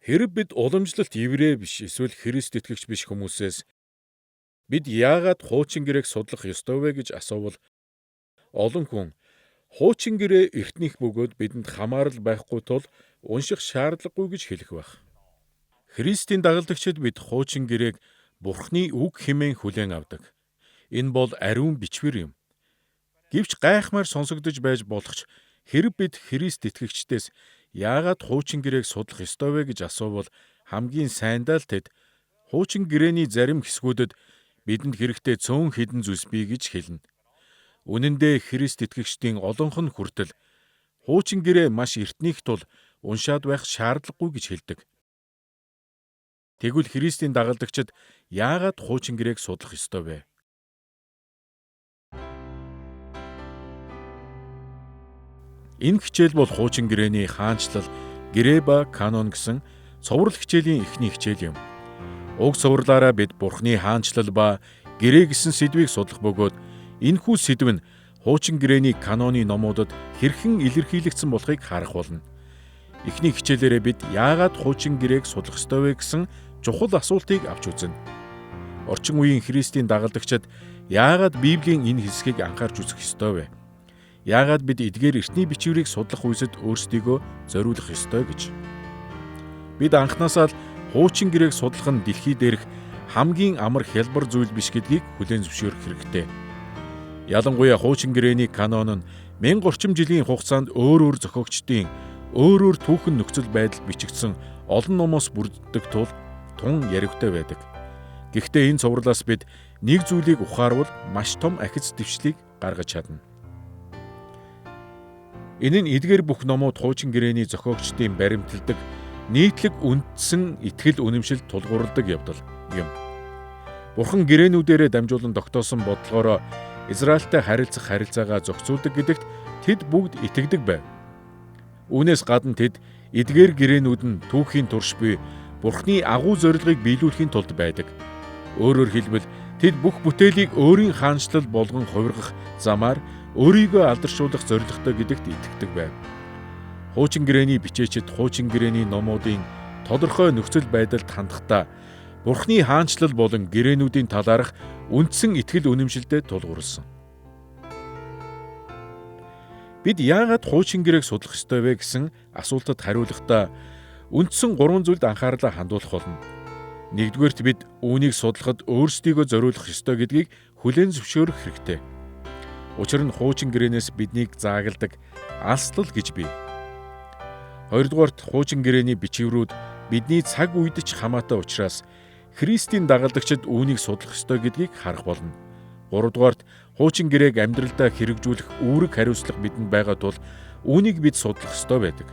Хэрэв бид уламжлалт еврей биш эсвэл Христ итгэгч биш хүмүүсээс бид яагаад хуучин гэрээг судлах ёстой вэ гэж асуувал олон хүн хуучин гэрээ эртнийх бөгөөд бидэнд хамаарал байхгүй тул унших шаардлагагүй гэж хэлэх байх. Христийн дагалдагчид бид хуучин гэрээг Бурхны үг хэмээн хүлээн авдаг. Энэ бол ариун бичвэр юм. Гэвч гайхмаар сонсогдож байж болох ч хэрэв бид Христ итгэгчдээс яагаад хуучин гэрээг судлах ёстой вэ гэж асуувал хамгийн сайндаа л тэд хуучин гэрээний зарим хэсгүүдэд бидэнд хэрэгтэй цөөн хэдэн зүйлс бий гэж хэлнэ. Үнэн дээр Христ итгэгчдийн олонх нь хүртэл хуучин гэрээ маш эртнийх тул уншаад байх шаардлагагүй гэж хэлдэг. Тэгвэл Христийн дагалдагчид яагаад хуучин гэрээг судлах ёстой вэ? Энэ хичээл бол хуучин гэрээний хаанчлал, гэрээ ба канон гэсэн цовруул хичээлийн эхний хичээл юм. Уг цовруулаараа бид Бурхны хаанчлал ба гэрээ гэсэн сэдвийг судлах бөгөөд энэхүү сэдв нь хуучин гэрээний каноны номуудад хэрхэн илэрхийлэгдсэн болохыг харах болно. Эхний хичээлээрээ бид яагаад хуучин гэрээг судлах ёстой вэ гэсэн чухал асуултыг авч үзнэ. Орчин үеийн Христийн дагалдагчид яагаад Библийн энэ хэсгийг анхаарч үзэх ёстой вэ? Яагаад бид эдгээр эртний бичвэрийг судлах үеэд өөрсдийгөө зориулах ёстой гэж? Бид анхнаасаа л хуучин гэрээг судлах нь дэлхий дээрх хамгийн амар хялбар зүйл биш гэдгийг хүлээн зөвшөөрөх хэрэгтэй. Ялангуяа хуучин гэрээний канон нь 1000 орчим жилийн хугацаанд өөр зохиогчдын өөр түүхэн нөхцөл байдал бичигдсэн олон номоос бүрддэг тул тун яривтай байдаг. Гэхдээ энэ цувралаас бид нэг зүйлийг ухаарвал маш том ахиц дэвшлийг гаргаж чадна. Энэ нь эдгээр бүх номууд хуучин гэрээний зохиогчдын баримталдаг нийтлэг үндсэн итгэл үнэмшил тулгуурладаг явдал юм. Бурхан гэрээнүүдээрээ дамжуулан тогтоосон бодлогоороо Израильтай харилцах харилцаагаа зохицуулдаг гэдэгт тэд бүгд итгэдэг байв. Үүнээс гадна тэд эдгээр гэрээнүүд нь түүхийн турш буй Бурхны агуу зорилгыг биелүүлэхийн тулд байдаг. Өөрөөр хэлбэл тэд бүх бүтээлийг өөрийн хаанчлал болгон хувиргах замаар өөрийгөө алдаршуулах зорилготой гэдэгт итгэдэг байв. Хуучин гэрээний бичээчид хуучин гэрээний номуудын тодорхой нөхцөл байдалд хандахдаа Бурхны хаанчлал болон гэрээнүүдийн талаарх үндсэн итгэл үнэмшилтэд тулгуурласан. Бид яагаад хуучин гэрээг судлах ёстой вэ гэсэн асуултад хариулахдаа үндсэн 3 зүйлд анхаарлаа хандуулах болно. Нэгдүгээрт бид үүнийг судлахад өөрсдийгөө зориулах ёстой гэдгийг хүлээн зөвшөөрөх хэрэгтэй. Учир нь хуучин гэрээнээс биднийг заагалдаг алслал гэж бий. Хоёрдугаарт хуучин гэрээний бичвэрүүд бидний цаг үед ч хамаатай учраас Христийн дагалдагчид үүнийг судлах ёстой гэдгийг харах болно. Гуравдугаарт хуучин гэрээг амьдралдаа хэрэгжүүлэх үүрэг хариуцлага бидэнд байгаа тул үүнийг бид судлах ёстой байдаг.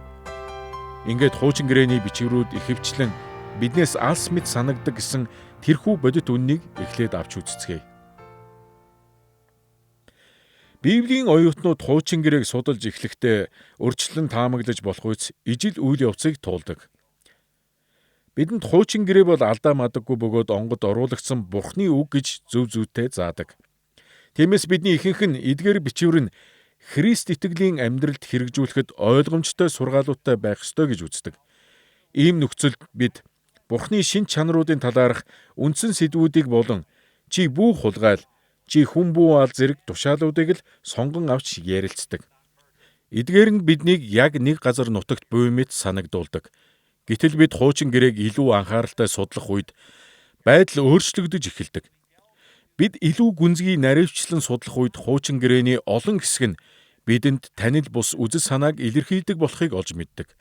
Ингээд хуучин гэрээний бичвэрүүд ихэвчлэн биднээс алс мэт санагдаг гэсэн тэрхүү бодит үннийг эхлээд авч үзцгээе. Библийн оюутнууд хуучин гэрээг судалж эхлэхдээ урьдчилан таамаглаж болох үс ижил үйл явцыг туулдаг. Бидэнд хуучин гэрээ бол алдаа мадаггүй бөгөөд онгод оруулагдсан Бурхны үг гэж зөв зүйтэй заадаг. Тиймээс бидний ихэнх нь эдгээр бичвэр нь Христ итгэлийн амьдралд хэрэгжүүлэхэд ойлгомжтой сургаалуудтай байх ёстой гэж үздэг. Ийм нөхцөлд бид Бурхны шин чанаруудын талаарх үндсэн сэдвүүдийг болон чи бүү хулгайл, чи хүн бүү ал зэрэг тушаалуудыг л сонгон авч ярилцдаг. Эдгээр нь биднийг яг нэг газар нутагт буй мэт санагдуулдаг. Гэтэл бид хуучин гэрээг илүү анхааралтай судлах үед байдал өөрчлөгдөж эхэлдэг. Бид илүү гүнзгий наривчлан судлах үед хуучин гэрээний олон хэсэг нь бидэнд танил бус үзэл санааг илэрхийлдэг болохыг олж мэддэг.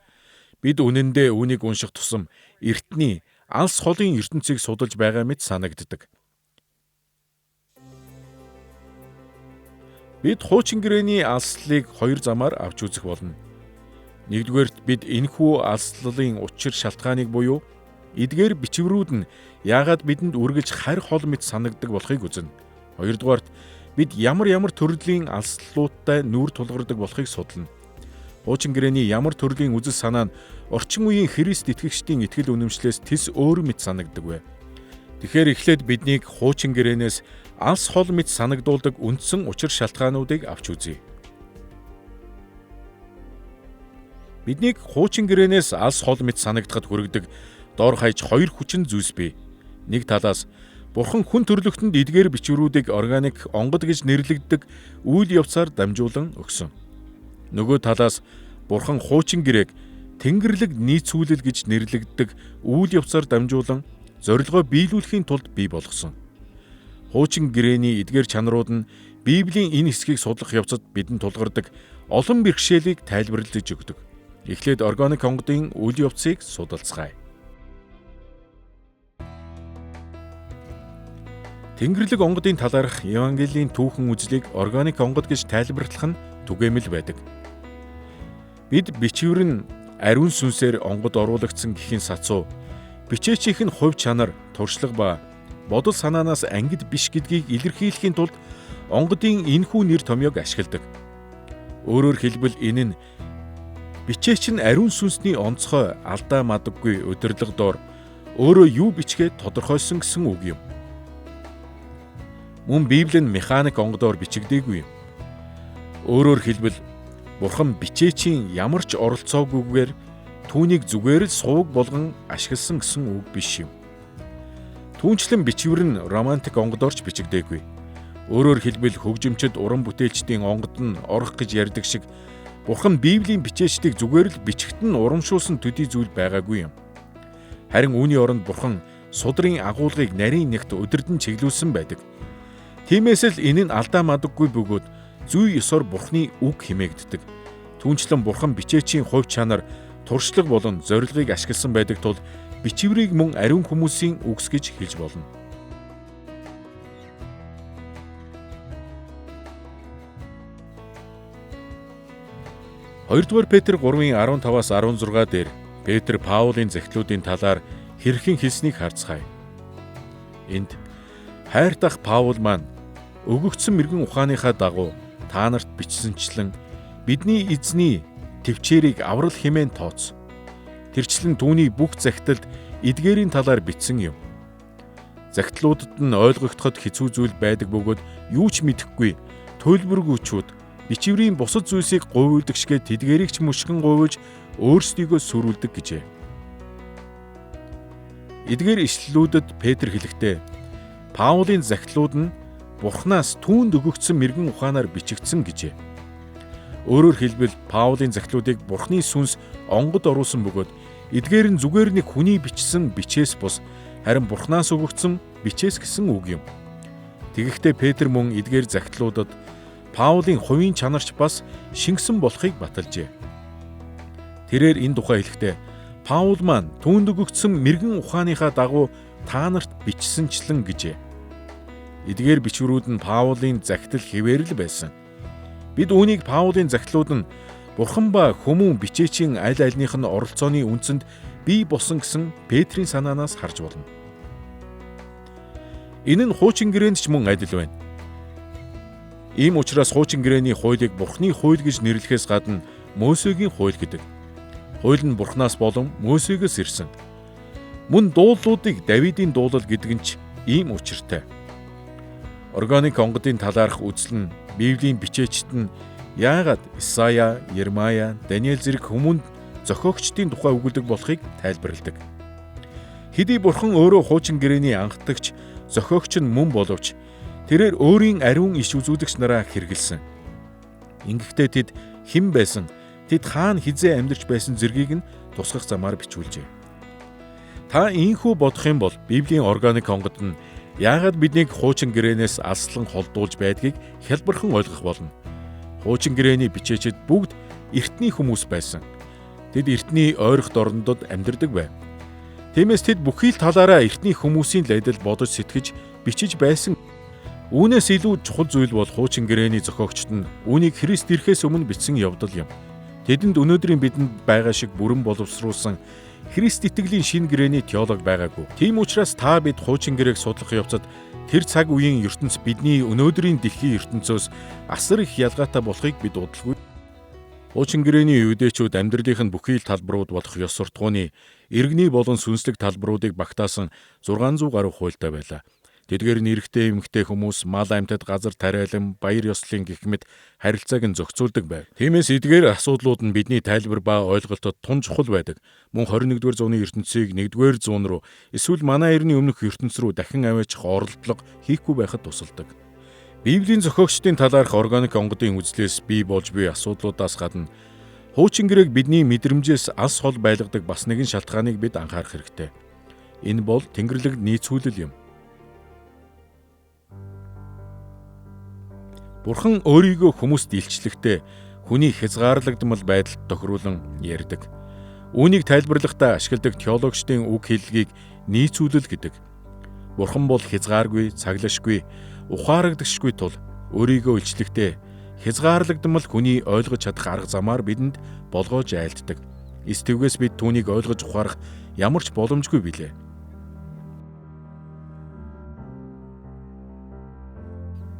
Бид үнэндээ үүнийг унших тусам эртний алс холын ертөнцийг судалж байгаа мэт санагддаг. Бид хуучин гэрээний алслыг 2 замаар авч үзэх болно. Нэгдүгээрт бид энэхүү алслалын учир шалтгааныг буюу эдгээр бичвэрүүд нь яагаад бидэнд үргэлж харь хол мэт санагддаг болохыг үзнэ. Хоёрдугаарт бид ямар төрлийн алслуудтай нүүр тулгардаг болохыг судлана. Хуучин гэрээний ямар төрлийн үзэл санаа нь орчин үеийн Христ итгэгчдийн итгэл үнэмшлээс тис өөр мэт санагддаг вэ? Тэгэхээр эхлээд биднийг хуучин гэрээнээс алс хол мэт санагдуулдаг үндсэн учир шалтгаануудыг авч үзье. Биднийг хуучин гэрээнээс алс хол мэт санагдахад хүргэдэг дор хаяж хоёр хүчин зүйлс бий. Нэг талаас Бурхан хүн төрлөختөнд эдгээр бичвэрүүдийг органик онгод гэж нэрлэгддэг үйл явцаар дамжуулан өгсөн. Нөгөө талаас Бурхан хуучин гэрээг Тэнгэрлэг нийцүүлэл гэж нэрлэгддэг үйл явцаар дамжуулан зорилгоо биелүүлэхийн тулд бий болгосон. Хуучин гэрээний эдгээр чанарууд нь Библийн энэ хэсгийг судлах явцад бидэнд тулгардаг олон бэрхшээлийг тайлбарлаж өгдөг. Эхлээд органик онгодын үйл явцыг судалцгаая. Тэнгэрлэг онгодын талаарх Евангелийн түүхэн үзлийг органик онгод гэж тайлбарлах нь түгээмэл байдаг. Бид бичвэр нь ариун сүнсээр онгод оруулагдсан гэхийн сацуу, бичээчийнх нь хувь чанар, туршлага ба бодол санаанаас ангид биш гэдгийг илэрхийлэхийн тулд онгодын энэхүү нэр томьёог ашигладаг. Өөрөөр хэлбэл энэ нь бичээч нь ариун сүнсний онцгой алдаа мадаггүй удирдлага доор өөрөө юу бичгээд тодорхойлсон гэсэн үг юм. Мөн Библи нь механик онгодоор бичигдээгүй юм. Өөрөөр хэлбэл Бурхан бичээчийн ямар ч оролцоогүйгээр түүнийг зүгээр л сувг болгон ашигласан гэсэн үг биш юм. Түүнчлэн бичвэр нь романтик онгодоор ч бичигдээгүй. Өөрөөр хэлбэл хөгжимчд уран бүтээлчдийн онгод нь орох гэж ярьдаг шиг Бурхан Библийн бичээчдийг зүгээр л бичигт нь урамшуулсан төдий зүйл байгаагүй юм. Харин үүний оронд Бурхан судрын агуулгыг нарийн нэгт удирдан чиглүүлсэн байдаг. Тиймээс л энэ нь алдаа мадаггүй бөгөөд зүй ёсоор Бурханы үг хэмээгддэг. Түүнчлэн Бурхан бичээчийн хувь чанар, туршлага болон зорилгыг ашигласан байдаг тул бичвэрийг мөн ариун хүмүүсийн үгс гэж хэлж болно. Хоёрдугаар Петр 3:15-аас 16 дээр Петр Паулын захидлуудын талаар хэрхэн хэлснийг харцгаая. Энд хайртах Паул маань өгөгдсөн мэрэгэн ухааныхаа дагуу та нарт бичсэнчлэн бидний эзний төвчээрийг аврал хэмээн тооц. Тэрчлэн түүний бүх захидалд эдгээрийн талаар бичсэн юм. Захидлуудад нь ойлгогдоход хэцүү зүйл байдаг бөгөөд юу ч мэдэхгүй төлбөргүйчүүд бичвэрийн бусад зүйлсийг гуйвуулдаг шигэ тэдгээрийг ч мушгин гуйвж өөрсдийгөө сүрүүлдэг гэжээ. Эдгээр ишлэлүүдэд Петр хэлэхдээ Паулын захидлууд нь Бурханаас түүнд өгөгдсөн мэрэгэн ухаанаар бичигдсэн гэжээ. Өөрөөр хэлбэл Паулын захидлуудыг Бурханы сүнс онгод оруулсан бөгөөд эдгээр нь зүгээр нэг хүний бичсэн бичээс бус харин Бурханаас өгөгдсөн бичээс гэсэн үг юм. Тэгэхдээ Петр мөн эдгээр захидлуудад Паулын хувийн чанарч бас шингэсэн болохыг баталжээ. Тэрээр энэ тухай хэлэхдээ Паул маань түүнд өгөгдсөн мэрэгэн ухааныхаа дагуу та нарт бичсэнчлэн гэжээ. Эдгээр бичвэрүүд нь Паулын захидал хэвээр л байсан. Бид үүнийг Паулын захидлууд нь Бурхан ба хүмүүн бичээчийн аль альнийх нь оролцооны үндсэнд бий болсон гэсэн Петрийн санаанаас харж болно. Энэ нь хуучин гэрээнд ч мөн адил байна. Ийм учраас хуучин гэрээний хуулийг Бурханы хууль гэж нэрлэхээс гадна Мөсегийн хууль гэдэг. Хууль нь Бурханаас болон Мөсегөөс ирсэн. Мөн дуулуудыг Давидын дуулал гэдэг нь ч ийм учиртай. Органик онгодын талаарх үзэл нь Библийн бичээчт нь яагаад Исая, Ермая, Даниэл зэрэг хүмүүнд зохиогчдын тухай өгүүлдэг болохыг тайлбарладаг. Хэдий Бурхан өөрөө хуучин гэрээний анхдагч, зохиогч нь мөн боловч тэрээр өөрийн ариун иш үзүүлэгч нараа хэрэгэлсэн. Ингэхдээ тэд хэн байсан, тэд хаана хизээ амьдарч байсан зэргийг нь тусгах замаар бичүүлжээ. Та ийхүү бодох юм бол Библийн органик онгод нь яагаад биднийг хуучин гэрээнээс алслан холдуулж байдгийг хялбархан ойлгох болно. Хуучин гэрээний бичээчид бүгд эртний хүмүүс байсан. Тэд эртний ойрох дорнодод амьдардаг байв. Тиймээс тэд бүхий л талаараа эртний хүмүүсийн л адил бодож сэтгэж бичиж байсан. Үүнээс илүү чухал зүйл бол хуучин гэрээний зохиогчд нь үүнийг Христ ирэхээс өмнө бичсэн явдал юм. Тэдэнд өнөөдрийн бидэнд байгаа шиг бүрэн боловсруулсан Христ итгэлийн шинэ гэрээний теолог байгаагүй. Тийм учраас та бид хуучин гэрээг судлах явцад тэр цаг үеийн ертөнц бидний өнөөдрийн дэлхийн ертөнцөөс асар их ялгаатай болохыг бид удалгүй. Хуучин гэрээний юудэчүүд амьдралынх нь бүхий л талбарууд болох ёс суртахууны иргэний болон сүнслэг талбаруудыг багтаасан 600 гаруй хуультай байлаа. Тэдгээр нь эрэгтэй эмэгтэй хүмүүс, мал амьтад, газар тариалан, баяр ёслолын гэх мэт харилцааг нь зохицуулдаг байв. Тиймээс эдгээр асуудлууд нь бидний тайлбар ба ойлголтод тун чухал байдаг. Мөн 21-р зууны ертөнцийг 1-р зуун руу эсвэл манай эртний өмнөх ертөнц рүү дахин аваачих оролдлого хийхгүй байхад тусалдаг. Библийн зохиогчдын талаарх органик онгодын үзлээс бий болж буй асуудлуудаас гадна хуучин гэрээг бидний мэдрэмжээс алс хол байлгадаг бас нэгэн шалтгааныг бид анхаарах хэрэгтэй. Энэ бол Тэнгэрлэг нийцүүлэл юм. Бурхан өөрийгөө хүмүүст илчлэхдээ хүний хязгаарлагдмал байдалд тохируулан ярьдаг. Үүнийг тайлбарлахдаа ашигладаг теологчдын үг хэллэгийг нийцүүлэл гэдэг. Бурхан бол хязгааргүй, цаглашгүй, ухаарагдагшгүй тул өөрийгөө илчлэхдээ хязгаарлагдмал хүний ойлгож чадах арга замаар бидэнд болгоож айлддаг. Эс твгээс бид түүнийг ойлгож ухаарах ямар ч боломжгүй билээ.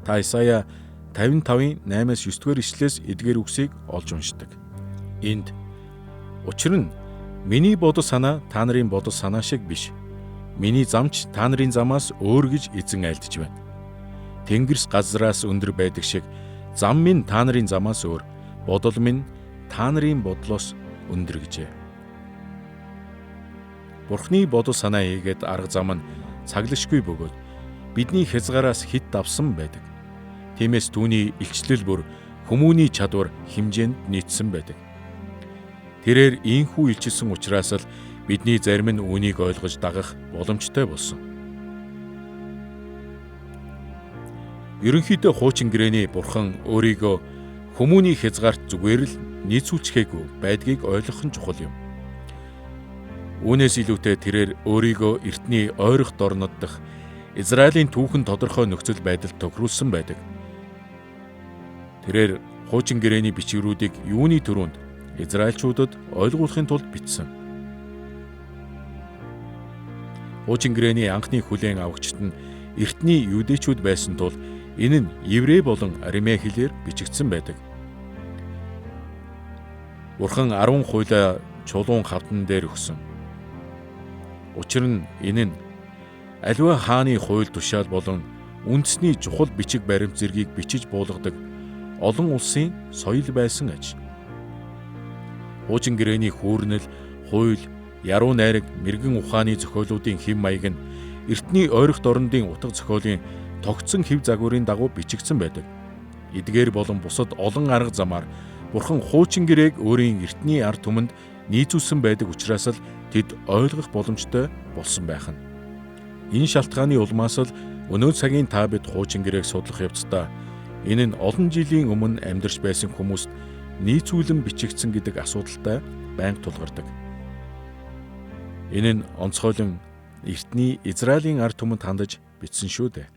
Та Исая 55-ын 8-9-р ишлээс эдгээр үгсийг олж уншдаг. Энд учир нь миний бодол санаа та нарын бодол санаа шиг биш. Миний замч та нарын замаас өөр гэж эзэн айлдж байна. Тэнгэрс газраас өндөр байдаг шиг зам минь та нарын замаас өөр, бодол минь та нарын бодлоос өндөр гэжээ. Бурхны бодол санаа хийгээд арга зам нь цаглашгүй бөгөөд бидний хязгаараас хит давсан байдаг. Тиймээс түүний илчлэл бүр хүмүүний чадвар хэмжээнд нийцсэн байдаг. Тэрээр ийхүү илчилсэн учраас л бидний зарим нь үүнийг ойлгож дагах боломжтой болсон. Ерөнхийдөө хуучин гэрээний Бурхан өөрийгөө хүмүүний хязгаарт зүгээр л нийцүүлчихээгүй байдгийг ойлгох нь чухал юм. Үүнээс илүүтэй тэрээр өөрийгөө эртний ойрох дорнод дах Израилийн түүхэн тодорхой нөхцөл байдалд тохируулсан байдаг. Тэрээр хуучин гэрээний бичвэрүүдийг юуны төрөнд Израильчуудад ойлгуулахын тулд бичсэн. Хуучин гэрээний анхны хүлээн авагчид нь эртний юудэчүүд байсан тул энэ нь еврей болон арамей хэлээр бичигдсэн байдаг. Бурхан 10 хуйлаа чулуун хавдан дээр өгсөн. Учир нь энэ нь аливаа хааны хууль тушаал болон үндэсний чухал бичиг баримт зэргийг бичиж буулгадаг олон улсын соёл байсан аж. Хуучин гэрээний хүүрнэл, хууль, яруу найраг, мэргэн ухааны зохиолуудын хэм маяг нь эртний ойрох дорнодын утга зохиолын тогтсон хэв загварын дагуу бичигдсэн байдаг. Эдгээр болон бусад олон арга замаар Бурхан хуучин гэрээг өөрийн эртний ард түмэнд нийцүүлсэн байдаг учраас л тэд ойлгох боломжтой болсон байх нь. Энэ шалтгааны улмаас л өнөө цагийн та бид хуучин гэрээг судлах явцдаа энэ нь олон жилийн өмнө амьдарч байсан хүмүүст нийцүүлэн бичигдсэн гэдэг асуудалтай байнга тулгардаг. Энэ нь онцгойлон эртний Израилийн ард түмэнд хандаж бичсэн шүү дээ.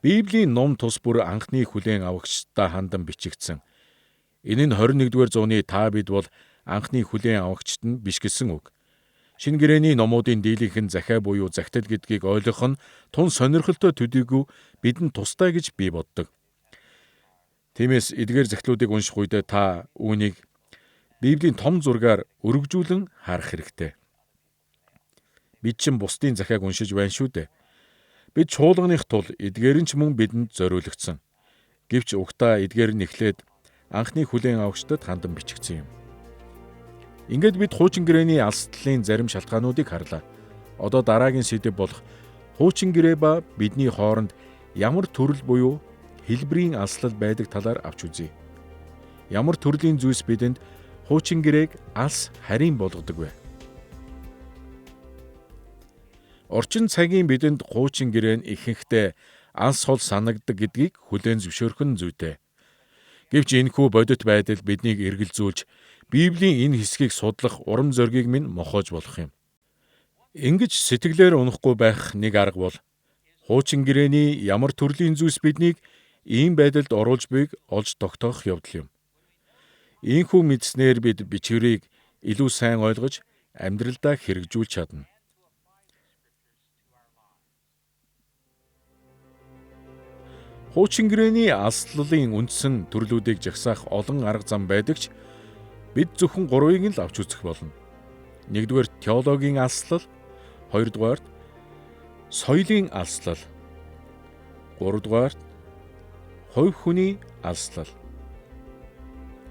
Библийн ном тус бүр анхны хүлээн авагчдаа хандан бичигдсэн. Энэ нь 21-р зууны та бид бол анхны хүлээн авагчд нь биш гэсэн үг. Шинэ гэрээний номуудын дийлийнхэн захиа буюу загтал гэдгийг ойлгох нь тун сонирхолтой төдийгүй бидэнд тустай гэж би боддог. Тиймээс эдгээр захидлуудыг унших үедээ та үүнийг Библийн том зургаар өргөжүүлэн харах хэрэгтэй. Бид ч бусдын захиаг уншиж байна шүү дээ. Бид чуулганых тул эдгээр нь ч мөн бидэнд зориулагдсан. Гэвч угтаа эдгээр нь эхлээд анхны хүлээн авагчдад хандан бичигдсэн юм. Ингээд бид хуучин гэрээний алстлын зарим шалтгаануудыг харлаа. Одоо дараагийн сэдэв болох хуучин гэрээ ба бидний хооронд ямар төрөл буюу хэлбэрийн алслал байдаг талаар авч үзье. Ямар төрлийн зүйлс бидэнд хуучин гэрээг алс харийн болгодог вэ? Орчин цагийн бидэнд хуучин гэрээ нь ихэнхдээ алс хол санагддаг гэдгийг хүлээн зөвшөөрөх нь зүйтэй. Гэвч энэхүү бодит байдал биднийг эргэлзүүлж Библийн энэ хэсгийг судлах урам зоригийг минь мохоож болох юм. Ингэж сэтгэлээр унахгүй байх нэг арга бол хуучин гэрээний ямар төрлийн зүйлс биднийг ийм байдалд оруулж буйг олж тогтоох явдал юм. Ийхүү мэдснээр бид бичвэрийг илүү сайн ойлгож амьдралдаа хэрэгжүүлж чадна. Хуучин гэрээний алслалын үндсэн төрлүүдийг жагсаах олон арга зам байдаг ч бид зөвхөн 3-ыг нь л авч үзэх болно. 1-р теологийн алслал, 2-р Соёлын алслал. 3-дугаар хувь хүний алслал.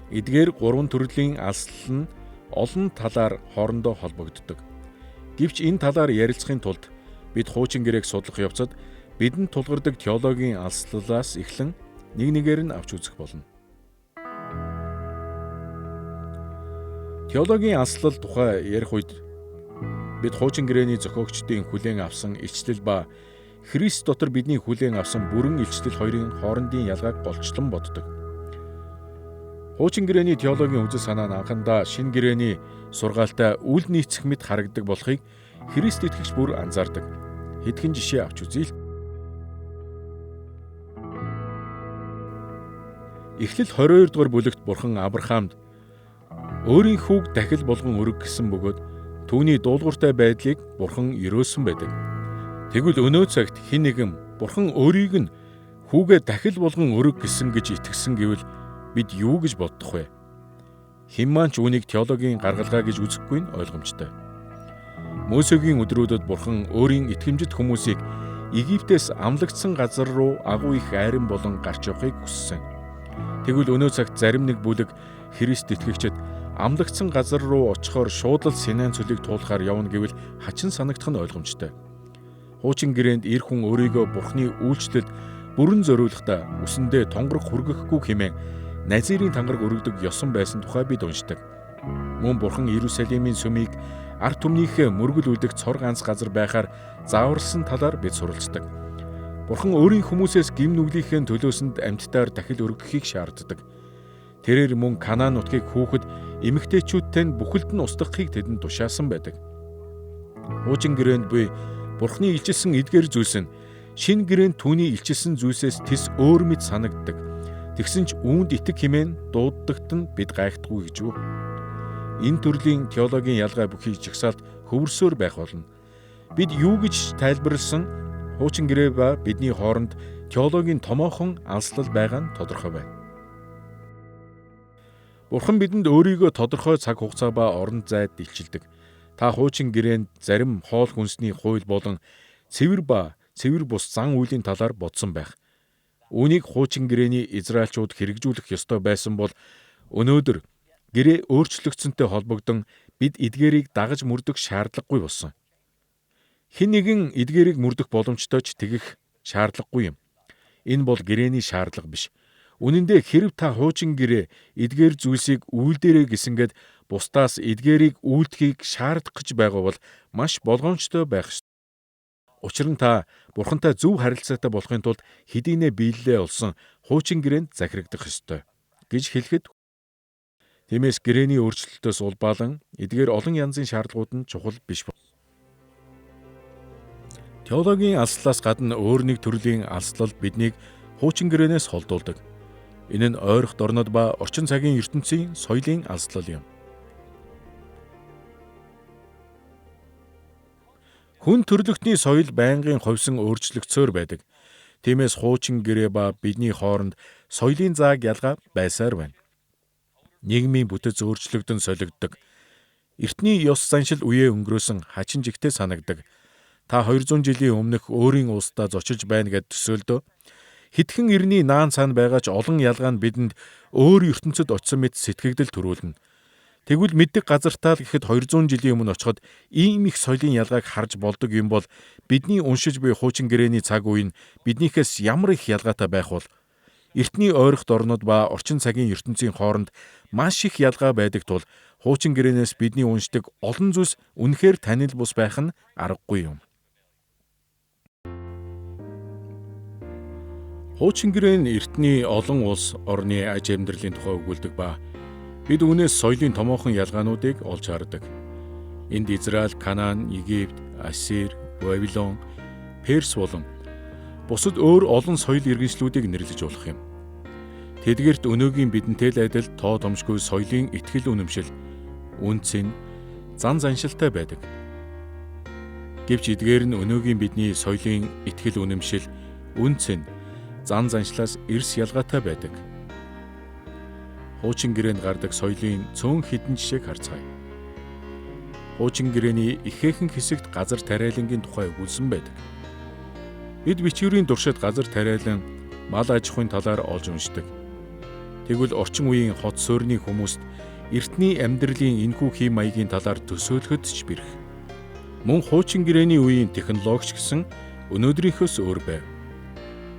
Эдгээр 3 төрлийн алслал нь олон талаар хоорондоо холбогддог. Гэвч энэ талаар ярилцахын тулд бид хуучин гэрээг судлах явцад бидэнд тулгардаг теологийн алслалаас эхлэн нэг нэгээр нь авч үзэх болно. Теологийн алслал тухай ярих үед бид хуучин гэрээний зохиогчдын хүлээн авсан илчлэл ба Христ дотор бидний хүлээн авсан бүрэн илчлэл хоёрын хоорондын ялгааг голчлон боддог. Хуучин гэрээний теологийн үзэл санаа нь анхандаа шинэ гэрээний сургаалтай үл нийцэх мэт харагдаг болохыг Христ итгэгч бүр анзаардаг. Хэдхэн жишээ авч үзье л. Эхлэл 22 дугаар бүлэгт Бурхан Авраамд өөрийн хүүг дахил болгон өрөг гэсэн бөгөөд түүний дуулууртай байдлыг Бурхан ерөөсөн байдаг. Тэгвэл өнөө цагт хэн нэгэн Бурхан өөрийг нь хүүгээ дахил болгон өрөг гэсэн гэж итгэсэн гэвэл бид юу гэж боддох вэ? Хэн маань ч үүнийг теологийн гаргалгаа гэж үзэхгүй нь ойлгомжтой. Мөсегийн өдрүүдэд Бурхан өөрийн итгэмжит хүмүүсийг Египтээс амлагдсан газар руу агуу их айран болон гарч явахыг хүссэн. Тэгвэл өнөө цагт зарим нэг бүлэг Христ итгэгчид амлагдсан газар руу очихоор шууд л Синай цөлийг туулахаар явна гэвэл хачин санагдах нь ойлгомжтой. Хуучин гэрээнд эр хүн өөрийгөө Бурхны үйлчлэлд бүрэн зориулахдаа үсэндээ тонгорох хүргэхгүй хэмээн Назирийн тангараг өргөдөг ёсон байсан тухай бид уншдаг. Мөн Бурхан Иерусалимийн сүмийг ард түмнийхээ мөргөл үлдэх цор ганц газар байхаар зааварлсан талаар бид суралцдаг. Бурхан өөрийн хүмүүсээс гим нүглийнхээ төлөөсөнд амьтдаар дахил өргөхийг шаарддаг. Тэрээр мөн Канаан нутгийг хүүхэд эмэгтэйчүүдтэй нь бүхэлд нь устгахыг тэдэнд тушаасан байдаг. Хуучин гэрээнд буй Бурхны илчилсэн эдгээр зүйлс нь шинэ гэрээнд түүний илчилсэн зүйлсээс тис өөр мэт санагддаг. Тэгсэн ч үүнд итэг хэмээн дууддагт нь бид гайхдаггүй гэж үү? Энэ төрлийн теологийн ялгаа бүхий жагсаалт хөвөрсөөр байх болно. Бид юу гэж тайлбарлсан хуучин гэрээ ба бидний хооронд теологийн томоохон алслал байгаа нь тодорхой байна. Бурхан бидэнд өөрийгөө тодорхой цаг хугацаа ба орон зайд илчилдэг. Та хуучин гэрээнд зарим хоол хүнсний хууль болон цэвэр ба цэвэр бус зан үйлийн талаар бодсон байх. Үүнийг хуучин гэрээний Израильчууд хэрэгжүүлэх ёстой байсан бол өнөөдөр гэрээ өөрчлөгдсөнтэй холбогдсон бид эдгээрийг дагаж мөрдөх шаардлагагүй болсон. Хэн нэгэн эдгээрийг мөрдөх боломжтой ч тэгэх шаардлагагүй юм. Энэ бол гэрээний шаардлага биш. Үнэн дээр хэрэв та хуучин гэрээ эдгээр зүйлсийг үйлдээрэй гэсэнгээд бусдаас эдгээрийг үйлдэхийг шаардах гэж байгаа бол маш болгоомжтой байх ёстой. Учир нь та Бурхантай зөв харилцаатай болохын тулд хэдийнэ биелэлээ олсон хуучин гэрээнд захирагдах ёстой гэж хэлэхэд тиймээс гэрээний өөрчлөлтөөс улбаалan эдгээр олон янзын шаардлагууд нь чухал биш. Теологийн алслаас гадна өөр нэг төрлийн алслал биднийг хуучин гэрээнээс холдуулдаг. Энэ нь ойрох дорнод ба орчин цагийн ертөнцийн соёлын алслал юм. Хүн төрлөختний соёл байнгын ховсон өөрчлөгдсөөр байдаг. Тиймээс хуучин гэрээ ба бидний хооронд соёлын зааг ялгаа байсаар байна. Нийгмийн бүтэц өөрчлөгдөн солигддог. Эртний ёс заншил үеэ өнгөрөөсөн хачин жигтэй санагдаг. Та 200 жилийн өмнөх өөрийн улсдаа зочилж байна гэд төсөөлдөө. Хитгэн эртний наан цаана байгаа ч олон ялгаа нь бидэнд өөр ертөнцид очисон мэт сэтгэгдэл төрүүлнэ. Тэгвэл мэддэг газартаа л гэхэд 200 жилийн өмнө очиход ийм их соёлын ялгааг харж болдог юм бол бидний уншиж буй хуучин гэрээний цаг үе нь биднийхээс ямар их ялгаатай байх бол эртний ойрох дорнод ба орчин цагийн ертөнцийн хооронд маш их ялгаа байдаг тул хуучин гэрээнээс бидний уншдаг олон зүйлс үнэхээр танил бус байх нь аргагүй юм. Хуучин гэрээ нь эртний олон улс орны аж амьдралын тухай өгүүлдэг ба бид үүнээс соёлын томоохон ялгаануудыг олж хардаг. Энд Израиль, Канаан, Египт, Ассир, Вавилон, Перс болон бусад өөр олон соёл иргэншлүүдийг нэрлэж болох юм. Тэдгээрт өнөөгийн бидэнтэй л адил тоо томшгүй соёлын итгэл үнэмшил, үнцэн, зан заншилтай байдаг. Гэвч эдгээр нь өнөөгийн бидний соёлын итгэл үнэмшил, үнцэн, зан заншлаас эрс ялгаатай байдаг. Хуучин гэрээнд гардаг соёлын цөөн хэдэн жишээг харцгаая. Хуучин гэрээний ихээхэн хэсэгт газар тариалангийн тухай өгүүлсэн байдаг. Бид бичвэрийн туршид газар тариалан мал аж ахуйн талаар олж уншдаг. Тэгвэл орчин үеийн хот суурины хүмүүст эртний амьдралын энэхүү хэм маягийн талаар төсөөлөхөд ч бэрх. Мөн хуучин гэрээний үеийн технологич гэсэн өнөөдрийнхөөс өөр байв.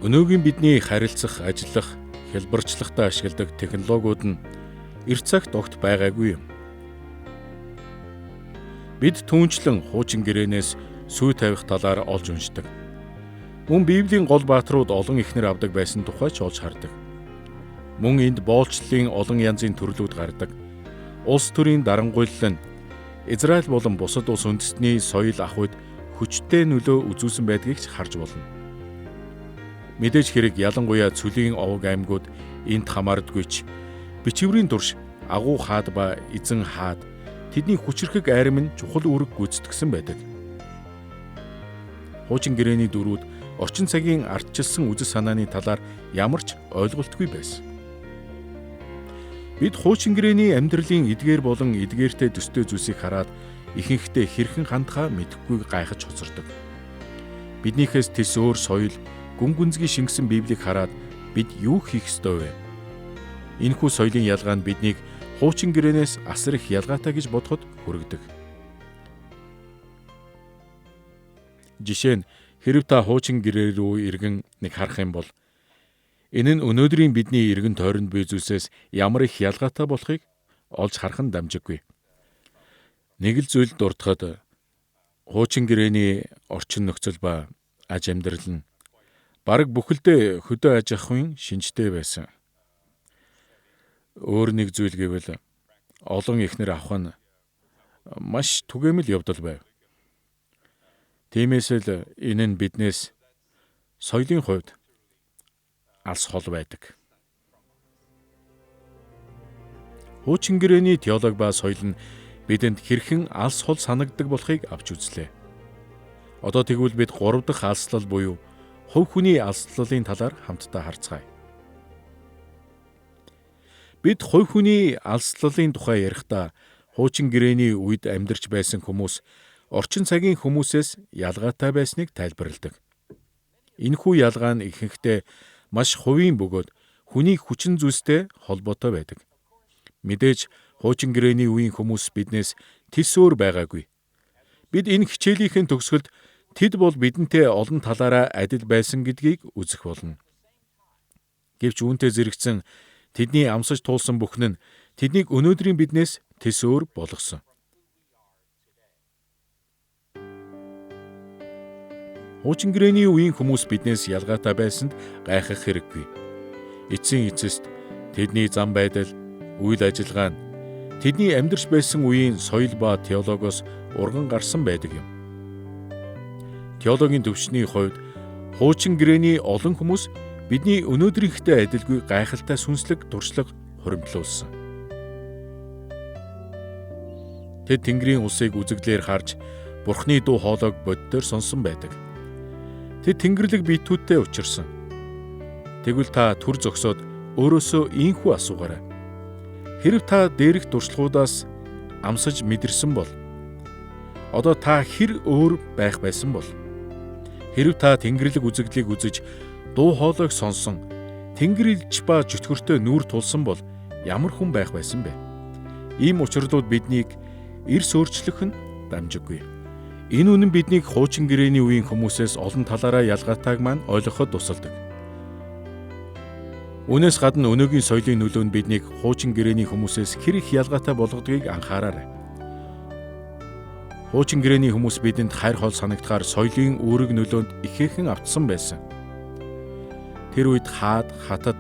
Өнөөгийн бидний харилцах, ажиллах, хялбарчлахтаа ашигладаг технологиуд нь эрт цагт огт байгаагүй юм. Бид түүнчлэн хуучин гэрээнээс сүй тавих талаар олж уншдаг. Мөн Библийн гол бааtruуд олон эхнэр авдаг байсан тухай ч олж хардаг. Мөн энд боолчлолын олон янзын төрлүүд гардаг. Улс төрийн дарангуйлал нь Израиль болон бусад улс үндэстний соёл ахуйд хүчтэй нөлөө үзүүлсэн байдгийг харж болно. Мэдээж хэрэг ялангуяа цөлийн овог аймагуд энд хамаардаггүй ч бичвэрийн турш агуу хаад ба эзэн хаад тэдний хүчрхэг айрам нь чухал үүрэг гүйцэтгсэн байдаг. Хуучин гэрээний дөрүүд орчин цагийн ардчилсан үзэл санааны талаар ямар ч ойлголтгүй байсан. Бид хуучин гэрээний амьдралын эдгээр болон эдгээртэй төстэй зүйлсийг хараад ихэнхдээ хэрхэн хандхаа мэдэхгүй гайхаж хоцордог. Биднийхээс тис өөр соёл, гүн гүнзгий шингэсэн Библийг хараад бид юу хийх ёстой вэ? Энэхүү соёлын ялгаа нь биднийг хуучин гэрээнээс асар их ялгаатай гэж бодоход хүргэдэг. Жишээ нь хэрэв та хуучин гэрээ рүү иргэн нэг харах юм бол энэ нь өнөөдрийн бидний эргэн тойронд буй зүйлсээс ямар их ялгаатай болохыг олж харах нь дамжиггүй. Нэг л зүйл дуртахад хуучин гэрээний орчин нөхцөл ба аж амьдрал нь бараг бүхэлдээ хөдөө аж ахуйн шинжтэй байсан. Өөр нэг зүйл гэвэл олон эхнэр авах нь маш түгээмэл явдал байв. Тиймээс л энэ нь биднээс соёлын хувьд алс хол байдаг. Хуучин гэрээний теологи ба соёл нь бидэнд хэрхэн алс хол санагддаг болохыг авч үзлээ. Одоо тэгвэл бид 3 дахь алслал буюу хувь хүний алслалын талаар хамтдаа харцгаая. Бид хувь хүний алслалын тухай ярихдаа хуучин гэрээний үед амьдарч байсан хүмүүс орчин цагийн хүмүүсээс ялгаатай байсныг тайлбарладаг. Энэхүү ялгаа нь ихэнхдээ маш хувийн бөгөөд хүний хүчин зүйлстэй холбоотой байдаг. Мэдээж хуучин гэрээний үеийн хүмүүс биднээс тис өөр байгаагүй. Бид энэ хичээлийнхэн төгсгөлд тэд бол бидэнтэй олон талаараа адил байсан гэдгийг үзэх болно. Гэвч үүнтэй зэрэгцэн тэдний амсаж туулсан бүхэн нь тэднийг өнөөдрийн биднээс тис өөр болгосон. Хуучин гэрээний үеийн хүмүүс биднээс ялгаатай байсанд гайхах хэрэггүй. Эцсийн эцэст тэдний зам байдал, үйл ажиллагаа нь тэдний амьдарч байсан үеийн соёл ба теологоос урган гарсан байдаг юм. Теологийн төвчний хувьд хуучин гэрээний олон хүмүүс бидний өнөөдрийнхтэй адилгүй гайхалтай сүнслэг туршлага хуримтлуулсан. Тэд Тэнгэрийн улсыг үзэгдлээр харж Бурхны дуу хоолойг боддоор сонсон байдаг. Тэд Тэнгэрлэг биетүүдтэй учирсан. Тэгвэл та түр зогсоод өөрөөсөө ийхүү асуугаарай. Хэрэв та дээрх туршлагуудаас амсаж мэдэрсэн бол одоо та хэр өөр байх байсан бол? Хэрэв та Тэнгэрлэг үзэгдлийг үзэж дуу хоолойг сонсон, Тэнгэр илж ба чөтгөртөө нүүр тулсан бол ямар хүн байх байсан бэ? Ийм учрлууд биднийг эрс өөрчлөх нь дамжиггүй. Энэ үнэн биднийг хуучин гэрээний үеийн хүмүүсээс олон талаараа ялгаатайг маань ойлгоход тусалдаг. Үүнээс гадна өнөөгийн соёлын нөлөө нь биднийг хуучин гэрээний хүмүүсээс хэр их ялгаатай болгодгийг анхаараарай. Хуучин гэрээний хүмүүс бидэнд хайр хол санагдахаар соёлын үүрэг нөлөөнд ихээхэн автсан байсан. Тэр үед хаад, хатад,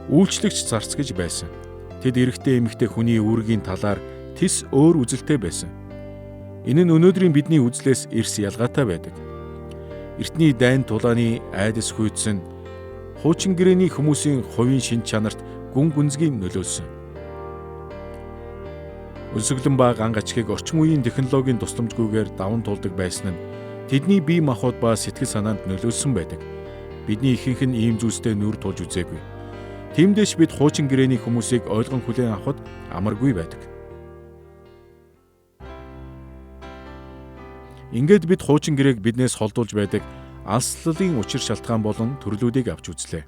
үйлчлэгч зарц гэж байсан. Тэд эрэгтэй эмэгтэй хүний үүргийн талаар тис өөр үзэлтэй байсан. Энэ нь өнөөдрийн бидний үзлээс эрс ялгаатай байдаг. Эртний дайн тулааны айдас хүйдс нь хуучин гэрээний хүмүүсийн хувийн шинж чанарт гүн гүнзгий нөлөөлсөн. Өнсөглөн ба ган гачгийг орчин үеийн технологийн тусламжгүйгээр даван туулдаг байсан нь тэдний бие махбод ба сэтгэл санаанд нөлөөлсөн байдаг. Бидний ихэнх нь ийм зүйлстэй нүр тулж үзээгүй. Тиймдээч бид хуучин гэрээний хүмүүсийг ойлгон хүлээн авахд амаргүй байдаг. Ингээд бид хуучин гэрээг биднээс холдуулж байдаг алслалын учир шалтгаан болон төрлүүдийг авч үзлээ.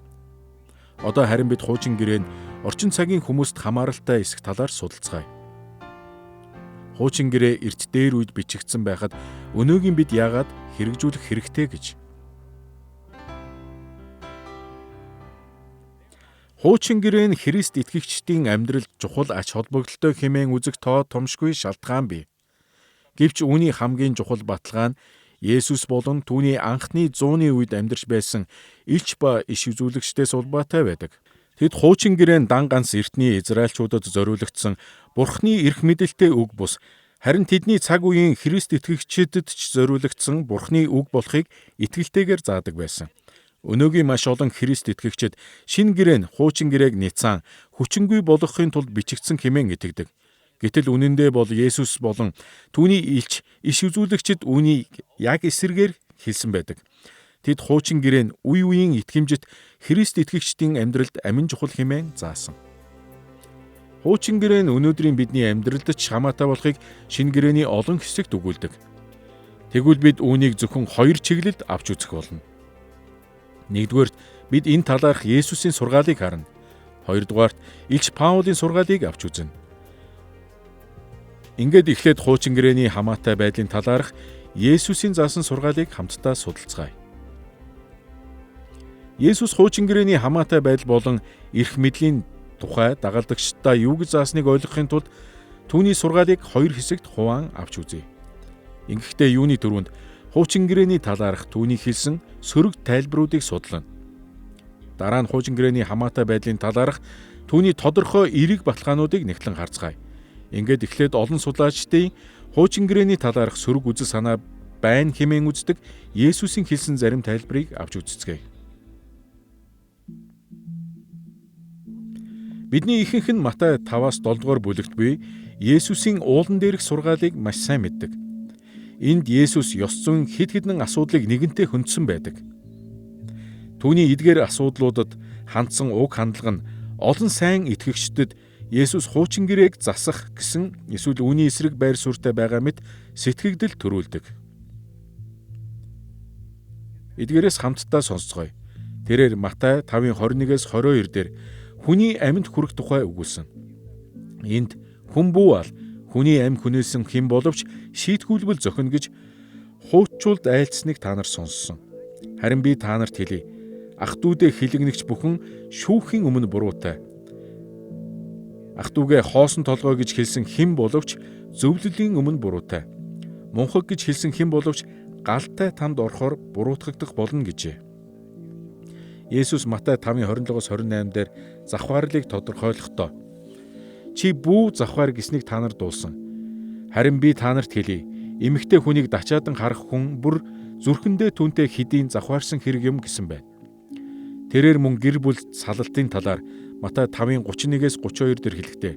Одоо харин бид хуучин гэрээнд орчин цагийн хүмүүст хамааралтай эсэх талаар судалцгаая. Хуучин гэрээ эрт дээр үед бичигдсэн байхад өнөөгийн бид яагаад хэрэгжүүлэх хэрэгтэй гэж. Хуучин гэрээ нь Христ итгэгчдийн амьдралд чухал ач холбогдолтой хэмээн үзэх тоо томшгүй шалтгаан бий. Гэвч үүний хамгийн чухал баталгаа нь Есүс болон түүний анхны 100-ны үед амьдарч байсан элч ба иш үзүүлэгчдээс улбаатай байдаг. Тэд хуучин гэрээнд дан ганц эртний израильчуудад зориулагдсан Бурхны эрх мэдэлтэй үг бус, харин тэдний цаг үеийн Христ итгэгчдэд ч зориулагдсан Бурхны үг болохыг итгэлтэйгээр заадаг байсан. Өнөөгийн маш олон Христ итгэгчид шинэ гэрээнд хуучин гэрээг няцаан хүчингүй болгохын тулд бичигдсэн хэмээн итгэдэг. Гэтэл үнэндээ бол Есүс болон түүний илч иш үзүүлэгчид үүнийг яг эсрэгээр хэлсэн байдаг. Тэд хуучин гэрээнд үе үеийн итгэмжит Христ итгэгчдийн амьдралд амин чухал хэмээн заасан. Хуучин гэрээ нь өнөөдрийн бидний амьдралд ч хамаатай болохыг шинэ гэрээний олон хэсэгт өгүүлдэг. Тэгвэл бид үүнийг зөвхөн хоёр чиглэлд авч үзэх болно. Нэгдүгээрт бид энэ талаарх Есүсийн сургаалыг харна. Хоёрдугаарт Илч Паулийн сургаалыг авч үзнэ. Ингээд эхлээд хуучин гэрээний хамаатай байдлын талаарх Есүсийн заасан сургаалыг хамтдаа судалцгаая. Есүс хуучин гэрээний хамаатай байдал болон эрх мэдлийн тухай дагалдагчдаа юу гэж заасныг ойлгохын тулд түүний сургаалыг хоёр хэсэгт хуваан авч үзье. Ингэхдээ юуны дөрөнд хуучин гэрээний талаарх түүний хэлсэн сөрөг тайлбаруудыг судлана. Дараа нь хуучин гэрээний хамаатай байдлын талаарх түүний тодорхой эерэг баталгаануудыг нэгтлэн харцгаая. Ингээд эхлээд олон судлаачдын хуучин гэрээний талаарх сөрөг үзэл санаа байна хэмээн үздэг Есүсийн хэлсэн зарим тайлбарыг авч үзцгээе. Бидний ихэнх нь Матай 5-аас 7 дугаар бүлэгт буй Есүсийн уулан дээрх сургаалыг маш сайн мэддэг. Энд Есүс ёс зүйн хэд хэдэн асуудлыг нэгэнтээ хөндсөн байдаг. Түүний эдгээр асуудлуудад хандсан уг хандлага нь олон сайн итгэгчдэд Есүс хуучин гэрээг засах гэсэн эсвэл үүний эсрэг байр суурьтай байгаа мэт сэтгэгдэл төрүүлдэг. Эдгээрээс хамтдаа сонсцгоё. Тэрээр Матай 5:21-с 22 дээр хүний амьд хүрэх тухай өгүүлсэн. Энд хүн бүү ал хүний амь хүнээсэн хэн боловч шийтгүүлбэл зохино гэж хуучуулд айлцсныг та нар сонссон. Харин би та нарт хэлье. Ах дүүдээ хилэгнэгч бүхэн шүүхийн өмнө буруутай. Ах дүүгээ хоосон толгой гэж хэлсэн хэн боловч зөвлөлийн өмнө буруутай. Мунхаг гэж хэлсэн хэн боловч галтай тамд орохоор буруутгагдах болно гэжээ. Есүс Матай 5:27-оос 28 дээр завхаарлыг тодорхойлохдоо чи бүү завхаар гэснийг та нар дуулсан. Харин би та нарт хэлье. Эмэгтэй хүнийг дачаадан харах хүн бүр зүрхэндээ түүнтэй хэдийн завхаарсан хэрэг юм гэсэн байна. Тэрээр мөн гэр бүл салалтын талаар Матай 5:31-с 32 дээр хэлэхдээ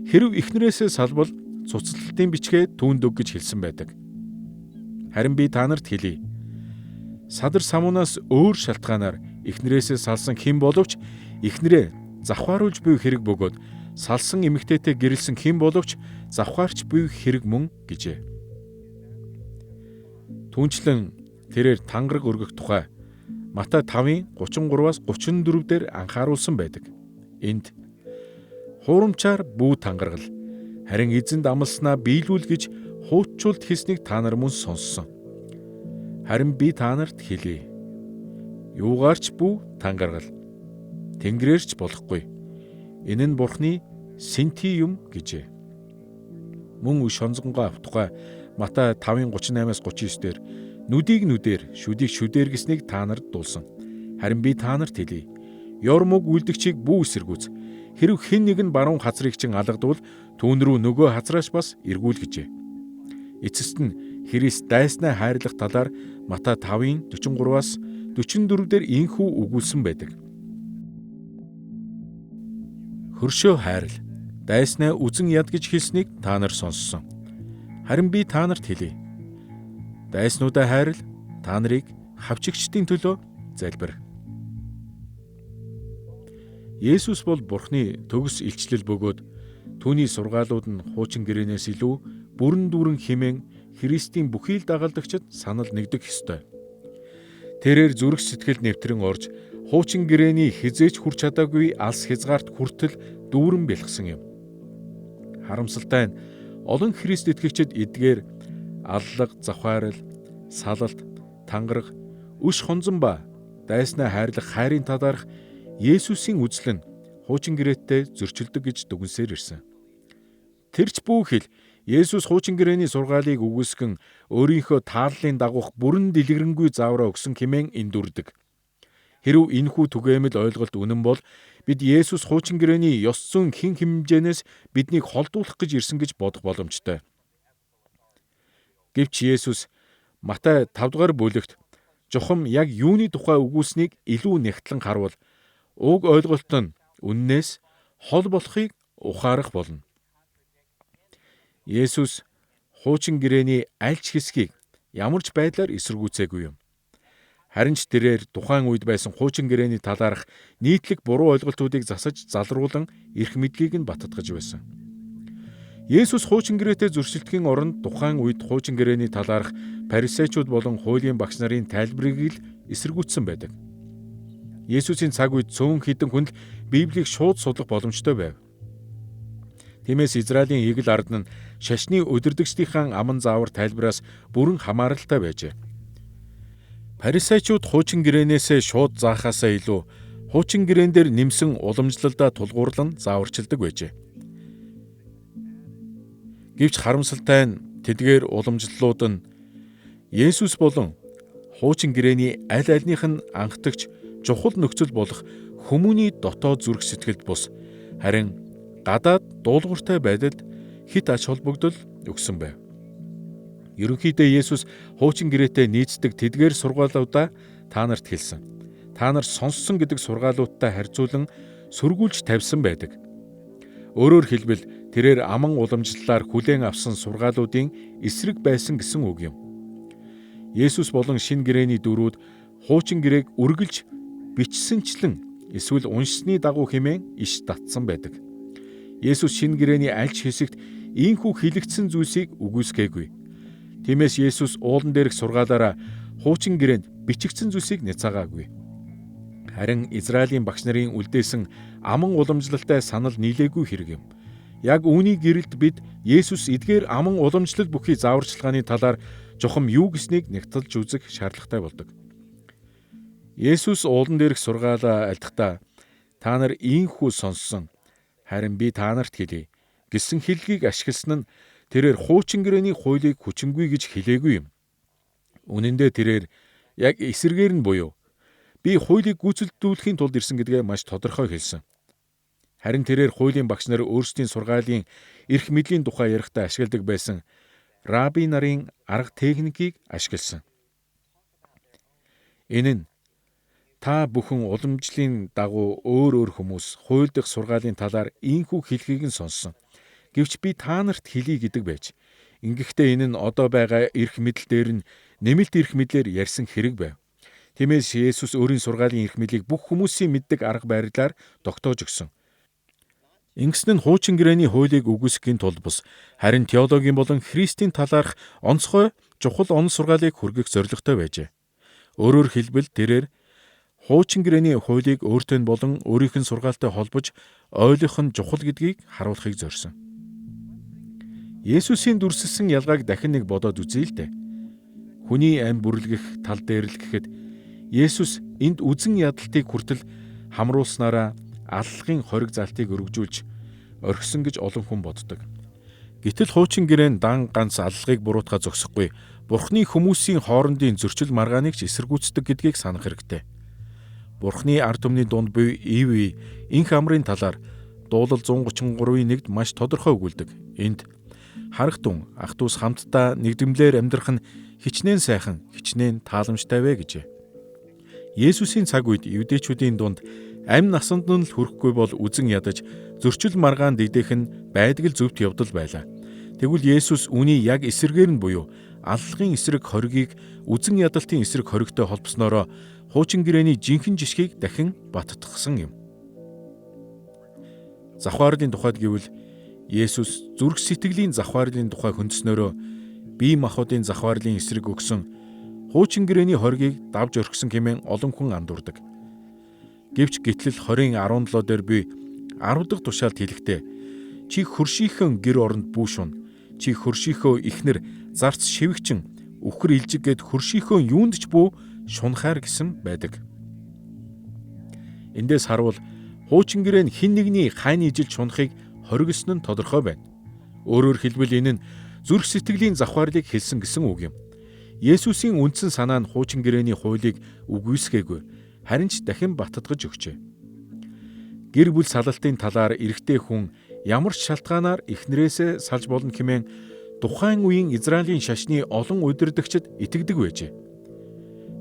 хэрв эхнэрээсээ салбал цуцлалтын бичгээ түүнд өг гэж хэлсэн байдаг. Харин би та нарт хэлье. Садар самуунаас өөр шалтгаанаар эхнэрээсээ салсан хэн боловч эхнэрээ завхааруулж буй хэрэг бөгөөд салсан эмэгтэйтэй гэрэлсэн хэн боловч завхаарч буй хэрэг мөн гэжээ. Түүнчлэн тэрээр тангараг өргөх тухай Матай 5:33-аас 34 дээр анхааруулсан байдаг. Энд хуурамчаар бүү тангаргал харин эзэнд амласнаа биелүүл гэж хуучуулд хэлснийг та нар мөн сонссон. Харин би та нарт хэлье. Юугаарч бүү тангаргал тэнгэрээрч болохгүй. Энэ нь Бурхны сэнти юм гэжээ. Мөн үе шонзонгоо авах тухай Матай 5:38-аас 39 дээр нүдийг нүдээр, шүдийг шүдээр гэснийг та нарт дуулсан. Харин би та нарт хэлье. Ёрмог үлдэгчийг бүү эсэргүүц. Хэрв хэн нэг нь баруун хазрыг чин алгадвал түүн рүү нөгөө хазраас бас эргүүл гэжээ. Эцэст нь Христ дайснаа хайрлах талаар Матай 5:43-аас 44 дээр ийхүү өгүүлсэн байдаг. Хөршөө хайрл, дайснаа үзэн яд гэж хэлснийг та нар сонссон. Харин би та нарт хэлье. Дайснуудаа хайрл, та нарыг хавчигчдын төлөө залбир. Есүс бол Бурхны төгс илчлэл бөгөөд түүний сургаалууд нь хуучин гэрээнээс илүү бүрэн дүүрэн хэмээн Христийн бүхий л дагалдагчид санал нэгдэх ёстой. Тэрээр зүрх сэтгэл нэвтрэн орж хуучин гэрээний хизээч хүрч чадаагүй алс хязгаарт хүртэл дүүрэн бэлгсэн юм. Харамсалтай нь олон Христ итгэгчид эдгээр аллаг, завхаарал, салалт, тангараг, өш хонзон ба дайснаа хайрлах хайрын талаарх Есүсийн үзэл нь хуучин гэрээтэй зөрчилдөг гэж дүгнсээр ирсэн. Тэрч бүхэл Есүс хуучин гэрээний сургаалыг үгүйсгэн өөрийнхөө тааллын дагуух бүрэн дэлгэрэнгүй заавраа өгсөн хэмээн эндүрдэг. Хэрв энэхүү түгээмэл ойлголт үнэн бол бид Есүс хуучин гэрээний ёс зүйн хэн хэмжээнээс биднийг холдуулах гэж ирсэн гэж бодох боломжтой. Гэвч Есүс Матай 5 дугаар бүлэгт чухам яг юуны тухай үгүйснийг илүү нягтлан харвал уг ойлголт нь үннээс хол болохыг ухаарах болно. Есүс хуучин гэрээний аль ч хэсгийг ямар ч байдлаар эсэргүүцээгүй юм. Харин ч тэрээр тухайн үед байсан хуучин гэрээний талаарх нийтлэг буруу ойлголтуудыг засаж залруулан эрх мэдлийг нь баттгаж байсан. Есүс хуучин гэрээтэй зөрчилдөхийн оронд тухайн үед хуучин гэрээний талаарх фарисеучуд болон хуулийн багш нарын тайлбарыг л эсэргүүцсэн байдаг. Есүсийн цаг үед цөөн хэдэн хүнд Библийг шууд судлах боломжтой байв. Тиймээс Израилийн игэл ард нь шашны удирдагчдийнхаа аман заавар тайлбараас бүрэн хамааралтай байжээ. Фарисеучуд хуучин гэрээнээсээ шууд заахаасаа илүү хуучин гэрээн дээр нэмсэн уламжлалдаа тулгуурлан зааварчилдаг байжээ. Гэвч харамсалтай нь тэдгээр уламжлалууд нь Есүс болон хуучин гэрээний аль альнийх нь анхдагч чухал нөхцөл болох хүмүүний дотоод зүрх сэтгэлд бус харин гадаад дуулууртай байдалд хит ач холбогдол өгсөн байв. Ерөнхийдөө Есүс хуучин гэрээтэй нийцдэг тэдгээр сургаалуудаа та нарт хэлсэн. Та нар сонссон гэдэг сургаалуудтай харьцуулан сөргүүлж тавьсан байдаг. Өөрөөр хэлбэл тэрээр аман уламжлалаар хүлээн авсан сургаалуудын эсрэг байсан гэсэн үг юм. Есүс болон шинэ гэрээний дөрүүд хуучин гэрээг үргэлж бичсэнчлэн эсвэл уншсны дагуу хэмээн иш татсан байдаг. Есүс шинэ гэрээний аль ч хэсэгт ийхүү хэлэгдсэн зүйлсийг үгүйсгээгүй. Тиймээс Есүс уулан дээрх сургаалаараа хуучин гэрээнд бичигдсэн зүйлсийг няцаагаагүй. Харин Израилийн багш нарын үлдээсэн аман уламжлалтай санал нийлээгүй хэрэг юм. Яг үүний гэрэлд бид Есүс эдгээр аман уламжлал бүхий зааварчилгааны талаар чухам юу гэснийг нягтлж үзэх шаардлагатай болдог. Есүс уулан дээрх сургаалаа альдахдаа та нар ийхүү сонссон. Харин би та нарт хэлье гэсэн хэллэгийг ашигласан нь тэрээр хуучин гэрээний хуулийг хүчингүй гэж хэлээгүй юм. Үнэн дээр тэрээр яг эсэргээр нь буюу би хуулийг гүйцэлдүүлэхийн тулд ирсэн гэдгээ маш тодорхой хэлсэн. Харин тэрээр хуулийн багш нар өөрсдийн сургаалын эрх мэдлийн тухай ярихдаа ашигладаг байсан раби нарын арга техникийг ашигласан. Энэ нь та бүхэн уламжлалын дагуу өөр хүмүүс хууль дахь сургаалын талаар ийхүү хэлхийг нь сонссон. Гэвч би та нарт хэлье гэдэг байж. Ингэхдээ энэ нь одоо байгаа эрх мэдэл дээр нь нэмэлт эрх мэдлэр ярьсан хэрэг байв. Тиймээс Есүс өөрийн сургаалын эрх мэдлийг бүх хүмүүсийн мэддэг арга барилаар тогтоож өгсөн. Ингэсэн нь хуучин гэрээний хуулийг үгүйсгэхийн тулд бус харин теологийн болон Христийн талаарх онцгой чухал онол сургаалыг хүргэх зорилготой байжээ. Өөрөөр хэлбэл тэрээр хуучин гэрээний хуулийг өөртөө болон өөрийнх нь сургаалтай холбож ойлгох нь чухал гэдгийг харуулахыг зорьсон. Есүсийн дүрсэлсэн ялгааг дахин нэг бодоод үзье л дээ. Хүний амь бүрлгэх тал дээр л гэхэд Есүс энд үзэн ядалтыг хүртэл хамруулснараа аллагын хориг залтыг өргөжүүлж орхисон гэж олон хүн боддог. Гэтэл хуучин гэрээн дан ганц аллагыг буруутгаа зогсохгүй Бурхны хүмүүсийн хоорондын зөрчил маргааныг ч эсэргүүцдэг гэдгийг санах хэрэгтэй. Бурхны ард түмний дунд буй Иви инх амрын талаар дуулал 133-ийн 1-д маш тодорхой өгүүлдэг. Энд харах тун ах дүүс хамтдаа нэгдмлэр амьдрах нь хичнээн сайхан, хичнээн тааламжтай вэ гэжээ. Есүсийн цаг үед евдээчүүдийн дунд амь насанд нь л хүрэхгүй бол үзен ядаж зөрчил маргаан дэгдэх нь байдаг л зөвхт явдал байлаа. Тэгвэл Есүс үүний яг эсрэгээр нь буюу аллагын эсрэг хоригийг үзен ядалтын эсрэг хоригтой холбосноороо хуучин гэрээний жинхэнэ жишгийг дахин баттгсан юм. Завхаарлын тухайд гэвэл Есүс зүрх сэтгэлийн завхаарлын тухай хөндөснөөрөө бие махбодын завхаарлын эсрэг өгсөн хуучин гэрээний хоргийг давж орхисон хэмээн олон хүн андуурдаг. Гэвч гитлэл 20:17 дээр би 10 дахь тушаалд хэлэхдээ чи хөршийнхөө гэр оронд бүүшүн, чи хөршийнхөө ихнэр зарц шивгчин, үхэр илжиг гэд хөршийнхөө юунд ч бүү шунахаар гэсэн байдаг. Эндээс харвал хуучин гэрээ нь хэн нэгний хайн ижилд шунахыг хоригсон нь тодорхой байна. Өөрөөр хэлбэл энэ нь зүрх сэтгэлийн завхаарлыг хэлсэн гэсэн үг юм. Есүсийн үндсэн санаа нь хуучин гэрээний хуулийг үгүйсгээгүй, харин ч дахин баттгаж өгчээ. Гэр бүл салалтын талаар эрэгтэй хүн ямар ч шалтгаанаар эхнэрээсээ салж болно хэмээн тухайн үеийн Израилийн шашны олон удирдагчид итгэдэг байжээ.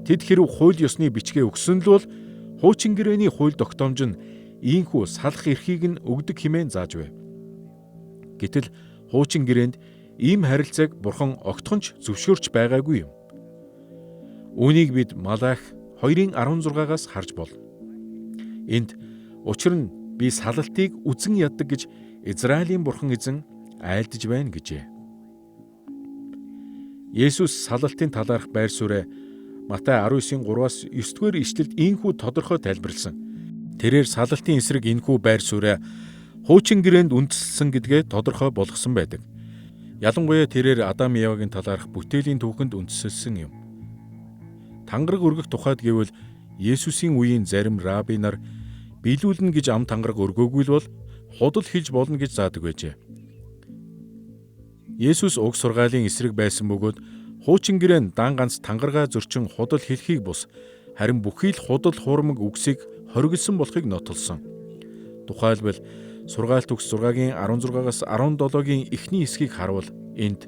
Тэд хэрв хууль ёсны бичгээ өгсөн л бол хуучин гэрээний хууль тогтоомж нь ийхүү салах эрхийг нь өгдөг хэмээн зааж байв. Гэтэл хуучин гэрээнд ийм харилцааг Бурхан огтхонч зөвшөөрч байгаагүй юм. Үүнийг бид Малах 2:16-аас харж болно. Энд учир нь би салалтыг үзэн яддаг гэж Израилийн Бурхан эзэн айлдж байна гэжээ. Есүс салалтын талаарх байр суурь Матай 19:3-аас 9-р ишлэлд ийхүү тодорхой тайлбарлсан. Тэрээр салалтын эсрэг энэхүү байр суурь хуучин гэрээнд үндэслсэн гэдгээ тодорхой болгосон байдаг. Ялангуяа тэрээр Адам Евагийн талаарх бүтээлийн түүхэнд үндэслсэн юм. Тангараг өргөх тухайд гэвэл Есүсийн үеийн зарим раби нар биелүүлнэ гэж ам тангараг өргөөгүй л бол худал хийж болно гэж заадаг байжээ. Есүс уг сургаалын эсрэг байсан бөгөөд хуучин гэрээнд дан ганц тангаргаа зөрчин худал хэлхийг бус, харин бүхий л худал хуурмаг үгсийг хоригдсон болохыг нотолсон. Тухайлбал сургаалт төгс 6-гийн 16-аас 17-гийн эхний хэсгийг харвал энд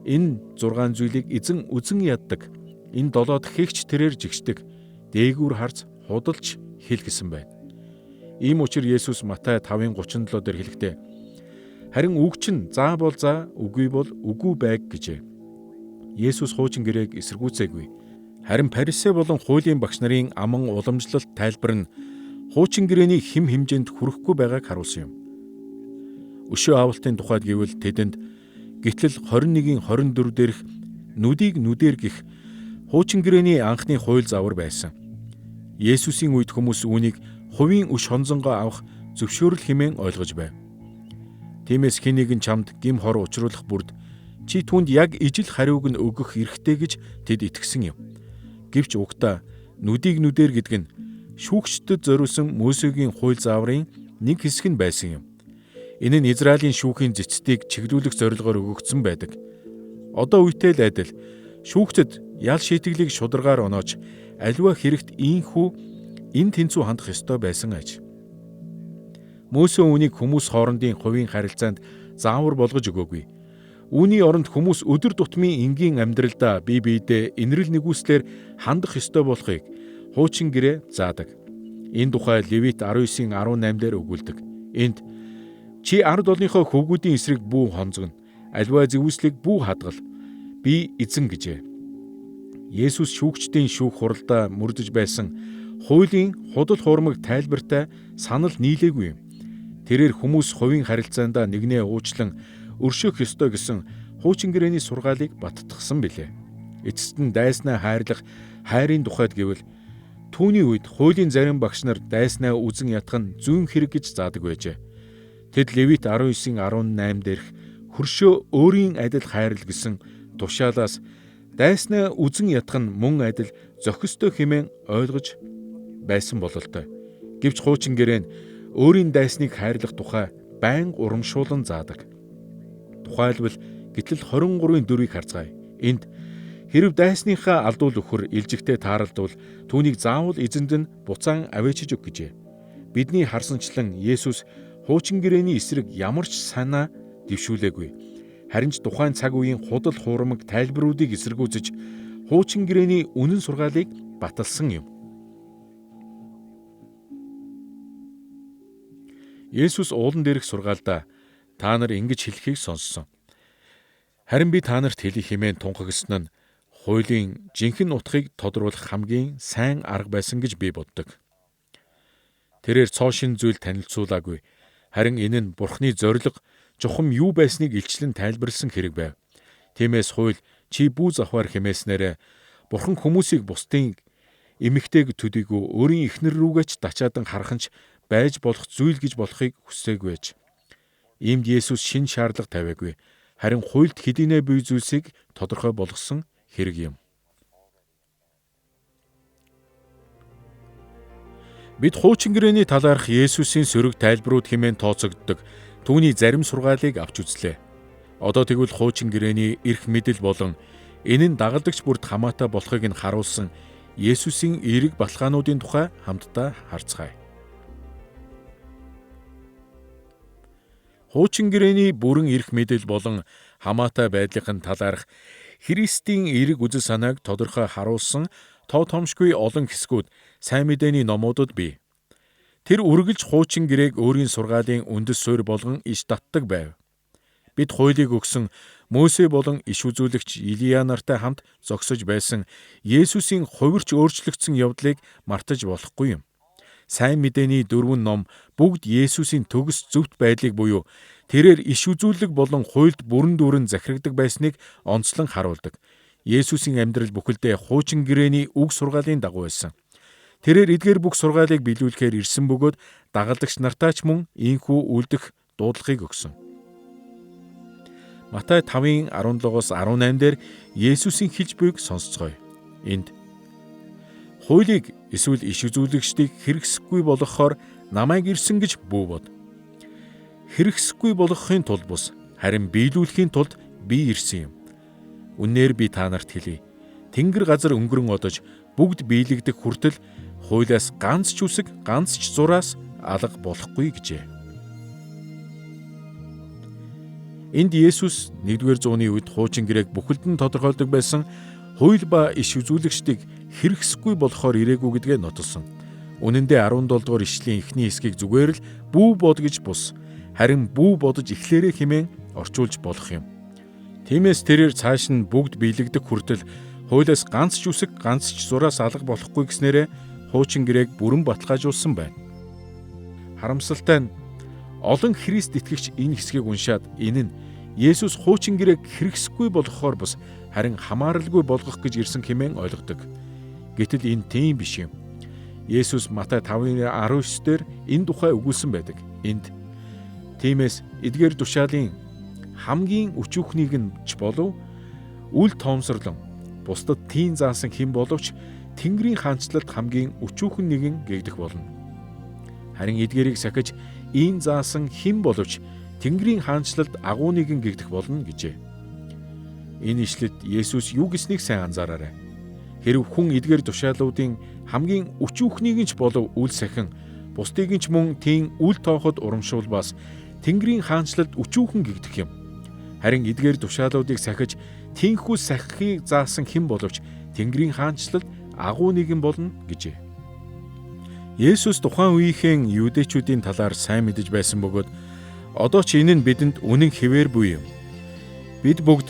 энэ 6 зүйлийг эзэн үзэн яддаг, энэ 7 дахь хэгч тэрээр жигшдэг, дээгүүр харц худалч хэл гэсэн байна. Ийм учраас Есүс Матай 5:37 дээр хэлэхдээ харин үг чинь заа бол заа, үгүй бол үгүй байг гэжээ. Есүс хуучин гэрээг эсэргүүцээгүй. Харин Фарисей болон хуулийн багш нарын аман уламжлалт тайлбар нь хуучин гэрээний хэм хэмжээнд хүрэхгүй байгааг харуулсан юм. Өшөө авалтын тухайд гэвэл тэдэнд гитлэл 21:24 дээрх нүдийг нүдээр гих хуучин гэрээний анхны хууль заавар байсан. Есүсийн үед хүмүүс үүнийг хувийн өш хонзонгоо авах зөвшөөрөл хэмээн ойлгож байв. Тиймээс хэн нэгэн чамд гим хор учруулах бүрд чи түүнд яг ижил хариуг нь өгөх эрхтэй гэж тэд итгэсэн юм. Гэвч угтаа нүдийг нүдээр гэдэг нь шүүгчдэд зориулсан Мөсегийн хууль зааврын нэг хэсэг нь байсан юм. Энэ нь Израилийн шүүхийн зэцтийг чиглүүлэх зорилгоор өгөгдсөн байдаг. Одоо үетэй л адил шүүгчдэд ял шийтгэлийг шударгаар оноож аливаа хэрэгт ийхүү эн тэнцүү хандах ёстой байсан аж. Мөсө үүнийг хүмүүс хоорондын хувийн харилцаанд заавар болгож өгөөгүй. Үүний оронд хүмүүс өдөр тутмын энгийн амьдралдаа бие биедээ инрэл нэгүслэр хандах ёстой болохыг хуучин гэрээ заадаг. Энэ тухай Левит 19:18 дээр өгүүлдэг. Энд чи ард олныхоо хөвгүүдийн эсрэг бүү хонзгоно, аливаа зөвслийг бүү хадгал. Би эзэн гэжээ. Есүс шүүгчдийн шүүх хуралдаа мөрдөж байсан хуулийн худал хуурмаг тайлбартай санал нийлээгүй юм. Тэрээр хүмүүс хувийн харилцаандаа нэгнээ уучлан өршөөх ёстой гэсэн хуучин гэрээний сургаалыг баттгсан билээ. Эцэст нь дайснаа хайрлах хайрын тухайд гэвэл түүний үед хуулийн зарим багш нар дайснаа үзэн ядах нь зүүн хэрэг гэж заадаг байжээ. Тэд Левит 19:18 дээрх хөршөө өөрийн адил хайрл гэсэн тушаалаас дайснаа үзэн ядах нь мөн адил зохистой хэмээн ойлгож байсан бололтой. Гэвч хуучин гэрээ нь өөрийн дайсныг хайрлах тухай байнга урамшуулан заадаг. Тухайлбал гитлэл 23:4-ийг харцгаая. Энд хэрв дайсныхаа алдуул өхөр илжигтэй тааралдвал түүнийг заавал эзэнд нь буцаан авэачиж өг гэжээ. Бидний харсанчлан Есүс хуучин гэрээний эсрэг ямар ч санаа дэвшүүлээгүй. Харин ч тухайн цаг үеийн худал хуурмаг тайлбаруудыг эсэргүүцэж хуучин гэрээний үнэн сургаалыг баталсан юм. Есүс уулан дээрх сургаалдаа та нар ингэж хэлхийг сонссон. Харин би та нарт хэлий хэмээн тунхагсан нь хуулийн жинхэнэ утгыг тодруулах хамгийн сайн арга байсан гэж би боддог. Тэрээр цоо шин зүйл танилцуулаагүй. Харин энэ нь Бурхны зориг чухам юу байсныг илчлэн тайлбарласан хэрэг байв. Тиймээс хууль чи бүү завхаар хэмээснээр Бурхан хүмүүсийг бусдын эмэгтэйг төдийгүй өөрийн эхнэр рүүгээ ч дачаадан харах нь ч байж болох зүйл гэж болохыг хүссээгүй аж. Иймд Есүс шинэ шаардлага тавиагүй. Харин хуйлд хэдийнэ бий зүйлсийг тодорхой болгосон хэрэг юм. Бид хуучин гэрээний талаарх Есүсийн сөрөг тайлбарууд хэмээн тооцогддог түүний зарим сургаалыг авч үзлээ. Одоо тэгвэл хуучин гэрээний эрх мэдэл болон энэ нь дагалдагч бүрд хамаатай болохыг нь харуулсан Есүсийн эерэг баталгаануудын тухай хамтдаа харцгаая. Хуучин гэрээний бүрэн эрх мэдэл болон хамаатай байдлын талаарх Христийн эерэг үзэл санааг тодорхой харуулсан тоо томшгүй олон хэсгүүд сайн мэдээний номуудад бий. Тэр үргэлж хуучин гэрээг өөрийн сургаалын үндэс суурь болгон иш татдаг байв. Бид хуулийг өгсөн Мөсе болон иш үзүүлэгч Илия нартай хамт зогсож байсан Есүсийн хувирч өөрчлөгдсөн явдлыг мартаж болохгүй юм. Сайн мэдээний дөрвөн ном бүгд Есүсийн төгс зөвхт байдлыг буюу тэрээр иш үзүүлэг болон хуйлд бүрэн дүүрэн захирагдаг байсныг онцлон харуулдаг. Есүсийн амьдрал бүхэлдээ хуучин гэрээний үг сургаалын дагуу байсан. Тэрээр эдгээр бүх сургаалыг биелүүлэхээр ирсэн бөгөөд дагалдагч нартаа ч мөн ийхүү үлдэх дуудлагыг өгсөн. Матай 5:17-18 дээр Есүсийн хэлж буйг сонсцгоё. Энд хуулийг эсвэл иш үзүүлэгчдийг хэрэгсэхгүй болгохоор намайг ирсэн гэж бүү бод. Хэрэгсэхгүй болгохын тулд бус, харин биелүүлэхийн тулд би ирсэн юм. Үнээр би та нарт хэлье. Тэнгэр газар өнгөрөн одож бүгд биелэгдэх хүртэл хуулиас ганц ч үсэг, ганц ч зураас алга болохгүй гэжээ. Энд Есүс 1-р зууны үед хуучин гэрээг бүхэлд нь тодорхойлдог байсан хууль ба иш үзүүлэгчдийг хэрэгсэхгүй болохоор ирээгүй гэдгээ нотолсон. Үнэн дээр 17 дугаар ишлэлийн эхний хэсгийг зүгээр л бүү бод гэж бус, харин бүү бодож эхлээрэй хэмээн орчуулж болох юм. Тиймээс тэрээр цааш нь бүгд биелэгдэх хүртэл хуулиас ганц ч үсэг, ганц ч зураас алга болохгүй гэснээрээ хуучин гэрээг бүрэн баталгаажуулсан байна. Харамсалтай нь олон Христ итгэгч энэ хэсгийг уншаад энэ нь Есүс хуучин гэрээг хэрэгсэхгүй болгохоор бус харин хамааралгүй болгох гэж ирсэн хэмээн ойлгодог. Гэтэл энэ тийм биш юм. Есүс Матай 5:19 дээр энэ тухай өгүүлсэн байдаг. Энд тиймээс эдгээр тушаалын хамгийн өчүүхнийг нь ч болов үл тоомсорлон бусдад тийм заасан хэн боловч Тэнгэрийн хаанчлалд хамгийн өчүүхэн нэгэн гэгдэх болно. Харин эдгээрийг сахиж ийм заасан хэн боловч Тэнгэрийн хаанчлалд агуу нэгэн гэгдэх болно гэжээ. Энэ ишлэлд Есүс юу гэснийг сайн анзаараарай. Хэрв хүн эдгээр тушаалуудын хамгийн өчүүхнийг нь ч болов үл сахин бусдыг нь ч мөн тийм үл тооход урамшуулбаас Тэнгэрийн хаанчлалд өчүүхэн гэгдэх юм. Харин эдгээр тушаалуудыг сахиж тийхүү сахихыг заасан хэн боловч Тэнгэрийн хаанчлалд агуу нэгэн болно гэжээ. Есүс тухайн үеийнхэн юудэчүүдийн талаар сайн мэдэж байсан бөгөөд одоо ч энэ нь бидэнд үнэн хэвээр буй юм. Бид бүгд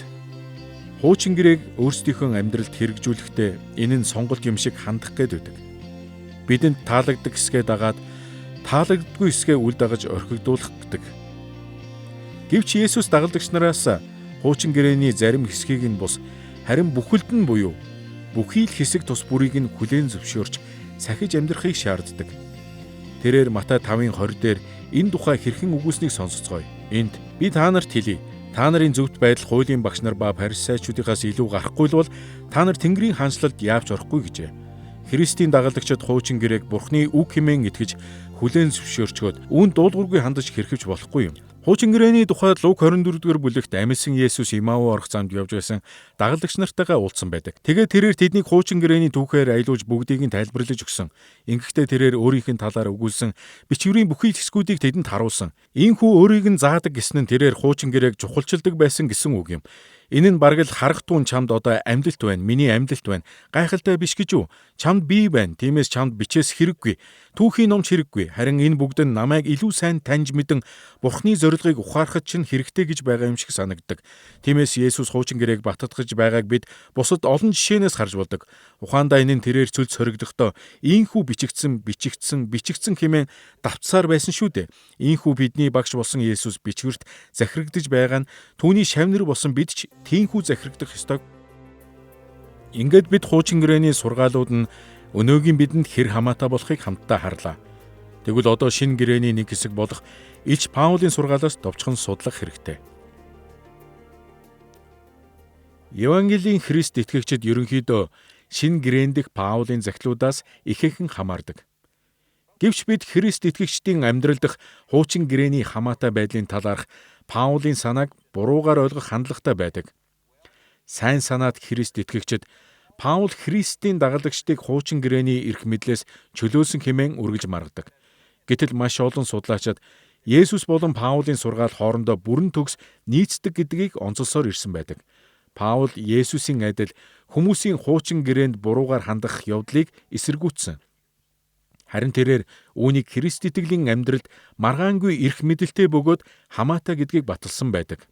хуучин гэрээг өөрсдийнхөө амьдралд хэрэгжүүлэхдээ энэ нь сонголт юм шиг хандах гээд байдаг. Бидэнд таалагддаг хэсгээ дагаад таалагддаггүй хэсгээ үл дагаж орхигдуулах гэдэг. Гэвч Есүс дагалдагч нараас хуучин гэрээний зарим хэсгийг нь бус харин бүхэлд нь буюу бүхий л хэсэг тус бүрийг нь хүлээн зөвшөөрч сахиж амьдрахыг шаарддаг. Тэрээр Матай 5:20 дээр энэ тухай хэрхэн үгүйснийг сонсцгоё. Энд би та нарт хэлье. Та нарын зөвхт байдал хуулийн багш нар ба фарисеучуудаас илүү гарахгүй л бол та нар Тэнгэрийн хаанчлалд яавч орохгүй гэжээ. Христийн дагалдагчид хуучин гэрээг Бурхны үг хэмээн итгэж хүлээн зөвшөөрчгөөд үүнд дуулуургүй хандаж хэрхэвч болохгүй юм. Хуучин гэрээний тухайд Луг 24-р бүлэгт амьсан Есүс Имау орох замд явж байсан дагалдагч нартайгаа уулзсан байдаг. Тэгээд тэрээр тэднийг хуучин гэрээний түүхээр аялуулж бүгдийг нь тайлбарлаж өгсөн. Ингэхдээ тэрээр өөрийнх нь талаар өгүүлсэн бичвэрийн бүхий л хэсгүүдийг тэдэнд харуулсан. Ийхүү өөрийг нь заадаг гэсэн нь тэрээр хуучин гэрээг чухалчилдаг байсан гэсэн үг юм. Энэ нь бараг л харах туун чамд одоо амьдлалт байна. Миний амьдлалт байна. Гайхалтай биш гэж үү? Чамд бий байна. Тиймээс чамд бичээс хэрэггүй. Түүхийн номч хэрэггүй. Харин энэ бүгд нь намайг илүү сайн таньж мэдэн Бурхны зорилгыг ухаарахад чинь хэрэгтэй гэж байгаа юм шиг санагддаг. Тиймээс Есүс хуучин гэрээг баттгаж байгааг бид бусад олон жишээнээс харж болдог. Ухаандаа энэ нь тэрээр цөлд соригдохдоо ийхүү бичигдсэн хэмээн давтсаар байсан шүү дээ. Ийхүү бидний багш болсон Есүс бичвэрт захирагдж байгаа нь түүний шавнар болсон бид ч тийхүү захирагдах ёстой. Ингээд бид хуучин гэрээний сургаалууд нь өнөөгийн бидэнд хэр хамаатай болохыг хамтдаа харлаа. Тэгвэл одоо шинэ гэрээний нэг хэсэг болох Илч Паулийн сургаалаас товчхон судлах хэрэгтэй. Евангелийн Христ итгэгчид ерөнхийдөө шинэ гэрээн дэх Паулийн захидлуудаас ихээхэн хамаардаг. Гэвч бид Христ итгэгчдийн амьдрал дэх хуучин гэрээний хамаатай байдлын талаарх Паулийн санааг буруугаар ойлгох хандлагатай байдаг. Сайн санаад Христ итгэгчид Паул Христийн дагалдагчдыг хуучин гэрээний эрх мэдлээс чөлөөсөн хэмээн үргэлж маргадаг. Гэтэл маш олон судлаачид Есүс болон Паулийн сургаал хоорондоо бүрэн төгс нийцдэг гэдгийг онцолсоор ирсэн байдаг. Паул Есүсийн адил хүмүүсийн хуучин гэрээнд буруугаар хандах явдлыг эсэргүүцсэн. Харин тэрээр үүнийг Христ итгэлийн амьдралд маргаангүй эрх мэдэлтэй бөгөөд хамаатай гэдгийг баталсан байдаг.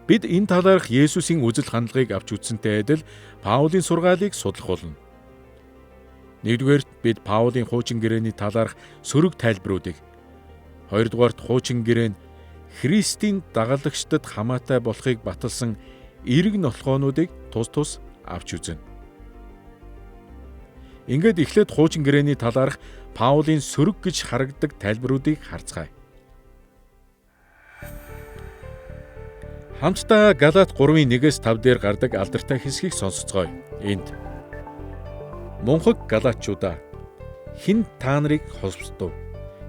Бид энэ талаарх Есүсийн үзэл хандлагыг авч үзсэнтэй адил Паулийн сургаалыг судлах болно. Нэгдүгээрт бид Паулийн хуучин гэрээний талаарх сөрөг тайлбаруудыг, хоёрдугаарт хуучин гэрээ нь Христийн дагалдагчдад хамаатай болохыг баталсан эерэг нотолгоонуудыг тус тус авч үзнэ. Ингээд эхлээд хуучин гэрээний талаарх Паулийн сөрөг гэж харагддаг тайлбаруудыг харцгаая. Хамтдаа Галаат 3:1-5 дээр гардаг алдартай хэсгийг сонсцгоё. Энд мунхаг галаатчуудаа хэн та нарыг холбоцдов?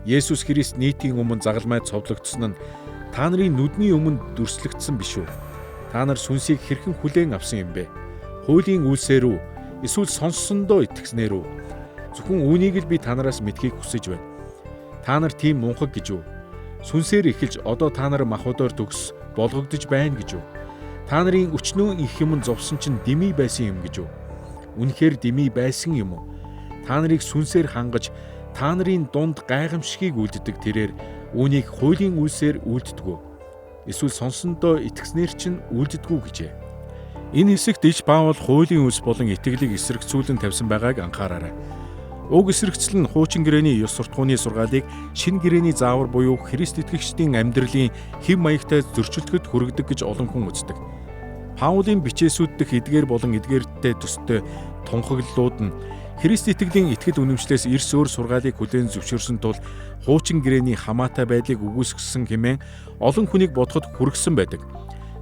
Есүс Христ нийтийн өмнө загалмайд цовдлогдсон нь та нарын нүдний өмнө дүрслэгдсэн биш үү? Та нар сүнсийг хэрхэн хүлээн авсан юм бэ? Хуулийн үйлсээр үү? Эсвэл сонссондоо итгэснээр үү? Зөвхөн үүнийг л би та нараас мэдхийг хүсэж байна. Та нар тийм мунхаг гэж үү? Сүнсээр эхэлж одоо та нар махбодоор төгс болгогдож байна гэж үү? Та нарын өчнөө их юм зовсон чинь дэмий байсан юм гэж үү? Үнэхээр дэмий байсан юм уу? Та нарыг сүнсээр хангаж та нарын дунд гайхамшигыг үлддэг тэрээр үүнийг хуулийн үйлсээр үлддэггүй. Эсвэл сонссондоо итгэснээр чинь үлддэггүй гэжээ. Энэ хэсэгт Илч Паул хуулийн үйлс болон итгэлийг эсрэгцүүлэн тавьсан байгааг анхаараарай. Уг эсрэгцэл нь хуучин гэрээний ёс суртахууны сургаалыг шинэ гэрээний заавар буюу Христ итгэгчдийн амьдралын хэв маягтай зөрчилдөхөд хүргэдэг гэж олон хүн үздэг. Паулийн бичээсүүд дэх эдгээр болон эдгээртэй төстэй тунхаглалууд нь Христ итгэлийн итгэл үнэмшлээс эрс өөр сургаалыг хүлээн зөвшөөрсөн тул хуучин гэрээний хамаатай байдлыг үгүйсгэсэн хэмээн олон хүнийг бодоход хүргэсэн байдаг.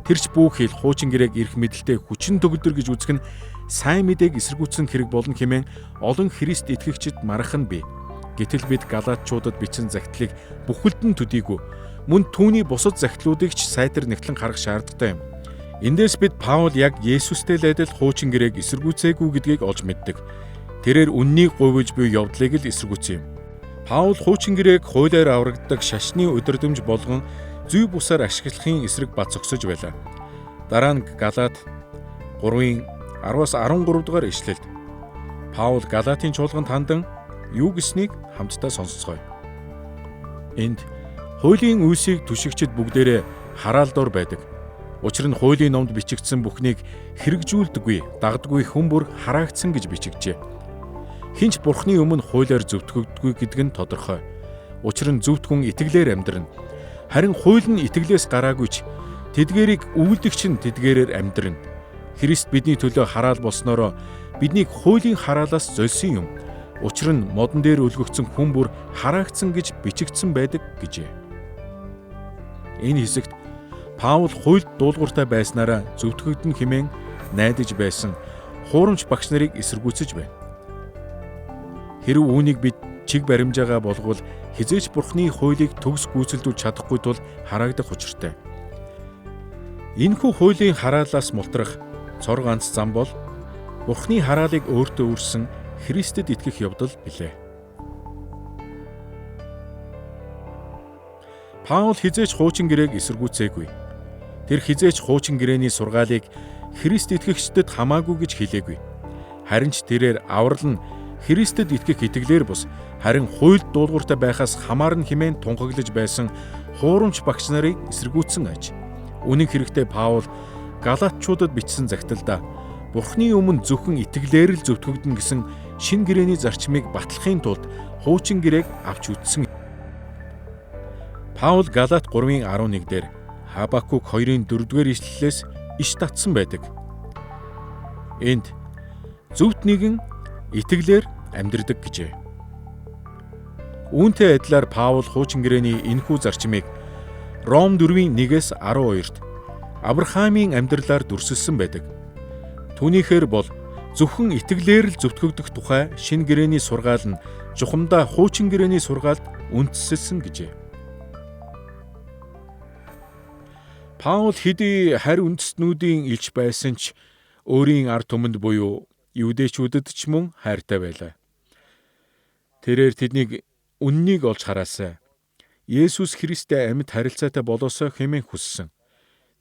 Тэрч бүх хэл хуучин гэрээг эрх мэдэлтэй хүчин төгөлдөр гэж үзэх нь сайн мэдээг эсэргүүцсэн хэрэг болно хэмээн олон Христ итгэгчид мархан бий. Гэтэл бид Галаатчуудад бичсэн захидлыг бүхэлд нь төдийгүй мөн түүний бусад захидлуудыг ч сайтар нэгтлэн харах шаардлагатай юм. Эндээс бид Паул яг Есүстэй л адил хуучин гэрээг эсэргүүцээгүй гэдгийг олж мэддэг. Тэрээр үннийг говьж буй явдлыг л эсэргүүцсэн юм. Паул хуучин гэрээг хуулиар аврагддаг шашны удирдамж болгон зүй бусаар ашиглахын эсрэг бат зогсож байлаа. Дараа нь Галаат 3:10-13 дугаар ишлэлд Паул Галаатын чуулганд хандан юу гэснийг хамтдаа сонсцгоё. Энд хуулийн үйлсийг түшигчид бүгдээрээ хараалдуур байдаг. Учир нь хуулийн номд бичигдсэн бүхнийг хэрэгжүүлдэггүй, дагдаггүй хүн бүр хараагдсан гэж бичигджээ. Хинч Бурхны өмнө хуулиар зөвтгөгдөггүй гэдэг нь тодорхой. Учир нь зөвхт хүн итгэлээр амьдрна. Харин хууль нь итгэлээс гараагүй ч тэдгээрийг үйлдэгч нь тэдгээрээр амьдрна. Христ бидний төлөө хараал болсноороо биднийг хуулийн хараалаас зольсон юм. Учир нь модон дээр өлгөгдсөн хүн бүр хараагдсан гэж бичигдсэн байдаг гэжээ. Энэ хэсэгт Паул хуульд дуулууртай байснараа зөвтгөгдөн хэмээн найдаж байсан хуурамч багш нарыг эсэргүүцэж байна. Хэрв үүнийг бид чиг баримжаагаа болгвол хизээч Бурхны хуулийг төгс гүйцэлдүүлж чадахгүй тул хараагдах учиртай. Энэхүү хуулийн хараалаас мултрах цор ганц зам бол Бурхны хараалыг өөртөө үрсэн Христэд итгэх явдал билээ. Паул хизээч хуучин гэрээг эсэргүүцээгүй. Тэр хизээч хуучин гэрээний сургаалыг Христ итгэгчдэд хамаагүй гэж хэлээгүй. Харин ч тэрээр аврал нь Христэд итгэх итгэлээр бус харин хуульд дуулууртай байхаас хамаарна хэмээн тунхаглаж байсан хуурамч багш нарыг эсэргүүцсэн аж. Үнэн хэрэгтээ Паул Галаатчуудад бичсэн захидалдаа Бурхны өмнө зөвхөн итгэлээр л зөвтгөгдөн гэсэн шинэ гэрээний зарчмыг батлахын тулд хуучин гэрээг авч үзсэн. Паул Галаат 3:11 дээр Хабакук 2-4-р ишлэлээс иш татсан байдаг. Энд зөвхт нэгэн итгэлээр амьдрдаг гэжээ. Үүнтэй адилаар Паул хуучин гэрээний энэхүү зарчмыг Ром 4:1-12-т Авраамийн амьдралаар дүрсэлсэн байдаг. Түүнийхээр бол зөвхөн итгэлээр л зөвтгөгдөх тухай шинэ гэрээний сургаал нь жухамдаа хуучин гэрээний сургаалд үндэслэсэн гэжээ. Паул хэдий харь үндэстнүүдийн элч байсан ч өөрийн ард түмэнд буюу юудэчүүдэд ч мөн хайртай байлаа. Тэрээр тэднийг үннийг олж хараасай. Есүс Христтэй амьд харилцаатай болоосоо хэмээн хүссэн.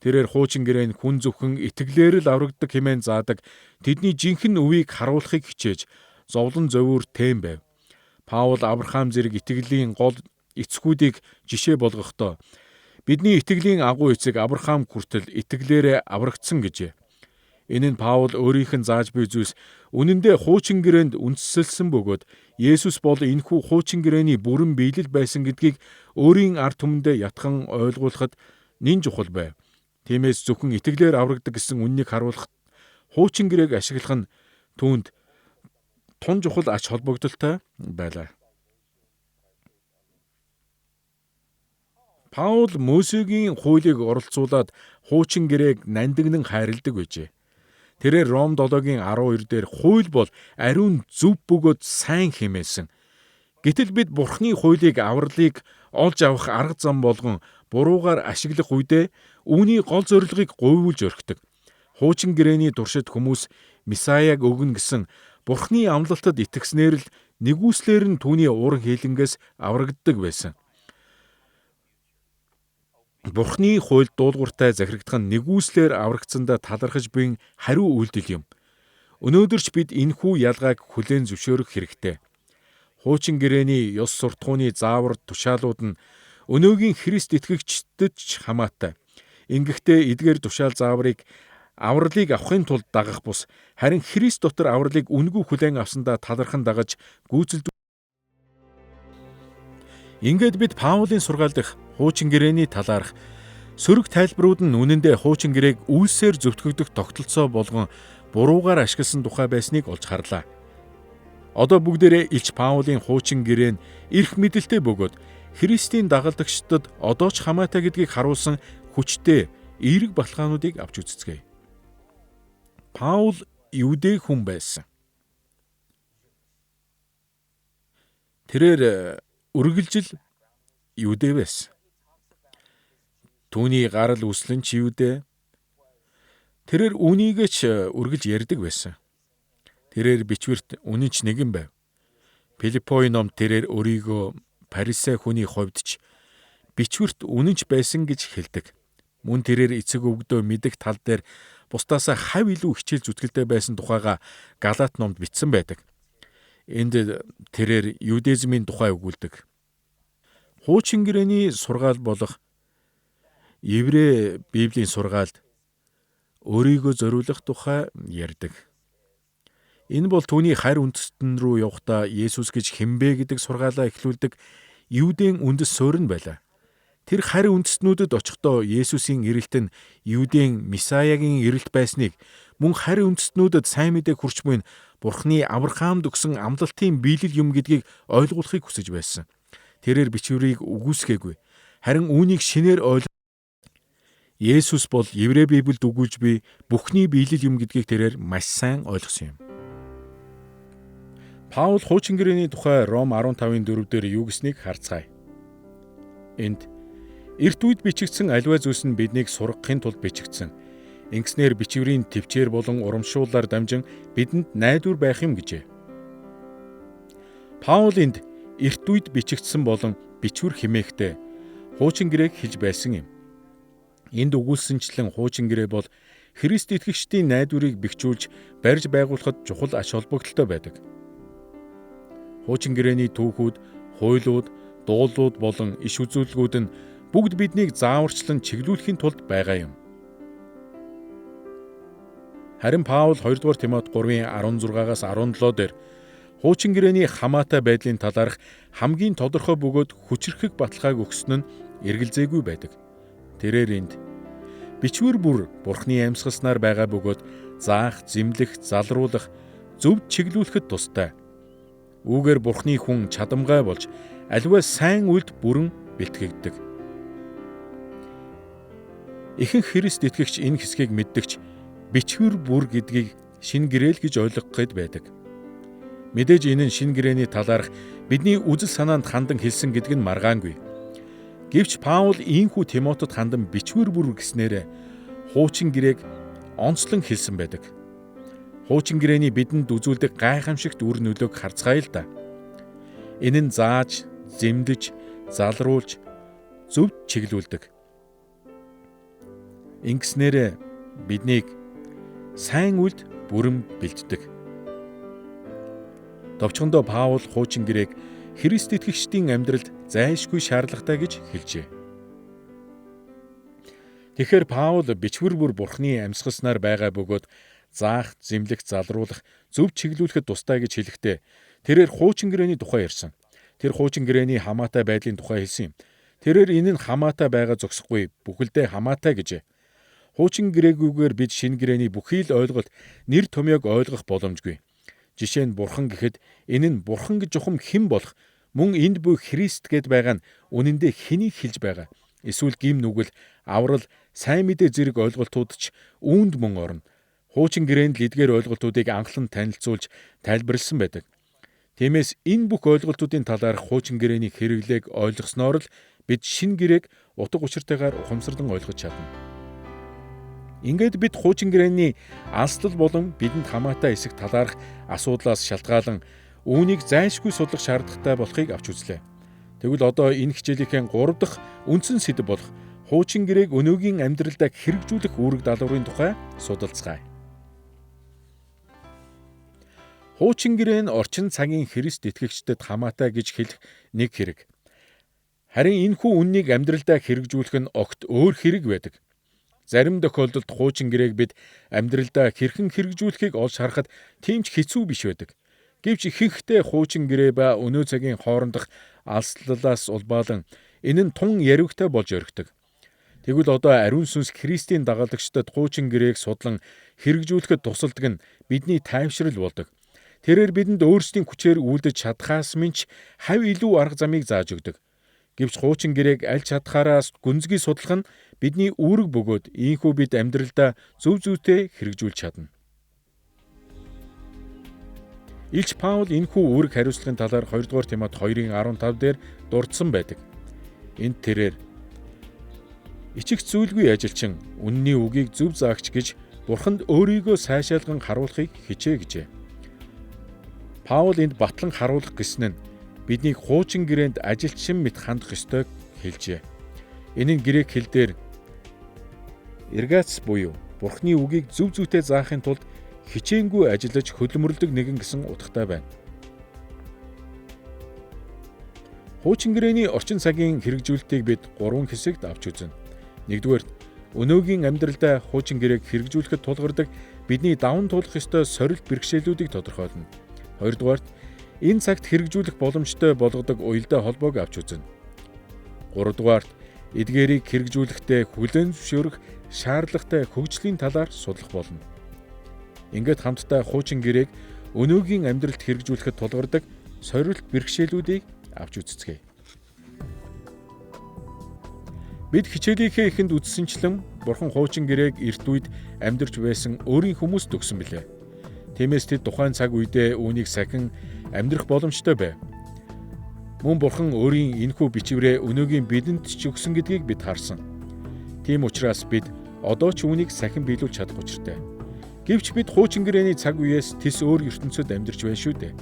Тэрээр хуучин гэрээнд хүн зөвхөн итгэлээр л аврагддаг хэмээн заадаг тэдний жинхэнэ үеийг харуулахыг хичээж зовлон зовиур тэм байв. Паул Авраам зэрэг итгэлийн гол эцгүүдийг жишээ болгохдоо бидний итгэлийн агуу эцэг Авраам хүртэл итгэлээрээ аврагдсан гэжээ. Энэ нь Паул өөрийнх нь зааж буй зүйлс үнэндээ хуучин гэрээнд үндэслэлсэн бөгөөд Есүс бол энэхүү хуучин гэрээний бүрэн биелэл байсан гэдгийг өөрийн ард түмэндээ ятхан ойлгуулахад нэн чухал байв. Тиймээс зөвхөн итгэлээр аврагдаг гэсэн үннийг харуулахад хуучин гэрээг ашиглах нь түүнд тун чухал ач холбогдолтой байлаа. Паул Мосегийн хуулийг оролцуулаад хуучин гэрээг нандинан хайрладаг байжээ. Тэрээр Ром 7:12 дээр хууль бол ариун зөв бөгөөд сайн хэмээсэн. Гэтэл бид Бурхны хуулийг авралыг олж авах арга зам болгон буруугаар ашиглах үедээ үүний гол зорилгыг говьуулж орхидог. Хуучин гэрээний туршид хүмүүс Месаяг өгнө гэсэн Бурхны амлалтад итгэснээр л нэгүслэр нь түүний уран хийлэнгээс аврагддаг байсан. Бурхны хуульд дуулууртай захирагдах нь нэгүслэр аврагдсандаа талархаж буй хариу үйлдэл юм. Өнөөдөр ч бид энэхүү ялгааг хүлээн зөвшөөрөх хэрэгтэй. Хуучин гэрээний ёс суртахууны заавар тушаалууд нь өнөөгийн Христ итгэгчдэд ч хамаатай. Ингэхдээ эдгээр тушаал зааврыг авралыг авахын тулд дагах бус харин Христ дотор авралыг үнгүй хүлээн авсандаа талархан дагаж гүйцэлдэг. Ингээд бид Паулын сургаал дэх хуучин гэрээний талаарх сөрөг тайлбарууд нь үнэндээ хуучин гэрээг үйлсээр зөвтгөгдөх тогтолцоо болгон буруугаар ашигласан тухай байсныг олж харлаа. Одоо бүгдээрээ Илч Паулын хуучин гэрээ нь эрх мэдэлтэй бөгөөд Христийн дагалдагчдад одоо ч хамаатай гэдгийг харуулсан хүчтэй эерэг баталгаануудыг авч үзцгээе. Паул Юудэ хүн байсан. Тэрээр үргэлжил Юудэ байсан. Түүний гарал үслэн ч Юудэ. Тэрээр үнийг ч үргэлж ярьдаг байсан. Тэрээр бичвэрт үнэн ч нэгэн байв. Филиппои номд тэрээр өөрийгөө Парисей хүний хувьд ч бичвэрт үнэнч байсан гэж хэлдэг. Мөн тэрээр эцэг өвгдөө мэдэх тал дээр бусдаасаа хав илүү хичээл зүтгэлтэй байсан тухайга Галаат номд бичсэн байдаг. Энд тэрээр юдизмын тухай өгүүлдэг. Хуучин гэрээний сургаал болох Еврей Библийн сургаалд өөрийгөө зориулах тухай ярьдаг. Энэ бол түүний харь үндэстэн рүү явахдаа Есүс гэж хэмбэ гэдэг сургаалаа эхлүүлдэг Юудын үндэс суурь байлаа. Тэр харь үндэстнүүдэд очихдоо Есүсийн ирэлт нь Юудын Месаягийн ирэлт байсныг мөн харь үндэстнүүдэд сайн мэдээ хүрч буй Бурхны Авраамд өгсөн амлалтын биелэл юм гэдгийг ойлгуулахыг хүсэж байсан. Тэрээр бичвэрийг үгүйсгээгүй. Харин үүнийг шинээр Есүс бол Еврей Библиэд өгүүлж буй бүхний биелэл юм гэдгийг тэрээр маш сайн ойлгосон юм. Паул хуучин гэрээний тухай Ром 15:4 дээр юу гэснийг харцгаая. Энд эрт үед бичигдсэн аливаа зүйлс нь биднийг сургахын тулд бичигдсэн. Ингэснээр бичвэрийн төвчээр болон урамшууллаар дамжин бидэнд найдвар байх юм гэжээ. Паул энд эрт үед бичигдсэн болон бичвэр хэмээхдээ хуучин гэрээг хэлж байсан юм. Энд өгүүлсэнчлэн хуучин гэрээ бол Христ итгэгчдийн найдварыг бэхжүүлж барьж байгуулахад чухал ач холбогдолтой байдаг. Хуучин гэрээний түүхүүд, хуйлууд, дуулууд болон иш үзүүлгүүд нь бүгд биднийг зааварчлан чиглүүлэхийн тулд байгаа юм. Харин Паул 2 дугаар Тимот 3:16-аас 17 дээр хуучин гэрээний хамаатай байдлын талаарх хамгийн тодорхой бөгөөд хүчрхэг баталгааг өгсөн нь эргэлзээгүй байдаг. Тэрээр энд Бичвэр бүр Бурхны амьсгалснаар байгаа бөгөөд заах, зэмлэх, залруулах, зөв чиглүүлэхэд тустай. Үүгээр Бурхны хүн чадамгай болж аливаа сайн үйлд бүрэн бэлтгэгддэг. Ихэнх Христ итгэгч энэ хэсгийг мэддэгч бичвэр бүр гэдгийг шинэ гэрэл гэж ойлгох гээд байдаг. Мэдээж энэ нь шинэ гэрээний талаарх бидний үзэл санаанд хандан хэлсэн гэдэг нь маргаангүй. Гэвч Паул ийхүү Тимотед хандан бичвэр бүр гэснээр хуучин гэрээг онцлон хэлсэн байдаг. Хуучин гэрээний бидэнд үзүүлдэг гайхамшигт үр нөлөөг харцгаая л да. Энэ нь зааж, зэмдэж, залруулж, зөв чиглүүлдэг. Ингэснээр биднийг сайн үйлд бүрэн бэлддэг. Товчхондоо Паул хуучин гэрээг Христ итгэгчдийн амьдралд зайлшгүй шаардлагатай гэж хэлжээ. Тэгэхээр Паул бичвэр бүр Бурхны амьсгалснаар байгаа бөгөөд заах, зэмлэх, залруулах, зөв чиглүүлэхэд тустай гэж хэлэхдээ тэрээр хуучин гэрээний тухай ярьсан. Тэр хуучин гэрээний хамаатай байдлын тухай хэлсэн юм. Тэрээр энэ нь хамаатай байгаа зогсохгүй, бүхэлдээ хамаатай гэжээ. Хуучин гэрээгүйгээр бид шинэ гэрээний бүхий л ойлголт, нэр томьёог ойлгох боломжгүй. Жишээ нь Бурхан гэхэд энэ нь Бурхан гэж ухам хэн болох, мөн энд буй Христ гэд байгаа нь үнэндээ хэнийг хэлж байгаа. Эсвэл гим нүгэл, аврал, сайн мэдээ зэрэг ойлголтууд ч үүнд мөн орно. Хуучин гэрээнд л эдгээр ойлголтуудыг анхлан танилцуулж тайлбарлсан байдаг. Тиймээс энэ бүх ойлголтуудын талаарх хуучин гэрээний хэрэглээг ойлгосноор л бид шинэ гэрээг утга учиртайгаар ухамсарлан ойлгож чадна. Ингээд бид хуучин гэрээний алслал болон бидэнд хамаатай эсэх талаарх асуудлаас шалтгаалan үүнийг зайлшгүй судлах шаардлагатай болохыг авч үзлээ. Тэгвэл одоо энэ хичээлийнхээ 3 дахь үндсэн сэдэв болох хуучин гэрээг өнөөгийн амьдралдаа хэрэгжүүлэх үүрэг даалгаврын тухай судалцгаая. Хуучин гэрээ нь орчин цагийн Христ итгэгчдэд хамаатай гэж хэлэх нэг хэрэг. Харин энэхүү үннийг амьдралдаа хэрэгжүүлэх нь огт өөр хэрэг байдаг. Зарим тохиолдолд хуучин гэрээг бид амьдралдаа хэрхэн хэрэгжүүлэхийг олж харахад тийм ч хэцүү биш байдаг. Гэвч ихэнхдээ хуучин гэрээ ба өнөө цагийн хоорондох алслалаас улбаалan энэ нь тун яривгтай болж орхидог. Тэгвэл одоо ариун сүнс Христийн дагалдагчдад хуучин гэрээг судлан хэрэгжүүлэхэд тусалдаг нь бидний тайвшрал болдог. Тэрээр бидэнд өөрсдийн хүчээр үйлдэж чадхаас минь хав илүү арга замыг зааж өгдөг. Гэвч хуучин гэрээг аль чадхаараа гүнзгий судлах нь бидний үүрэг бөгөөд ийхүү бид амьдралдаа зөв зүйтэй хэрэгжүүлж чадна. Илч Паул энэхүү үүрэг хариуцлагын талаар 2 дугаар Тимот 2:15 дээр дурдсан байдаг. Энд тэрээр ичих зүйлгүй ажилчин үнний үгийг зөв заагч гэж Бурханд өөрийгөө сайшаалган харуулахыг хичээ гэжээ. Паул энд батлан харуулах гэсэн нь биднийг хуучин гэрээнд ажилчин мэт хандах ёстойг хэлжээ. Энэ нь грек хэлээр эргац буюу Бурхны үгийг зөв зүйтэй заахын тулд хичээнгүй ажиллаж хөдөлмөрлөдөг нэгэн гэсэн утгатай байна. Хуучин гэрээний орчин цагийн хэрэгжүүлэлтийг бид 3 хэсэгт авч үзнэ. Нэгдүгээр, өнөөгийн амьдралдаа хуучин гэрээг хэрэгжүүлэхэд тулгардаг бидний даван туулах ёстой сорилт бэрхшээлүүдийг тодорхойлно. Хоёрдугаар, энэ цагт хэрэгжүүлэх боломжтой болгодог уялдаа холбоог авч үзнэ. Гуравдугаар, эдгээрийг хэрэгжүүлэхдээ хүлээн зөвшөөрөх шаардлагатай хөгжлийн талаар судлах болно. Ингээд хамтдаа хуучин гэрээг өнөөгийн амьдралд хэрэгжүүлэхэд тулгардаг сорилт бэрхшээлүүдийг авч үзцгээе. Бид хичээлийнхээ эхэнд үзсэнчлэн Бурхан хуучин гэрээг эрт үед амьдарч байсан өөрийн хүмүүст өгсөн билээ. Тиймээс тэд тухайн цаг үедээ үүнийг сахин амьдрах боломжтой байв. Мөн Бурхан өөрийн энэхүү бичвэрээ өнөөгийн бидэнд ч өгсөн гэдгийг бид харсан. Тийм учраас бид одоо ч үүнийг сахин биелүүлж чадах учиртай. Гэвч бид хуучин гэрээний цаг үеэс тис өөр ертөнцид амьдарч байна шүү дээ.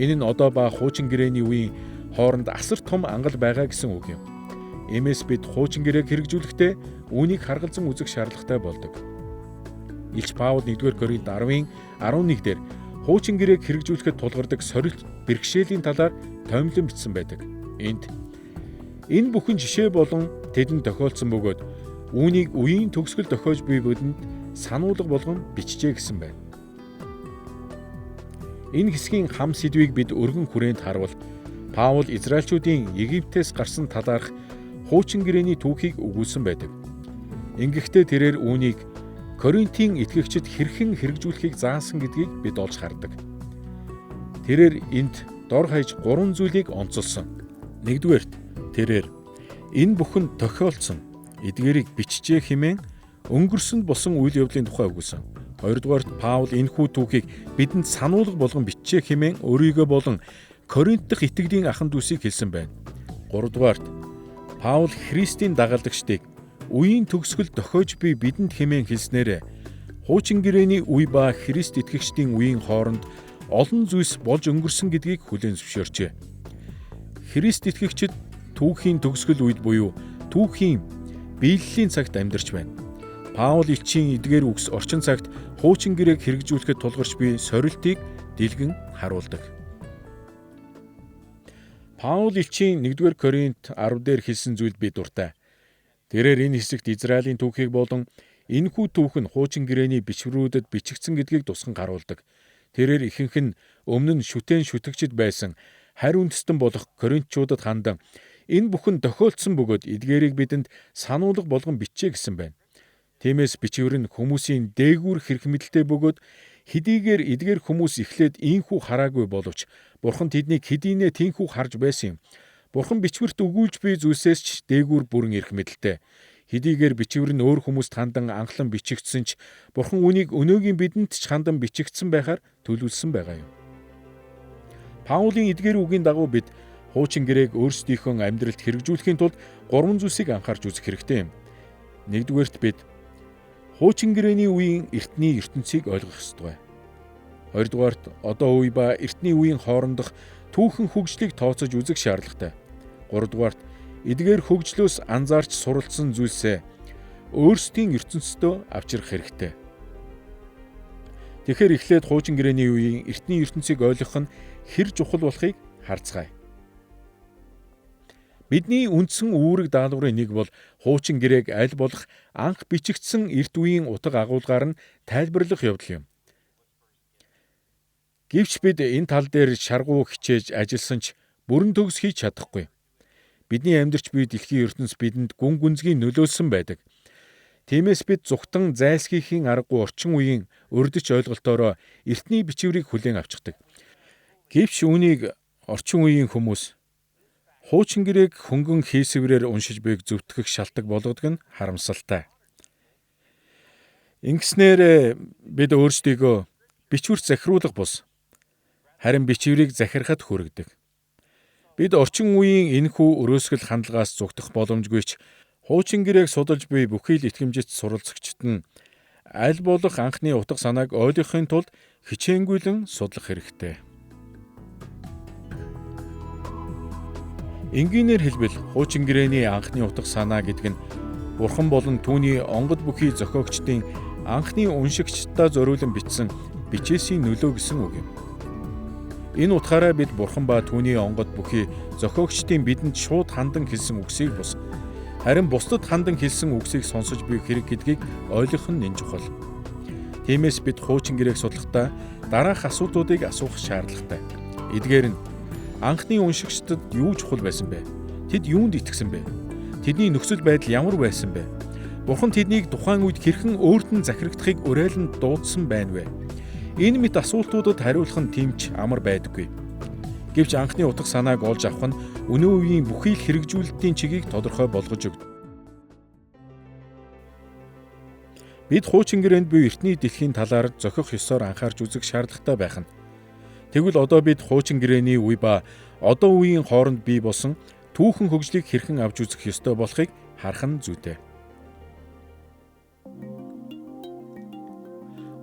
Энэ нь одоо ба хуучин гэрээний үеийн хооронд асар том ангал байгаа гэсэн үг юм. Иймээс бид хуучин гэрээг хэрэгжүүлэхдээ үүнийг харгалзан үзэх шаардлагатай болдог. Илч Паул 1-р Коринт 10:11 дээр хуучин гэрээг хэрэгжүүлэхэд тулгардаг сорилт бэрхшээлийн талаар томилон бичсэн байдаг. Энд энэ бүхэн жишээ болон тэдэнд тохиолдсон бөгөөд үүнийг үеийн төгсгөл тохиож буй бидэнд сануулга болгон бичжээ гэсэн байна. Энэ хэсгийн хам сэдвийг бид өргөн хүрээнд харвал Паул Израильчүүдийн Египтээс гарсан талаарх хуучин гэрээний түүхийг өгүүлсэн байдаг. Ингэхдээ тэрээр үүнийг Коринтын итгэгчид хэрхэн хэрэгжүүлэхийг заасан гэдгийг бид олж хардаг. Тэрээр энд дор хаяж 3 зүйлийг онцолсон. Нэгдүгээрт тэрээр энэ бүхэн тохиолдсон эдгээрийг бичжээ хэмээн өнгөрсөнд болсон үйл явдлын тухай өгүүлсэн. Хоёрдугаарт Паул энэхүү түүхийг бидэнд сануулга болгон бичжээ хэмээн өөрийгөө болон Коринт дахь итгэлийн ахын дүүсийг хэлсэн байна. Гуравдугаарт Паул Христийн дагалдагчдыг үеийн төгсгөл дохиож буй бидэнд хэмээн хэлснээр хуучин гэрээний үе ба Христ итгэгчдийн үеийн хооронд олон зүйлс болж өнгөрсөн гэдгийг хүлээн зөвшөөрчээ. Христ итгэгчид түүхийн төгсгөл үед буюу түүхийн биеллийн цагт амьдарч байна. Паул элчийн эдгээр үгс орчин цагт хуучин гэрээг хэрэгжүүлэхэд тулгарч буй сорилтыг дэлгэн харуулдаг. Паул элчийн 1-р Коринт 10 дээр хэлсэн зүйл би дуртай. Тэрээр энэ хэсэгт Израилийн түүхийг болон энэхүү түүх нь хуучин гэрээний бичвэрүүдэд бичигдсэн гэдгийг тусган харуулдаг. Тэрээр ихэнх нь өмнө нь шүтээн шүтгчид байсан харь үндэстэн болох Коринтчуудад хандан энэ бүхэн тохиолдсон бөгөөд эдгээрийг бидэнд сануулга болгон бичээ гэсэн байна. Тиймээс бичвэр нь хүмүүсийн дээгүүр хэрэг мэдэлтэй бөгөөд хэдийгээр эдгээр хүмүүс эхлээд ийхүү хараагүй боловч Бурхан тэднийг хэдийнэ тийхүү харж байсан юм. Бурхан бичвэрт өгүүлж буй зүйлсээс ч дээгүүр бүрэн эрх мэдэлтэй. Хэдийгээр бичвэр нь өөр хүмүүст хандан анхлан бичигдсэн ч Бурхан үнийг өнөөгийн бидэнд ч хандан бичигдсэн байхаар төлөвлөсөн байгаа юм. Паулийн эдгээр үгийн дагуу бид хуучин гэрээг өөрсдийнхөө амьдралд хэрэгжүүлэхийн тулд 3 зүйлсийг анхаарч үзэх хэрэгтэй юм. Нэгдүгээрт бид хуучин гэрээний үеийн эртний ертөнцийг ойлгох ёстой. Хоёрдугаарт одоо үе ба эртний үеийн хоорондох түүхэн хөгжлийг тооцож үзэх шаардлагатай. Гуравдугаарт эдгээр хөгжлөөс анзаарч суралцсан зүйлсээ өөрсдийн ертөнцөдөө авчрах хэрэгтэй. Тэгэхээр эхлээд хуучин гэрээний үеийн эртний ертөнцийг ойлгох нь хэр чухал болохыг харцгаая. Бидний үндсэн үүрэг даалгаврын нэг бол хуучин гэрээг аль болох анх бичигдсэн эрт үеийн утга агуулгаар нь тайлбарлах явдал юм. Гэвч бид энэ тал дээр шаргуу хичээж ажилласан ч бүрэн төгс хийж чадахгүй. Бидний амьдарч буй дэлхийн ертөнц бидэнд гүн гүнзгий нөлөөлсөн байдаг. Тиймээс бид зүгтэн зайлсхийхийн аргагүй орчин үеийн урдч ойлголтоороо эртний бичвэрийг хүлээн авчдаг. Гэвч үүнийг орчин үеийн хүмүүс хуучин гэрээг хөнгөн хийсвэрээр уншиж буйг зөвтгөх шалтгаан болгодог нь харамсалтай. Ингэснээр бид өөрсдийгөө бичвэрт захируулах бус харин бичвэрийг захирахад хүргэдэг. Бид орчин үеийн энэхүү өрөөсгөл хандлагаас зүгтэх боломжгүй ч хуучин гэрээг судалж буй бүхий л итгэмжит суралцагчид нь аль болох анхны утга санааг ойлгохын тулд хичээнгүйлэн судлах хэрэгтэй. Энгийнээр хэлбэл хуучин гэрээний анхны утга санаа гэдэг нь Бурхан болон түүний онгод бүхий зохиогчдын анхны уншигчдаа зориулан бичсэн бичээсийн нөлөө гэсэн үг юм. Энэ утгаараа бид Бурхан ба түүний онгод бүхий зохиогчдын бидэнд шууд хандан хэлсэн үгсийг бус харин бусдад хандан хэлсэн үгсийг сонсож буй хэрэг гэдгийг ойлгох нь нэн чухал. Тиймээс бид хуучин гэрээг судлахдаа дараах асуултуудыг асуух шаардлагатай. Эдгээр нь анхны уншигчдад юу чухал байсан бэ? Тэд юунд итгэсэн бэ? Тэдний нөхцөл байдал ямар байсан бэ? Бурхан тэднийг тухайн үед хэрхэн өөрт нь захирагдахыг уриалан дуудсан байна вэ? Энэ мэт асуултуудад хариулах нь тэмч амар байдаггүй. Гэвч анхны утга санааг олж авах нь өнөө үеийн бүхий л хэрэгжүүлэлтийн чигийг тодорхой болгож өгдөг. Бид хуучин гэрээнд буй эртний дэлхийн талаар зохих ёсоор анхаарч үзэх шаардлагатай байх нь. Тэгвэл одоо бид хуучин гэрээний үе ба одоо үеийн хооронд бий болсон түүхэн хөгжлийг хэрхэн авч үзэх ёстой болохыг харах нь зүйтэй.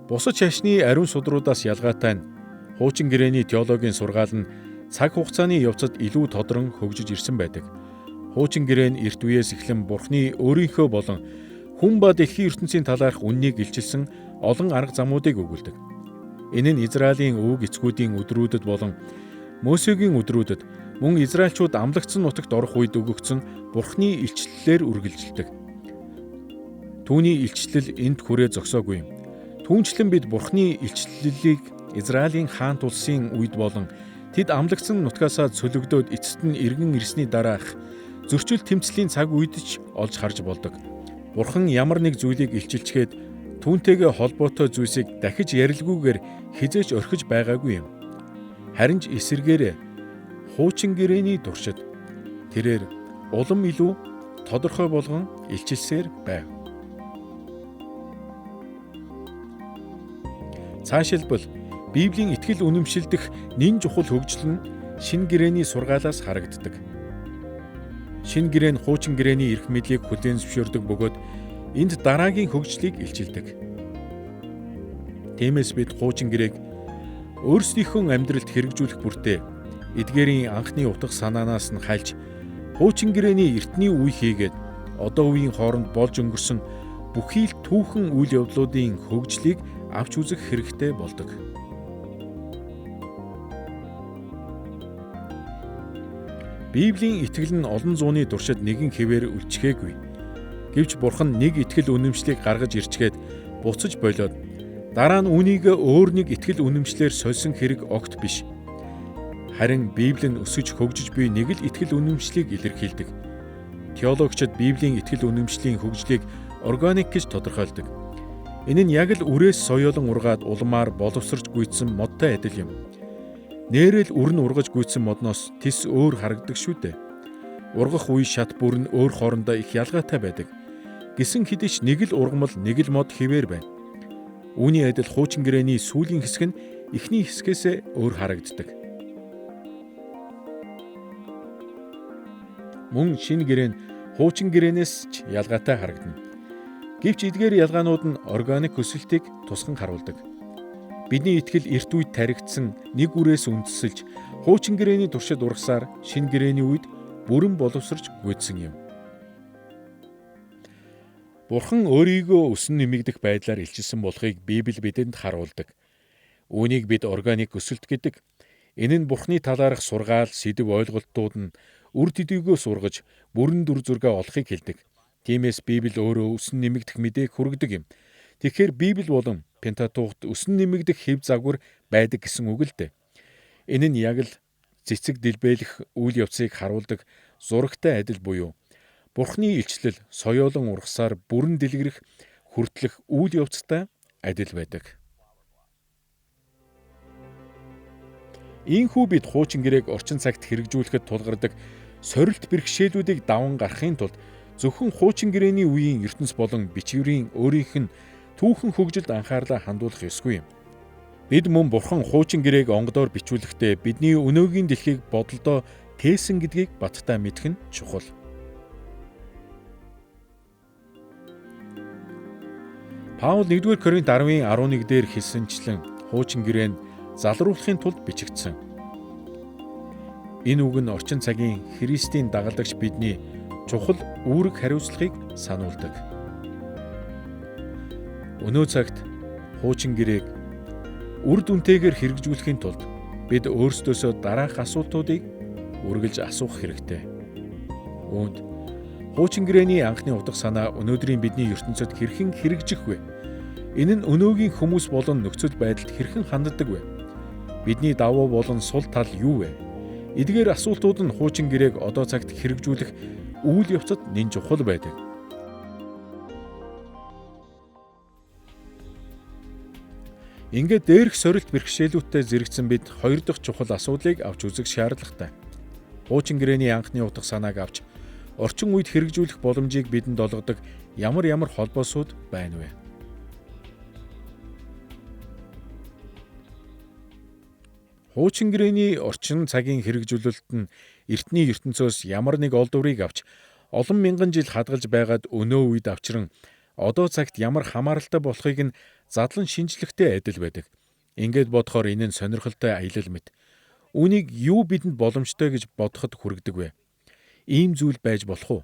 Бусад шашны ариун судруудаас ялгаатай нь хуучин гэрээний теологийн сургаал нь цаг хугацааны явцад илүү тодрон хөгжиж ирсэн байдаг. Хуучин гэрээ нь эрт үеэс эхлэн Бурхны өөрийнхөө болон хүн ба дэлхийн ертөнцийн талаарх үннийг илчилсэн олон арга замуудыг өгүүлдэг. Энэ нь Израилийн өвөг эцгүүдийн өдрүүдэд болон Мөсегийн өдрүүдэд мөн Израильчууд амлагдсан нутагт орох үед өгөгдсөн Бурхны илчлэлээр үргэлжилдэг. Түүний илчлэл энд хүрээ зогсоогүй юм. Түүнчлэн бид Бурхны илчлэлийг Израилийн хаант улсын үед болон тэд амлагдсан нутгаасаа цөлөгдөөд эцэст нь иргэн ирсний дараах зөрчил тэмцлийн цаг үед ч олж харж болдог. Бурхан ямар нэг зүйлийг илчилчгээд түүнтэйгээ холбоотой зүйлсийг дахиж ярилгүйгээр хизээч орхиж байгаагүй юм. Харин ч эсэргээрээ хуучин гэрээний туршид тэрээр улам илүү тодорхой болгон илчилсээр байв. Цаашилбал Библийн итгэл үнэмшилдэх нэн чухал хөгжил нь шинэ гэрээний сургаалаас харагддаг. Шинэ гэрээ нь хуучин гэрээний эрх мэдлийг хүлээн зөвшөөрдөг бөгөөд энд дараагийн хөгжлийг илчилдэг. Тиймээс бид хуучин гэрээг өөрсдийнхөө амьдралд хэрэгжүүлэх бүртээ эдгээрийн анхны утга санаанаас нь хальж хуучин гэрээний эртний үе хийгээд одоо үеийн хооронд болж өнгөрсөн бүхий л түүхэн үйл явдлуудын хөгжлийг авч үзэх хэрэгтэй болдог. Библийн итгэл нь олон зууны туршид нэгэн хэвээр үлчгээгүй. Гэвч Бурхан нэг итгэл үнэмшлийг гаргаж ирчгээд буцаж болоод дараа нь үүнийг өөр нэг итгэл үнэмшлэр сольсон хэрэг огт биш. Харин Библи нь өсөж хөгжиж буй нэг л итгэл үнэмшлийг илэрхийлдэг. Теологчид Библийн итгэл үнэмшлийн хөгжлийг органик гэж тодорхойлдог. Энэ нь яг л үрээс соёолон ургаад улмаар боловсрч гүйцсэн модтой адил юм. Нээрэл үр нь ургаж гүйцсэн модноос тис өөр харагдаг шүү дээ. Ургах үе шат бүр нь өөр хоорондоо их ялгаатай байдаг. Гисэн хэдий ч нэг л ургамал нэг л мод хэвээр байна. Үүний адил хуучин гэрээний сүүлийн хэсэг нь эхний хэсгээс өөр харагддаг. Мөн шинэ гэрээ нь хуучин гэрээнээс ч ялгаатай харагдана. Гэвч эдгээр ялгаанууд нь органик өсөлтийг тусган харуулдаг. Бидний итгэл эрт үед таригдсан нэг үрээс үндэслэж хуучин гэрээний туршид ургасаар шинэ гэрээний үед бүрэн боловсрч гүйцсэн юм. Бурхан өөрийгөө өсөн нэмэгдэх байдлаар илчилсэн болохыг Библи бидэнд харуулдаг. Үүнийг бид органик өсөлт гэдэг. Энэ нь Бурханы талаарх сургаал, сэдэв ойлголтууд нь үр төдийгөө сургаж бүрэн дүр зургаа олохыг хэлдэг. Тиймээс Библи өөрөө өсөн нэмэгдэх мэдээг хүргэдэг юм. Тэгэхээр Библи болон Пентатухт өсөн нэмэгдэх хэв загвар байдаг гэсэн үг л дээ. Энэ нь яг л цэцэг дэлбэлэх үйл явцыг харуулдаг зурагтай адил буюу Бурханы илчлэл соёолон ургасаар бүрэн дэлгэрэх хүртлэх үйл явцтай адил байдаг. Ийхүү бид хуучин гэрээг орчин цагт хэрэгжүүлэхэд тулгардаг сорилт бэрхшээлүүдийг даван гарахын тулд зөвхөн хуучин гэрээний үеийн ертөнц болон бичвэрийн өөрийнх нь түүхэн хөгжилд анхаарлаа хандуулах ёсгүй юм. Бид мөн Бурхан хуучин гэрээг онгодоор бичүүлэхдээ бидний өнөөгийн дэлхийг бодолдоо тээсэн гэдгийг баттай мэдэх нь чухал. Паул 1-р Коринт 10:11 дээр хэлсэнчлэн хуучин гэрээн залруулахын тулд бичигдсэн. Энэ үг нь орчин цагийн Христийн дагалдагч бидний чухал үүрэг хариуцлагыг сануулдаг. Өнөө цагт хуучин гэрээг үр дүнтэйгээр хэрэгжүүлэхийн тулд бид өөрсдөөсөө дараах асуултуудыг үргэлж асуух хэрэгтэй. Үүнд хуучин гэрээний анхны утга санаа өнөөдрийн бидний ертөнцид хэрхэн хэрэгжих вэ? Энэ нь өнөөгийн хүмүүс болон нөхцөл байдалд хэрхэн ханддаг вэ? Бидний давуу болон сул тал юу вэ? Эдгээр асуултууд нь хуучин гэрээг одоо цагт хэрэгжүүлэх үйл явцад нэн чухал байдаг. Ингээд дээрх сорилт бэрхшээлүүдтэй зэрэгцэн бид хоёр дахь чухал асуудлыг авч үзэх шаардлагатай. Хуучин гэрээний анхны утга санааг авч орчин үед хэрэгжүүлэх боломжийг бидэнд олгодог ямар холбоосууд байна вэ? Хуучин гэрээний орчин цагийн хэрэгжүүлэлт нь эртний ертөнцөөс ямар нэг олдврыг авч олон мянган жил хадгалж байгаад өнөө үед авчран одоо цагт ямар хамааралтай болохыг нь задлан шинжлэхтэй адил байдаг. Ингээд бодохоор энэ нь сонирхолтой аялал мэт. Үүнийг юу бидэнд боломжтой гэж бодоход хүргэдэг вэ? Ийм зүйл байж болох уу?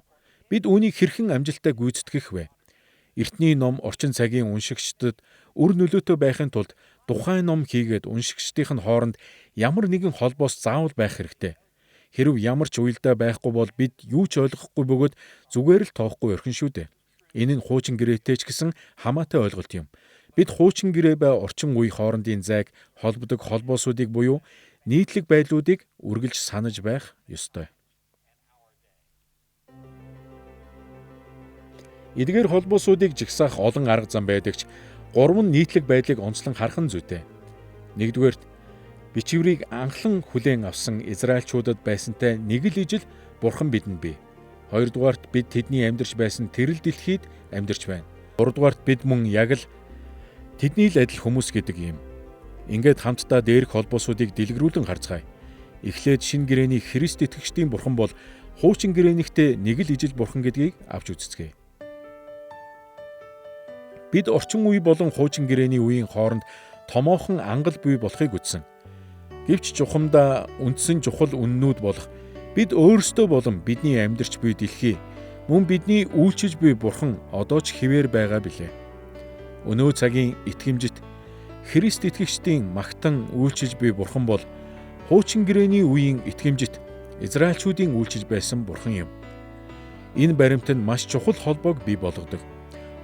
Бид үүнийг хэрхэн амжилттай гүйцэтгэх вэ? Эртний ном орчин цагийн уншигчдад үр нөлөөтэй байхын тулд тухайн ном хийгээд уншигчдын хооронд ямар нэгэн холбоос заавал байх хэрэгтэй. Хэрв ямар ч уялдаа байхгүй бол бид юу ч ойлгохгүй бөгөөд зүгээр л тоохгүй орхин шүү дээ. Энэ нь хуучин гэрээтэй ч гэсэн хамаатай ойлголт юм. Бид хуучин гэрээ ба орчин үе хоорондын зайг холбодог холбоосуудыг буюу нийтлэг байдлуудыг үргэлж санаж байх ёстой. Эдгээр холбоосуудыг жигсаах олон арга зам байдаг ч 3 нь нийтлэг байдлыг онцлон харах нь зүйтэй. Нэгдүгээрт бичвэрийг анхлан хүлээн авсан Израильчуудад байсантай нэг л ижил Бурхан бидэнд бий. Хоёрдугаарт бид тэдний амьдарч байсан тэрэл дэлхийд амьдарч байна. Гуравдугаарт бид мөн яг л тэдний л адил хүмүүс гэдэг юм. Ингээд хамтдаа дээрх холбоосуудыг дэлгэрүүлэн харцгаая. Эхлээд шинэ гэрээний Христ итгэгчдийн Бурхан бол хуучин гэрээнийхтэй нэг л ижил Бурхан гэдгийг авч үзцгээе. Бид орчин үе болон хуучин гэрээний үеийн хооронд томоохон ангал бий болохыг үзсэн. Гэвч чухамдаа үндсэн чухал үннүүд болох бид өөрсдөө болон бидний амьдарч буй дэлхий мөн бидний үйлчилж буй Бурхан одоо ч хэвээр байгаа билээ. Өнөө цагийн итгэмжит Христ итгэгчдийн магтан үйлчилж буй Бурхан бол хуучин гэрээний үеийн итгэмжит Израильчүүдийн үйлчилж байсан Бурхан юм. Энэ баримт нь маш чухал холбоог бий болгодог.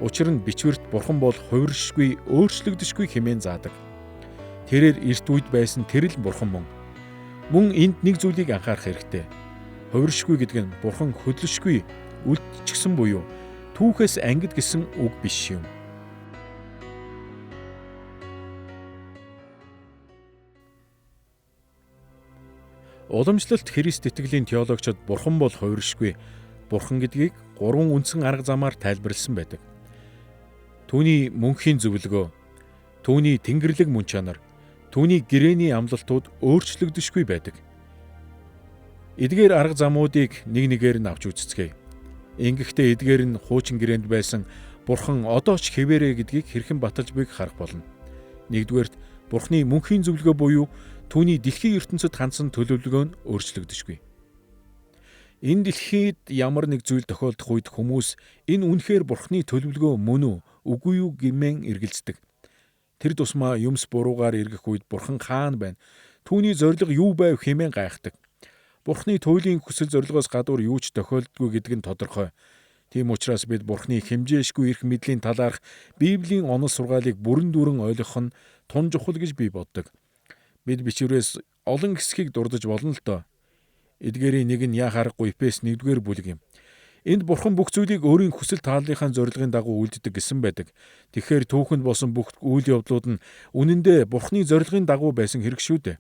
Учир нь бичвэрт Бурхан бол хувиршгүй, өөрчлөгдөшгүй хэмээн заадаг. Тэрээр эрт үед байсан тэр л Бурхан мөн. Мөн энд нэг зүйлийг анхаарах хэрэгтэй. Хувиршгүй гэдэг нь Бурхан хөдлөшгүй, үлдчихсэн буюу түүхээс ангид гэсэн үг биш юм. Уламжлалт Христ итгэлийн теологчид Бурхан бол хувиршгүй, Бурхан гэдгийг 3 үндсэн арга замаар тайлбарласан байдаг. Түүний мөнхийн зөвлөгөө, түүний тэнгэрлэг мөн чанар, түүний гэрээний амлалтууд өөрчлөгдөшгүй байдаг. Эдгээр арга замуудыг нэг нэгээр нь авч үзцгээе. Ингэхдээ эдгээр нь хуучин гэрээнд байсан Бурхан одоо ч хэвээрээ гэдгийг хэрхэн баталж буйг харах болно. Нэгдүгээрт Бурханы мөнхийн зөвлөгөө буюу түүний дэлхийн ертөнцид хандсан төлөвлөгөө нь өөрчлөгдөшгүй. Энэ дэлхийд ямар нэг зүйл тохиолдох үед хүмүүс энэ үнэхээр Бурханы төлөвлөгөө мөн үү, үгүй юу гэмээн эргэлздэг. Тэр тусмаа юмс буруугаар эргэх үед Бурхан хаана байна? Түүний зориг юу байв хэмээн гайхдаг. Бурханы туйлын хүсэл зорилгоос гадуур юу ч тохиолддгүй гэдэг нь тодорхой. Тийм учраас бид Бурханы хэмжээшгүй эрх мэдлийн талаарх Библийн онол сургаалыг бүрэн дүүрэн ойлгох нь тун чухал гэж би боддог. Бид бичвэрээс олон хэсгийг дурдж болно л доо. Эдгээрийн нэг нь яа харахгүй Эфес 1-р бүлэг юм. Энд Бурхан бүх зүйлийг өөрийн хүсэл тааллынхаа зорилгын дагуу үйлддэг гэсэн байдаг. Тэгэхээр түүхэнд болсон бүх үйл явдлууд нь үнэн дээр Бурханы зорилгын дагуу байсан хэрэг шүү дээ.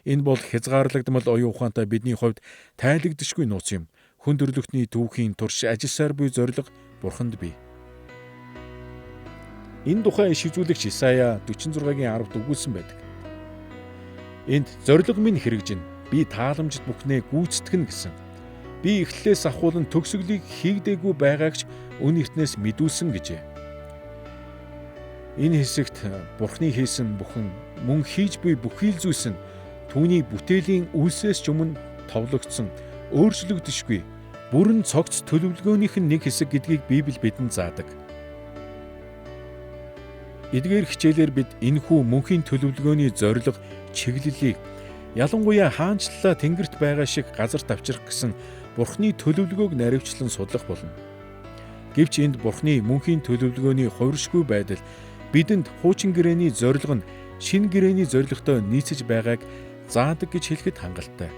Энэ бол хязгаарлагдмал оюун ухаантай бидний хувьд тайлагдшгүй нууц юм. Хүн төрлөختний түүхийн турш ажилласаар буй зорилго Бурханд бий. Энэ тухай шийдвэрлэгч Исая 46-гийн 10-д өгүүлсэн байдаг. Энд зорилго минь хэрэгжинэ. Би тааламжид бүхнээ гүйцэтгэнэ гэсэн. Би эхлэлээс ахуулан төгсгөлийг хийгдээгүй байгаагч өн эртнээс мэдүүлсэн гэжээ. Энэ хэсэгт Бурханы хийсэн бүхэн мөн хийж буй бүхий л зүйлс нь түүний бүтээлийн үлсээс ч өмнө товлогдсон, өөрчлөгдөшгүй, бүрэн цогц төлөвлөгөөнийх нь нэг хэсэг гэдгийг Библи бидэнд заадаг. Эдгээр хичээлээр бид энэхүү мөнхийн төлөвлөгөөний зорилго, чиглэлийг ялангуяа хаанчлалаа тэнгэрт байгаа шиг газарт авчрах гэсэн Бурханы төлөвлөгөөг наривчлан судлах болно. Гэвч энд Бурханы мөнхийн төлөвлөгөөний хувиршгүй байдал бидэнд хуучин гэрээний зорилго нь шинэ гэрээний зорилготой нийцэж байгааг заадаг гэж хэлэхэд хангалттай.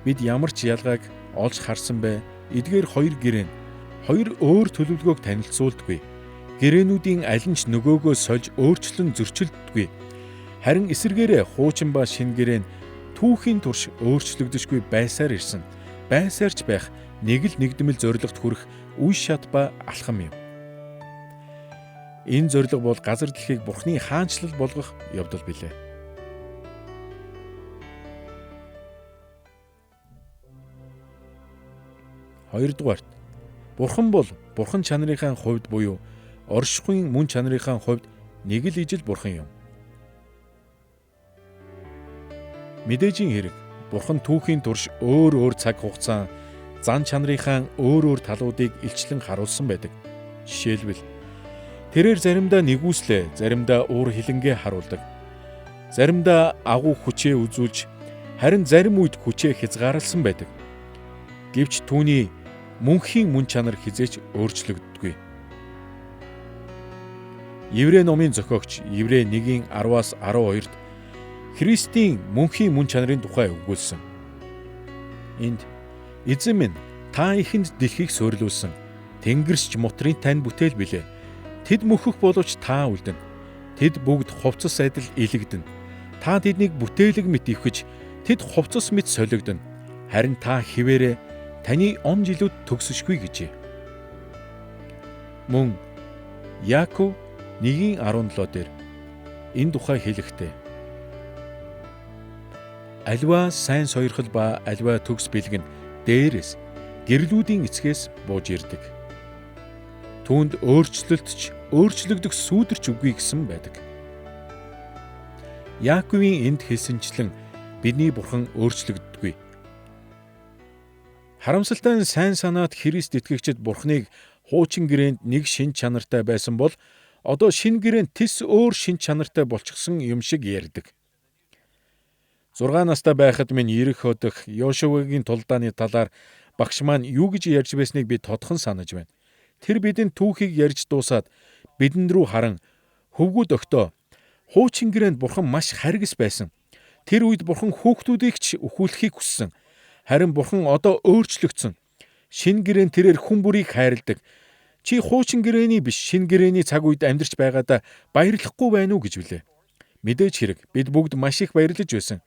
Бид ямар ч ялгааг олж харсан бай. Эдгээр хоёр гэрээн хоёр өөр төлөвлөгөөг танилцуулдаггүй. Гэрээнүүдийн аль нь ч нөгөөгөө сольж өөрчлөн зөрчилддөггүй. Харин эсвэргээрээ хуучин ба шинэ гэрээн түүхийн турш өөрчлөгдөшгүй байсаар ирсэн. Байсаарч байх нэг л нэгдмэл зорилгот хүрэх үе шат ба алхам юм. Энэ зорилго бол газар дэлхийг Бурханы хаанчлал болгох явдал билээ. Хоёрдугаарт Бурхан бол Бурхан чанарынхаа хувьд буюу оршихуйн мөн чанарынхаа хувьд нэг л ижил Бурхан юм. Мэдээжийн хэрэг Бурхан түүхийн турш өөр цаг хугацаа, зан чанарынхаа өөр талуудыг илчлэн харуулсан байдаг. Жишээлбэл тэрээр заримдаа нэгүслээ, заримдаа уур хилэнгээ харуулдаг. Заримдаа агуу хүчээ үзүүлж, харин зарим үед хүчээ хязгаарласан байдаг. Гэвч түүний мөнхийн мөн чанар хизээч өөрчлөгддөггүй. Еврей номын зохиогч Еврей 1:10-аас 12-д Христийн мөнхийн мөн чанарын тухай өгүүлсэн. Энд эзэн минь та ихэнд дэлхийг суйрлуулсан. Тэнгэрч мутрын тань бүтээл билээ. Тэд мөхөх боловч та үлдэнэ. Тэд бүгд хувцас адил илэгдэнэ. Та тэднийг бүтээлэг мэт ивхэж, тэд хувцас мэт солигдоно. Харин та хിവэрэ таны он жилүүд төгсөшгүй гэжээ. Мөн Яаков 1:17 дээр энэ тухай хэлэхдээ аливаа сайн сойрхол ба аливаа төгс бэлгэн дээрээс гэрлүүдийн эцгээс бууж ирдэг. Түүнд өөрчлөлтч өөрчлөгдөх сүүдэрч үгүй гэсэн байдаг. Яаковын энд хэлсэнчлэн бидний бурхан өөрчлөгддөггүй. Харамсалтай нь сайн санаат Христ итгэгчид бурханыг хуучин гэрээнд нэг шин чанартай байсан бол одоо шин гэрээнд тис өөр шин чанартай болчихсон юм шиг ярьдаг. 6 настай байхад минь Иерихон дэх Йошуагийн тулдааны талаар багш маань юу гэж ярьж байсныг би тодхон санаж байна. Тэр бидэнд түүхийг ярьж дуусаад бидэнд рүү харан хөвгүүд өгтөө хуучин гэрээнд бурхан маш харгас байсан. Тэр үед бурхан хүүхдүүдийг ч өхүүлэхийг хүссэн. Харин бурхан одоо өөрчлөгдсөн. Шинэ гэрээнд тэрээр хүн бүрийг хайрладаг. Чи хуучин гэрээний биш шинэ гэрээний цаг үед амьдарч байгаадаа баярлахгүй байна уу гэж билээ. Мэдээж хэрэг бид бүгд маш их баярлаж байсан.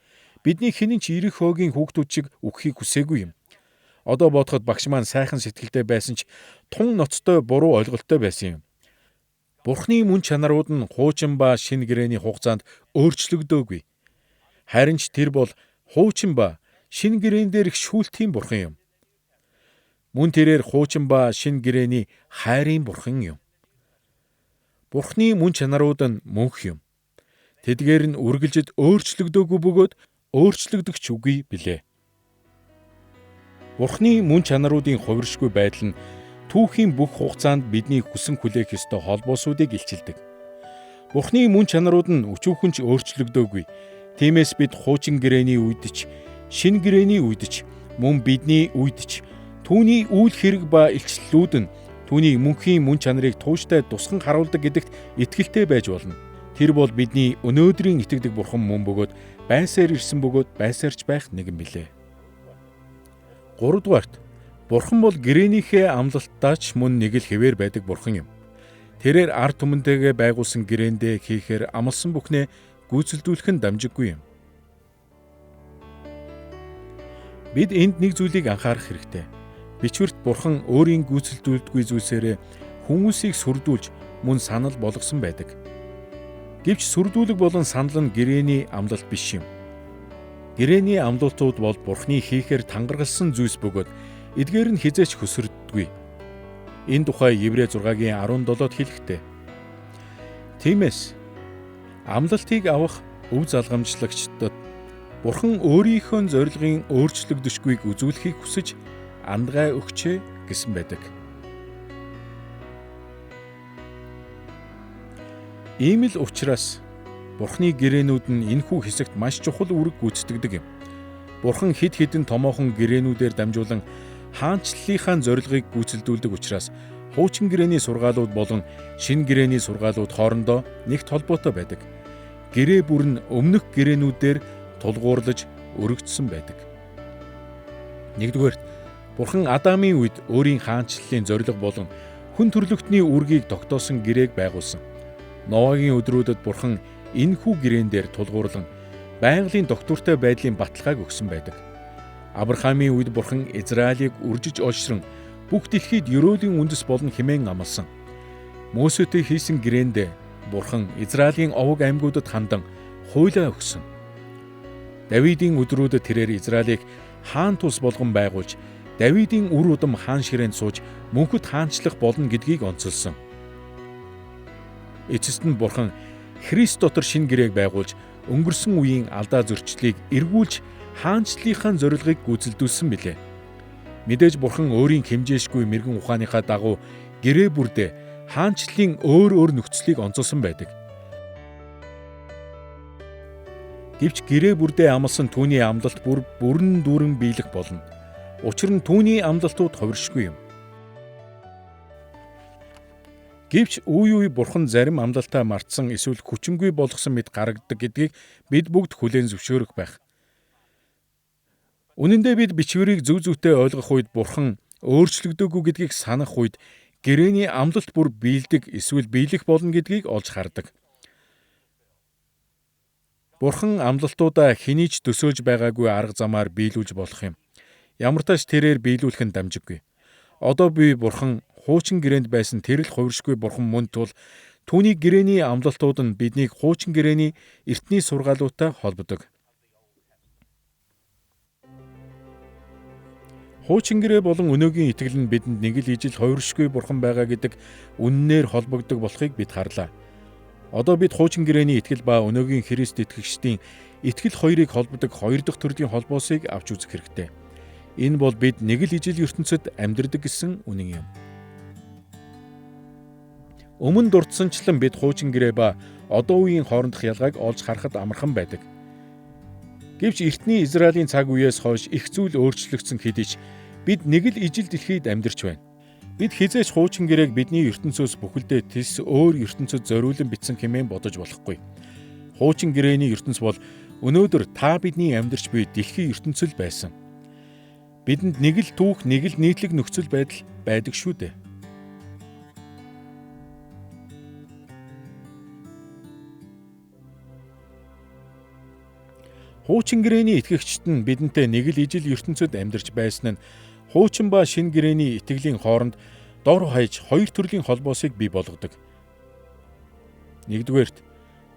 Бидний хинэн ч Иерихогийн хүүхдүүд шиг үхэхийг хүсээгүй юм. Одоо бодоход багш маань сайхан сэтгэлтэй байсан ч тун ноцтой буруу ойлголттой байсан юм. Бурхны мөн чанарууд нь хуучин ба шинэ гэрээний хугацаанд өөрчлөгдөөгүй. Харин ч тэр бол хуучин ба шинэ гэрээн дээрх шүүлтийн бурхан юм. Мөн тэрээр хуучин ба шинэ гэрээний хайрын бурхан юм. Бурхны мөн чанарууд нь мөнх юм. Тэдгээр нь үргэлжид өөрчлөгдөөгүй бөгөөд өөрчлөгдөгч үгүй билээ. Бурхны мөн чанаруудын хувиршгүй байдал нь түүхийн бүх хугацаанд бидний хүсэн хүлээх ёстой холбоосуудыг илчилдэг. Бурхны мөн чанарууд нь өчүүхэн ч өөрчлөгдөөгүй. Тиймээс бид хуучин гэрээний үед ч, шинэ гэрээний үед ч, мөн бидний үед ч түүний үйл хэрэг ба илчлэлүүд нь түүний мөнхийн мөн чанарыг тууштай тусган харуулдаг гэдэгт итгэлтэй байж болно. Тэр бол бидний өнөөдрийн итгэдэг бурхан мөн бөгөөд байсаар ирсэн бөгөөд байсаарч байх нэгэн билээ. 3 дугаарт бурхан бол гэрээнийхээ амлалтаа ч мөн нэг л хэвээр байдаг бурхан юм. Тэрээр ард түмэнтэйгээ байгуулсан гэрээндээ хийхээр амлсан бүхнээ гүйцэлдүүлэх нь дамжиггүй юм. Бид энд нэг зүйлийг анхаарах хэрэгтэй. Бичвэрт бурхан өөрийн гүйцэлдүүлдэггүй зүйлсээрээ хүмүүсийг сүрдүүлж мөн санал болгосон байдаг. Гэвч сүрдүүлэг болон санал нь гэрээний амлалт биш юм. Гэрээний амлалтууд бол бурхны хийхээр тангаргалсан зүйлс бөгөөд эдгээр нь хизээч хөсөрддөггүй. Энэ тухай Еврей 6-гийн 17-д хэлэхдээ тиймээс амлалтыг авах өв залгамжлагчдад бурхан өөрийнхөө зорилгын өөрчлөгдөшгүйг үзүүлэхийг хүсэж андгай өгчээ гэсэн байдаг. Ийм л учраас бурхны гэрээнүүд нь энэхүү хэсэгт маш чухал үүрэг гүйцэтгэдэг юм. Бурхан хэд хэдэн томоохон гэрээнүүдээр дамжуулан хаанчлалынхаа зорилгыг гүйцэлдүүлдэг учраас хуучин гэрээний сургаалууд болон шинэ гэрээний сургаалууд хоорондоо нэгт холбоотой байдаг. Гэрээ бүр нь өмнөх гэрээнүүдээр тулгуурлаж өргөжсөн байдаг. Нэгдүгээр, бурхан Адамын үед өөрийн хаанчлалын зорилго болон хүн төрлөختний үүргийг тогтоосон гэрээг байгуулсан. Ноагийн өдрүүдэд бурхан энэхүү гэрээн дээр тулгуурлан байгалийн доктортой байдлын баталгааг өгсөн байдаг. Авраамийн үед бурхан Израилийг үржиж олшрон бүх дэлхийд ёроолын үндэс болно хэмээн амласан. Мөсөтэй хийсэн гэрээнд бурхан Израилийн овог аймагуудад хандан хуйлаа өгсөн. Давидын өдрүүдэд тэрээр Израилийг хаан тус болгон байгуулж, Давидын үр удам хаан ширээнд сууж мөнхөд хаанчлах болно гэдгийг онцолсон. Эцэст нь бурхан Христ дотор шинэ гэрээг байгуулж өнгөрсөн үеийн алдаа зөрчлийг эргүүлж хаанчлалынхаа зорилгыг гүйцэлдүүлсэн билээ. Мэдээж бурхан өөрийн хэмжээшгүй мэрэгэн ухааныхаа дагуу гэрээ бүрдээ хаанчлалын өөр нөхцөлийг онцолсон байдаг. Гэвч гэрээ бүрдээ амласан түүний амлалт бүрэн дүүрэн биелэх болно. Учир нь түүний амлалтууд хувиршгүй юм. Гэвч үе бурхан зарим амлалтаа мартсан эсвэл хүчингүй болгосон мэт гарагддаг гэдгийг бид бүгд хүлээн зөвшөөрөх байх. Үнэн дээр бид бичвэрийг зөв зөвтэй ойлгох үед бурхан өөрчлөгдөөгүй гэдгийг санах үед гэрээний амлалт бүр биелдэг эсвэл биелэх болно гэдгийг олж хардаг. Бурхан амлалтуудаа хэний ч төсөөлж байгаагүй арга замаар биелүүлж болох юм. Ямар ч тач тэрээр биелүүлэх нь дамжиггүй. Одоо би Бурхан хуучин гэрээнд байсан тэрл хувиршгүй Бурхан мөн тул түүний гэрээний амлалтууд нь биднийг хуучин гэрээний эртний сургаалуутай холбодог. Хуучин гэрээ болон өнөөгийн итгэл нь бидэнд нэг л ижил хувиршгүй Бурхан байгаа гэдэг үннээр холбогддог болохыг бид харлаа. Одоо бид хуучин гэрээний итгэл ба өнөөгийн Христ итгэгчдийн итгэл хоёрыг холбодог хоёр дахь төрлийн холбоосыг авч үзэх хэрэгтэй. Энэ бол бид нэг л ижил ертөнцид амьдардаг гэсэн үнэн юм. Өмнө дурдсанчлан бид хуучин гэрээ ба одоо үеийн хоорондох ялгааг олж харахад амархан байдаг. Гэвч эртний Израилийн цаг үеэс хойш их зүйл өөрчлөгдсөн хэдий ч бид нэг л ижил дэлхийд амьдарч байна. Бид хизээч хуучин гэрээг бидний ертөнцөөс бүхэлдээ тис өөр ертөнцөд зориулан бичсэн хэмээн бодож болохгүй. Хуучин гэрээний ертөнц бол өнөөдөр та бидний амьдарч буй дэлхийн ертөнцөл байсан. Бидэнд нэг л түүх, нэг л нийтлэг нөхцөл байдал байдаг шүү дээ. Хуучин гэрээний итгэгчид нь бидэнтэй нэг л ижил ертөнцөд амьдарч байсан нь хуучин ба шинэ гэрээний итгэлийн хооронд дор хаяж хоёр төрлийн холбоосыг бий болгодог. Нэгдүгээрт,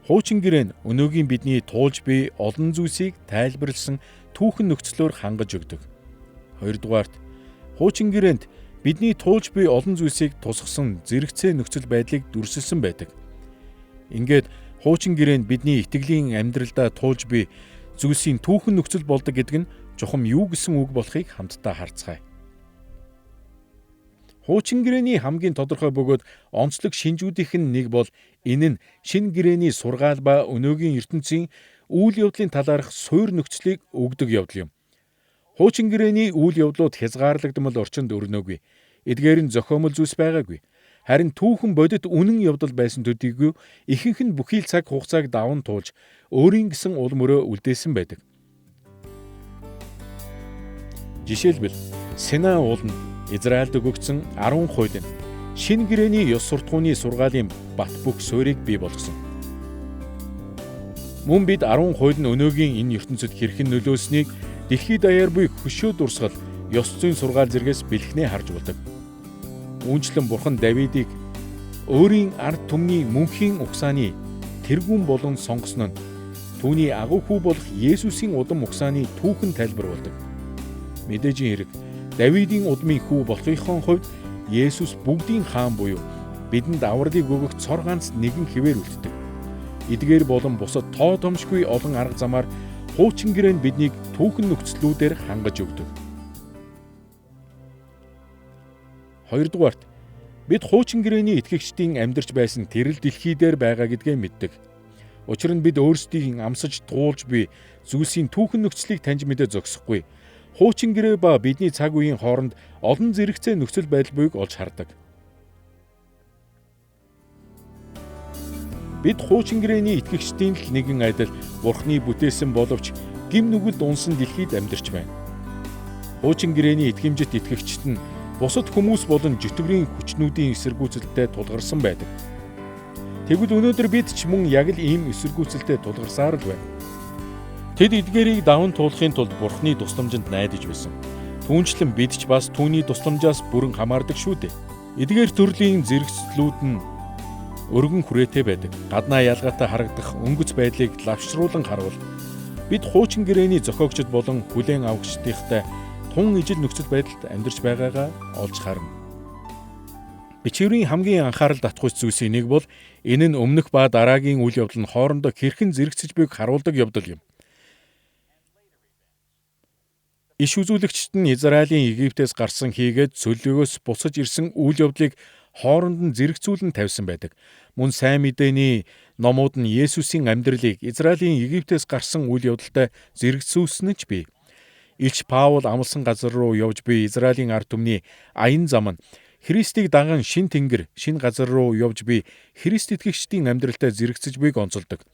хуучин гэрээ нь өнөөгийн бидний туулж буй олон зүйлсийг тайлбарлсан түүхэн нөхцлөөр хангаж өгдөг. Хоёрдугаарт, хуучин гэрээнд бидний туулж буй олон зүйлсийг тусгасан зэрэгцээ нөхцөл байдлыг дүрсэлсэн байдаг. Ингээд хуучин гэрээ нь бидний итгэлийн амьдралдаа туулж буй зүйлсийн түүхэн нөхцөл болдог гэдэг нь чухам юу гэсэн үг болохыг хамтдаа харцгаая. Хуучин гэрээний хамгийн тодорхой бөгөөд онцлог шинжүүдийнх нь нэг бол энэ нь шинэ гэрээний сургаал ба өнөөгийн ертөнцийн үйл явдлын талаарх суурь нөхцөлийг өгдөг явдал юм. Хуучин гэрээний үйл явдлууд хязгаарлагдмал орчинд өрнөөгүй. Эдгээр нь зохиомол зүйлс байгаагүй. Харин түүхэн бодит үнэн явдал байсан төдийгүй ихэнх нь бүхий л цаг хугацааг даван туулж өөрийн гэсэн ул мөрөө үлдээсэн байдаг. Жишээлбэл Синай уул нь Израильд өгөгдсөн 10 хууль нь шинэ гэрээний ёс суртахууны сургаалын бат бөх суурийг бий болгосон. Мөн бид 10 хууль нь өнөөгийн энэ ертөнцид хэрхэн нөлөөснийг дэлхийд даяар буй хөшөө дурсгал ёс зүйн сургаал зэргээс бэлхнээ харж болдог. Үүнчлэн Бурхан Давидыг өөрийн ард түмний мөнхийн угсааны тэргүүн болон сонгосон нь түүний агуу хүү болох Есүсийн удам угсааны түүхэн тайлбарлуулдаг. Мэдээжийн хэрэг Давидын удмын хүү болохын хувьд Есүс бүгдийн хаан буюу бидэнд авралыг өгөх цор ганц нэгэн хэвээр үлддэг. Эдгээр болон бусад тоо томшгүй олон арга замаар хуучин гэрээ нь биднийг түүхэн нөхцлүүдээр хангаж өгдөг. Хоёрдугаарт, бид хуучин гэрээний итгэгчдийн амьдарч байсан тэрл дэлхий дээр байгаа гэдгээ мэддэг. Учир нь бид өөрсдийн амсаж туулж буй зүйлсийн түүхэн нөхцлийг таньж мэдээ зогсохгүй. Хуучин гэрээ ба бидний цаг үеийн хооронд олон зэрэгцээ нөхцөл байдал буйг олж хардаг. Бид хуучин гэрээний итгэгчдийн л нэгэн адил Бурхны бүтээсэн боловч гим нүгэлд унсан дэлхийд амьдарч байна. Хуучин гэрээний итгэмжит итгэгчид нь бусад хүмүүс болон жөтгөрийн хүчнүүдийн эсэргүүцэлтэд тулгарсан байдаг. Тэгвэл өнөөдөр бид ч мөн яг л ийм эсэргүүцэлтэд тулгарсаар л байна. Тэд эдгээрийг даван туулахын тулд Бурхны тусламжинд найдаж байсан. Түүнчлэн бид ч бас түүний тусламжаас бүрэн хамаардаг шүү дээ. Эдгээр төрлийн зэрэгцлүүд нь өргөн хүрээтэй байдаг. Гаднаа ялгаатай харагдах өнгөц байдлыг лавшруулан харвал бид хуучин гэрээний зохиогчд болон хүлээн авагчдынхтай тун ижил нөхцөл байдалд амьдарч байгаагаа олж харна. Бичвэрийн хамгийн анхаарал татах зүйлсийн нэг бол энэ нь өмнөх ба дараагийн үйл явдал нь хоорондоо хэрхэн зэрэгцэж байгааг харуулдаг явдал юм. Иш үзүүлэгчид нь Израилийн Египтээс гарсан хийгээд цөлөөгөөс буцаж ирсэн үйл явдлыг хооронд нь зэрэгцүүлэн тавьсан байдаг. Мөн сайн мэдээний номууд нь Есүсийн амьдралыг Израилийн Египтээс гарсан үйл явдалтай зэрэгцүүлсэн нь ч бий. Илч Паул амласан газар руу явж буй Израилийн ард түмний аян зам нь Христийг даган шин тэнгэр, шин газар руу явж буй Христ итгэгчдийн амьдралтай зэрэгцэж буйг онцолдог.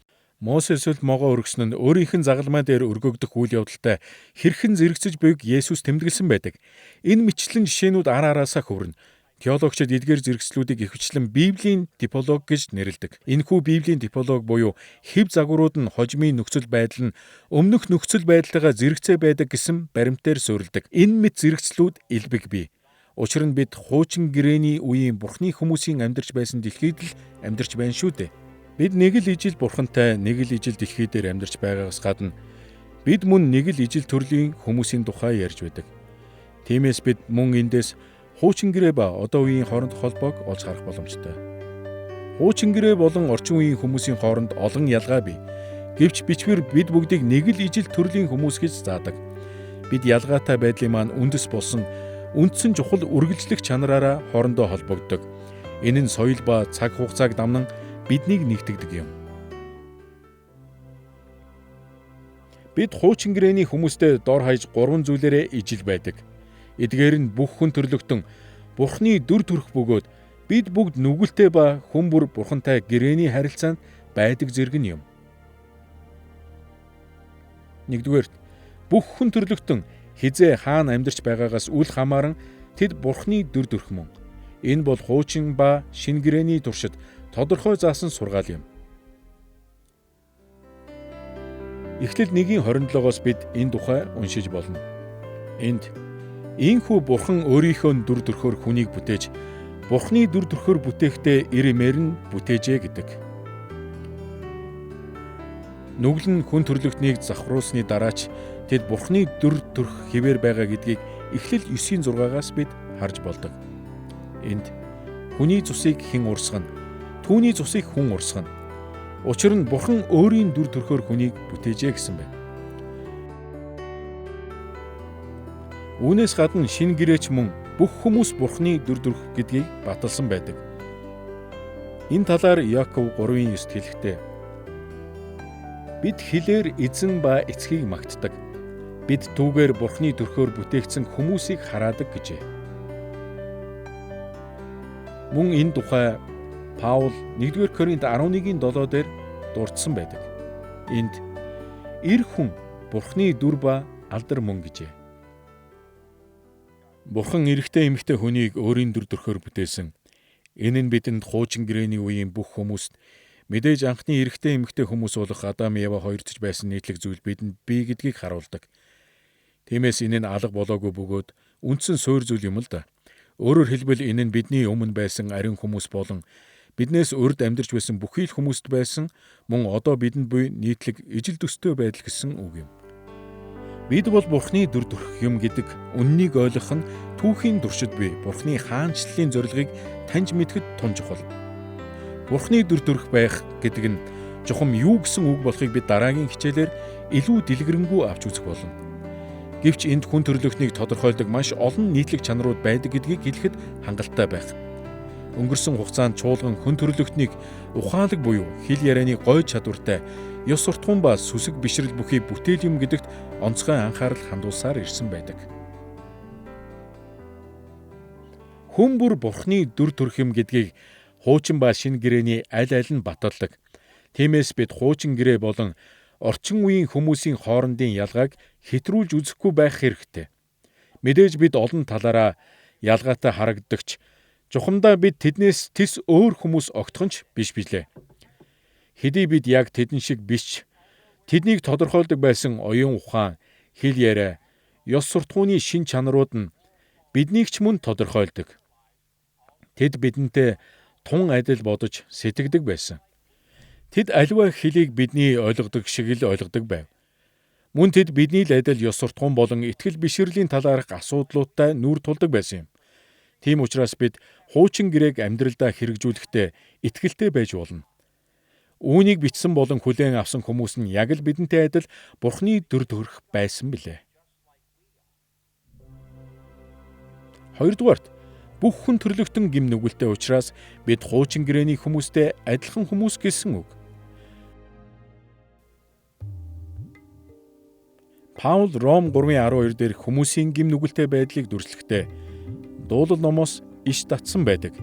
Мосесөд могоо өргөсөн нь өөрийнх нь загалмай дээр өргөгдөх үйл явдалтай хэрхэн зэрэгцэж буйг Есүс тэмдэглэсэн байдаг. Энэ мэтчлэн жишээнүүд ар араасаа хүрнэ. Теологчид эдгээр зэрэгслүүдийг ихэвчлэн Библийн типологи гэж нэрлэдэг. Энэхүү Библийн типологи буюу хэв загварууд нь хожимын нөхцөл байдал нь өмнөх нөхцөл байдалтайгаа зэрэгцээ байдаг гэсэн баримтаар суурилдаг. Энэ мэт зэрэгцлүүд элбэг бий. Учир нь бид хуучин гэрээний үеийн Бурхны хүмүүсийн амьдарч байсан дэлхийд л амьдарч байна шүү дээ. Бид нэг л ижил Бурхантай нэг л ижил дэлхий дээр амьдарч байгаагаас гадна бид мөн нэг л ижил төрлийн хүмүүсийн тухай ярьж байдаг. Тиймээс бид мөн эндээс хуучин гэрээ ба одоо үеийн хоорондох холбоог олж харах боломжтой. Хуучин гэрээ болон орчин үеийн хүмүүсийн хооронд олон ялгаа бий. Гэвч бичвэр бид бүгдийг нэг л ижил төрлийн хүмүүс гэж заадаг. Бид ялгаатай байдлын маань үндэс болсон үндсэн чухал үргэлжлэх чанараараа хоорондоо холбогддог. Энэ нь соёл ба цаг хугацааг дамнан биднийг нэгтгэдэг юм. Бид хуучин гэрээний хүмүүстэй дор хаяж 3 зүйлээрээ ижил байдаг. Эдгээр нь бүх хүн төрлөختөн Бурхны дүр төрх бөгөөд бид бүгд нүгэлтэй ба хүн бүр Бурхантай гэрээний харилцаанд байдаг зэрэг нь юм. Нэгдүгээрт бүх хүн төрлөختөн хизээ хаана амьдарч байгаагаас үл хамааран тэд Бурхны дүр төрх мөн. Энэ бол хуучин ба шинэ гэрээний туршид тодорхой заасан сургаал юм. Эхлэл 1:27-оос бид энэ тухай уншиж болно. Энд "Ийхүү Бурхан өөрийнхөө дүр төрхөөр хүнийг бүтээж, Бурхны дүр төрхөөр бүтээхдээ ирмээр нь бүтээжээ" гэдэг. Нүгэл нь хүн төрлөختнийг завхруулсны дараач тэд Бурхны дүр төрх хэвээр байгаа гэдгийг Эхлэл 9:6-аас бид харж болдог. Энд хүний цусыг хэн урсгана? Түүний цусыг хүн урсгана. Учир нь Бурхан өөрийн дүр төрхөөр хүнийг бүтээжээ гэсэн байна. Үүнээс гадна шинэ гэрээч мөн бүх хүмүүс Бурхны дүр төрх гэдгийг баталсан байдаг. Энэ талаар Иаков 3:9-т хэлэхдээ "Бид хилээр эзэн ба эцгийг магтдаг. Бид түүгээр Бурхны төрхөөр бүтээгдсэн хүмүүсийг хараадаг" гэжээ. Мөн энэ тухай Паул 1-р Коринт 11:7 дээр дурдсан байдаг. Энд "Эр хүн Бурхны дүр ба алдар мөн" гэжээ. Бурхан эрэгтэй эмэгтэй хүнийг өөрийн дүр төрхөөр бүтээсэн. Энэ нь бидэнд хуучин гэрээний үеийн бүх хүмүүст мэдээж анхны эрэгтэй эмэгтэй хүмүүс болох Адам Ева хоёрдож байсан нийтлэг зүйл бидэнд бий гэдгийг харуулдаг. Тиймээс энэ нь алга болоогүй бөгөөд үндсэн суурь зүйл юм л да. Өөрөөр хэлбэл энэ нь бидний өмнө байсан ариун хүмүүс болон биднээс урд амьдарч байсан бүхий л хүмүүст байсан мөн одоо бидэнд буй нийтлэг ижил төстэй байдал гэсэн үг юм. Бид бол Бурхны дүр төрх юм гэдэг үннийг ойлгох нь түүхийн туршид буй Бурхны хаанчлалын зорилгыг таньж мэдэхэд тун чухал. Бурхны дүр төрх байх гэдэг нь чухам юу гэсэн үг болохыг бид дараагийн хичээлээр илүү дэлгэрэнгүй авч үзэх болно. Гэвч энд хүн төрлөختнийг тодорхойлдог маш олон нийтлэг чанарууд байдаг гэдгийг хэлэхэд хангалттай байх. Өнгөрсөн хугацаанд чуулган хүн төрлөختнийг ухаалаг буюу хэл ярианы гой чадвартай ёс суртахуун ба сүсэг бишрэл бүхий бүтээл юм гэдэгт онцгой анхаарал хандуулсаар ирсэн байдаг. Хүн бүр Бурхны дүр төрх юм гэдгийг хуучин ба шинэ гэрээний аль аль нь баталдаг. Тиймээс бид хуучин гэрээ болон орчин үеийн хүмүүсийн хоорондын ялгааг хэтрүүлж үзэхгүй байх хэрэгтэй. Мэдээж бид олон талаараа ялгаатай харагддагч чухамдаа бид тэднээс тис өөр хүмүүс огтхонч биш билээ. Хэдий бид яг тэдэн шиг биш тэднийг тодорхойлдог байсан оюун ухаан, хэл яриа, ёс суртахууны шин чанарууд нь биднийг ч мөн тодорхойлдог. Тэд бидэнтэй тун адил бодож сэтгэдэг байсан. Тэд аливаа хэлийг бидний ойлгодог шиг л ойлгодог байв. Мөн тэд бидний л адил ёс суртахуун болон итгэл бишрэлийн талаарх асуудлуудтай нүүр тулдаг байсан юм. Тийм учраас бид хуучин гэрээг амьдралдаа хэрэгжүүлэхдээ итгэлтэй байж болно. Үүнийг бичсэн болон хүлээн авсан хүмүүс нь яг л бидэнтэй адил Бурхны дүр төрх байсан билээ. Хоёрдугаарт бүх хүн төрлөختөн гим нүгэлтэй учраас бид хуучин гэрээний хүмүүстэй адилхан хүмүүс гэсэн үг. Паул Ром 3:12 дээр хүмүүсийн гим нүгэлтэй байдлыг дүрслэхдээ дуулал номоос иш татсан байдаг.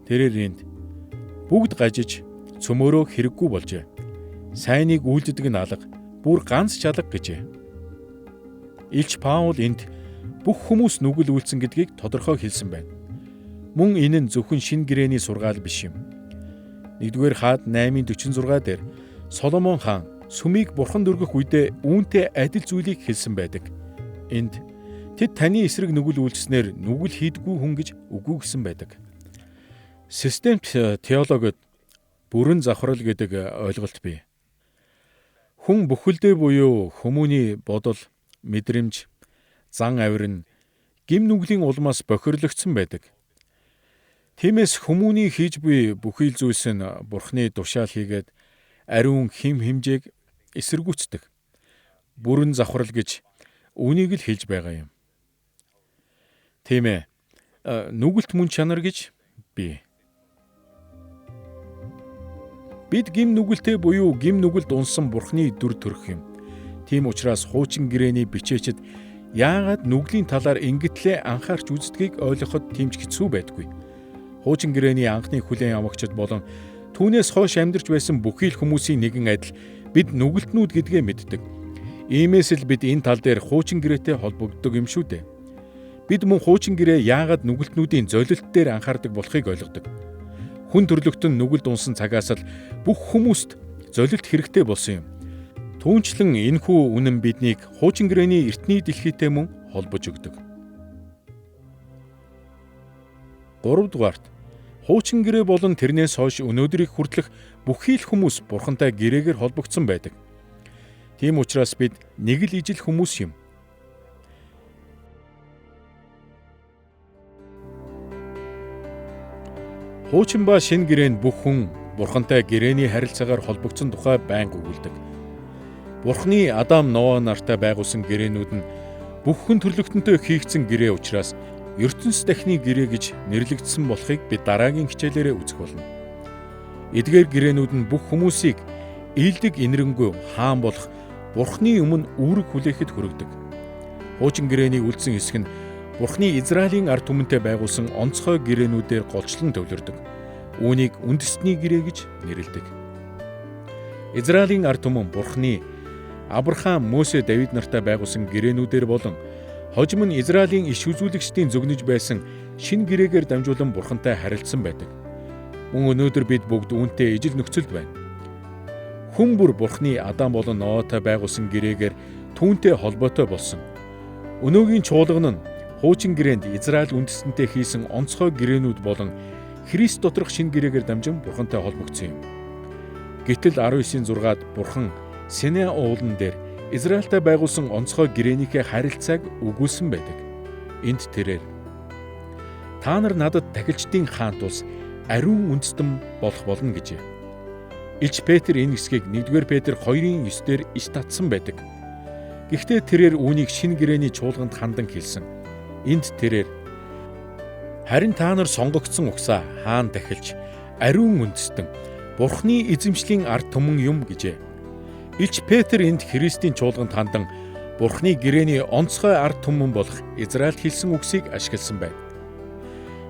Тэрээр энд бүгд гажиж цөмөөрөө хэрэггүй болжээ. Сайныг үйлддэг нь алга, бүр ганц чалга гэжээ. Илч Паул энд бүх хүмүүс нүгэл үйлцэн гэдгийг тодорхой хэлсэн байна. Мөн энэ нь зөвхөн шинэ гэрээний сургаал биш юм. 1-р Хаад 8:46 дээр Соломон хаан сүмийг бурханд өргөх үедээ үүнтэй адил зүйлийг хэлсэн байдаг. Энд тэд таны эсрэг нүгэл үйлчснээр нүгэл хийдгүү хүн гэж үгүй гэсэн байдаг. Системт теологод бүрэн завхрал гэдэг ойлголт бий. Хүн бүхэлдээ буюу хүмүүний бодол, мэдрэмж, зан авир нь гим нүглийн улмаас бохирлогдсон байдаг. Тиймээс хүмүүний хийж буй бүхий л зүйлс нь Бурхны тушаал хийгээд ариун хим хэмжээг эсэргүүцдэг. Бүрэн завхрал гэж үүнийг л хэлж байгаа юм. Тийм ээ. Нүгэлт мөн чанар гэж бий. Бид гим нүгэлтэй буюу гим нүгэлд унсан Бурхны дүр төрх юм. Тийм учраас хуучин гэрээний бичээчид яагаад нүглийн талаар ингэтлээ анхаарч үздгийг ойлгоход тэмч хэцүү байдгүй. Хуучин гэрээний анхны хүлээн авагчид болон түүнээс хойш амьдарч байсан бүхий л хүмүүсийн нэгэн адил бид нүгэлтнүүд гэдгээ мэддэг. Иймээс л бид энэ тал дээр хуучин гэрээтэй холбогддог юм шүү дээ. Бид мөн хуучин гэрээ яагаад нүгэлтнүүдийн золилт дээр анхаардаг болохыг ойлгодог. Хүн төрлөختөн нүгэлд унсан цагаас л бүх хүмүүст золилт хэрэгтэй болсон юм. Түүнчлэн энэхүү үнэн биднийг хуучин гэрээний эртний дэлхийтэй мөн холбож өгдөг. 3-дугаарт хуучин гэрээ болон тэрнээс хойш өнөөдрийг хүртэлх бүхий л хүмүүс Бурхантай гэрээгээр холбогдсон байдаг. Тийм учраас бид нэг л ижил хүмүүс юм. Хуучин ба шинэ гэрээнд бүх хүн Бурхантай гэрээний харилцаагаар холбогдсон тухай байнга өгүүлдэг. Бурхны Адам Ноа нартай байгуулсан гэрээнүүд нь бүх хүн төрлөختөнтэй хийгдсэн гэрээ учраас ертөнц дахны гэрээ гэж нэрлэгдсэн болохыг бид дараагийн хичээлээрээ үзэх болно. Эдгээр гэрээнүүд нь бүх хүмүүсийг ийдэг инэрэнгүй хаан болох Бурхны өмнө үүрэг хүлээхэд хүргэдэг. Хуучин гэрээний үлдсэн хэсэг нь Бурхны Израилийн ард түмэнтэй байгуулсан онцгой гэрээнүүдээр голчлон төвлөрдөг. Үүнийг үндэстний гэрээ гэж нэрлэдэг. Израилийн ард түмэн Бурхны Авраам, Мөсе, Давид нартай байгуулсан гэрээнүүдээр болон хожим нь Израилийн иш үзүүлэгчдийн зөгнөж байсан шинэ гэрээгээр дамжуулан Бурхантай харилцсан байдаг. Мөн өнөөдөр бид бүгд үүнтэй ижил нөхцөлд байна. Хүн бүр Бурхны Адам болон Ноатай байгуулсан гэрээгээр түүнтэй холбоотой болсон. Өнөөгийн чуулган нь хуучин гэрээнд Израиль үндэстэнтэй хийсэн онцгой гэрээнүүд болон Христ доторх шинэ гэрээгээр дамжин Бурхантай холбогдсон юм. Гэтэл 19:6-ад Бурхан Синай уулан дээр Израильтай байгуулсан онцгой гэрээнийхээ харилцааг үгүүлсэн байдаг. Энд тэрээр та нар надад тахилчдын хаант улс ариун үндэстэн болох болно гэжээ. Илч Петр энэ хэсгийг 1-р Петр 2:9-дэр иш татсан байдаг. Гэхдээ тэрээр үүнийг шинэ гэрээний чуулганд хандан хэлсэн. Энд тэрээр харин та нар сонгогдсон угсаа хаан тахилч ариун үндэстэн Бурхны эзэмшлийн ард түмэн юм гэжээ. Илч Петр энд Христийн чуулганд хандан Бурхны гэрээний онцгой ард түмэн болох Израильд хэлсэн үгсийг ашигласан байна.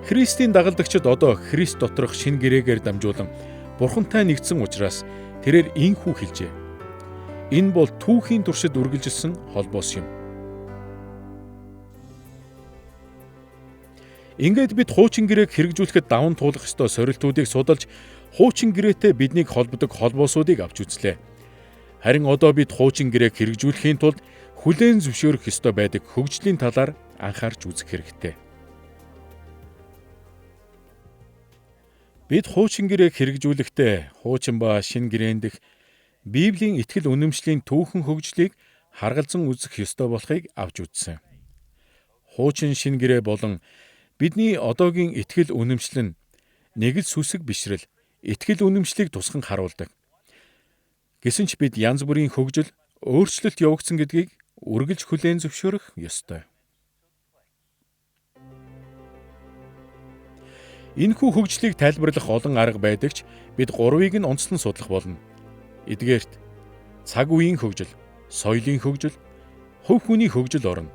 Христийн дагалдагчид одоо Христ доторх шинэ гэрээгээр дамжуулан Бурхантай нэгдсэн учраас тэрээр ийхүү хэлжээ. Энэ бол түүхийн туршид үргэлжилсэн холбоос юм. Ингээд бид хуучин гэрээг хэрэгжүүлэхэд даван туулах ёстой сорилтуудыг судалж хуучин гэрээтэй биднийг холбодог холбоосуудыг авч үзлээ. Харин одоо бид хуучин гэрээг хэрэгжүүлэхийн тулд хүлээн зөвшөөрөх ёстой байдаг хөгжлийн талаар анхаарч үзэх хэрэгтэй. Бид хуучин гэрээг хэрэгжүүлэхдээ хуучин ба шинэ гэрээн дэх Библийн итгэл үнэмшлийн түүхэн хөгжлийг харгалзан үзэх ёстой болохыг авч үзсэн. Хуучин шинэ гэрээ болон бидний одоогийн итгэл үнэмшил нь нэг л сүсэг бишрэл, итгэл үнэмшлийг тусган харуулдаг. Гэсэн ч бид янз бүрийн хөгжил, өөрчлөлт явагдсан гэдгийг үргэлж хүлээн зөвшөөрөх ёстой. Энэхүү хөгжлийг тайлбарлах олон арга байдаг ч бид 3-ыг нь онцлон судлах болно. Эдгээрт цаг үеийн хөгжил, соёлын хөгжил, хувь хүний хөгжил орно.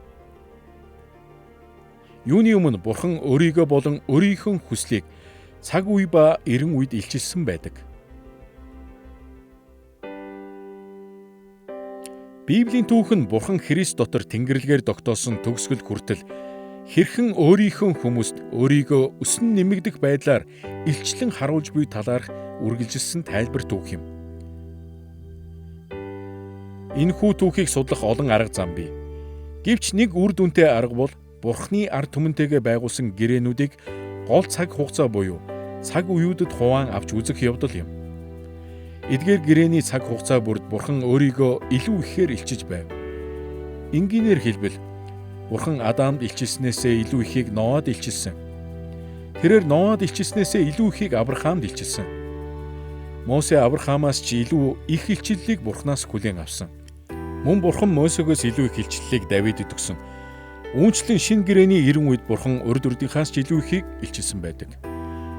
Юуны өмнө Бурхан өөрийгөө болон өөрийнхөө хүслийг цаг үе ба эрен үед илчилсэн байдаг. Библийн түүх нь Бурхан Христ дотор Тэнгэрлэгээр тогтоосон төгсгөл хүртэл хэрхэн өөрийнхөө хүмүүст өөрийгөө өсөн нэмэгдэх байдлаар илчлэн харуулж буй талаарх үргэлжилсэн тайлбар түүх юм. Энэхүү түүхийг судлах олон арга зам бий. Гэвч нэг үр дүнтэй арга бол Бурханы ард түмэнтэйгээ байгуулсан гэрээнүүдийг гол цаг хугацаа буюу цаг үеүүдэд хуваан авч үзэх явдал юм. Эдгээр гэрээний цаг хугацаа бүрд Бурхан өөрийгөө илүү ихээр илчиж байв. Энгийнээр хэлбэл Бурхан Адамд илчилснээсээ илүү ихийг Ноад илчилсэн. Тэрээр Ноад илчилснээсээ илүү ихийг Авраамд илчилсэн. Мосе Авраамаас ч илүү их илчиллийг Бурханаас хүлээн авсан. Мөн Бурхан Мосегоос илүү их илчлэлийг Давидд өгсөн. Үүнчлэн шинэ гэрээний эрен үед Бурхан урд урдынхаас ч илүү ихийг илчилсэн байдаг.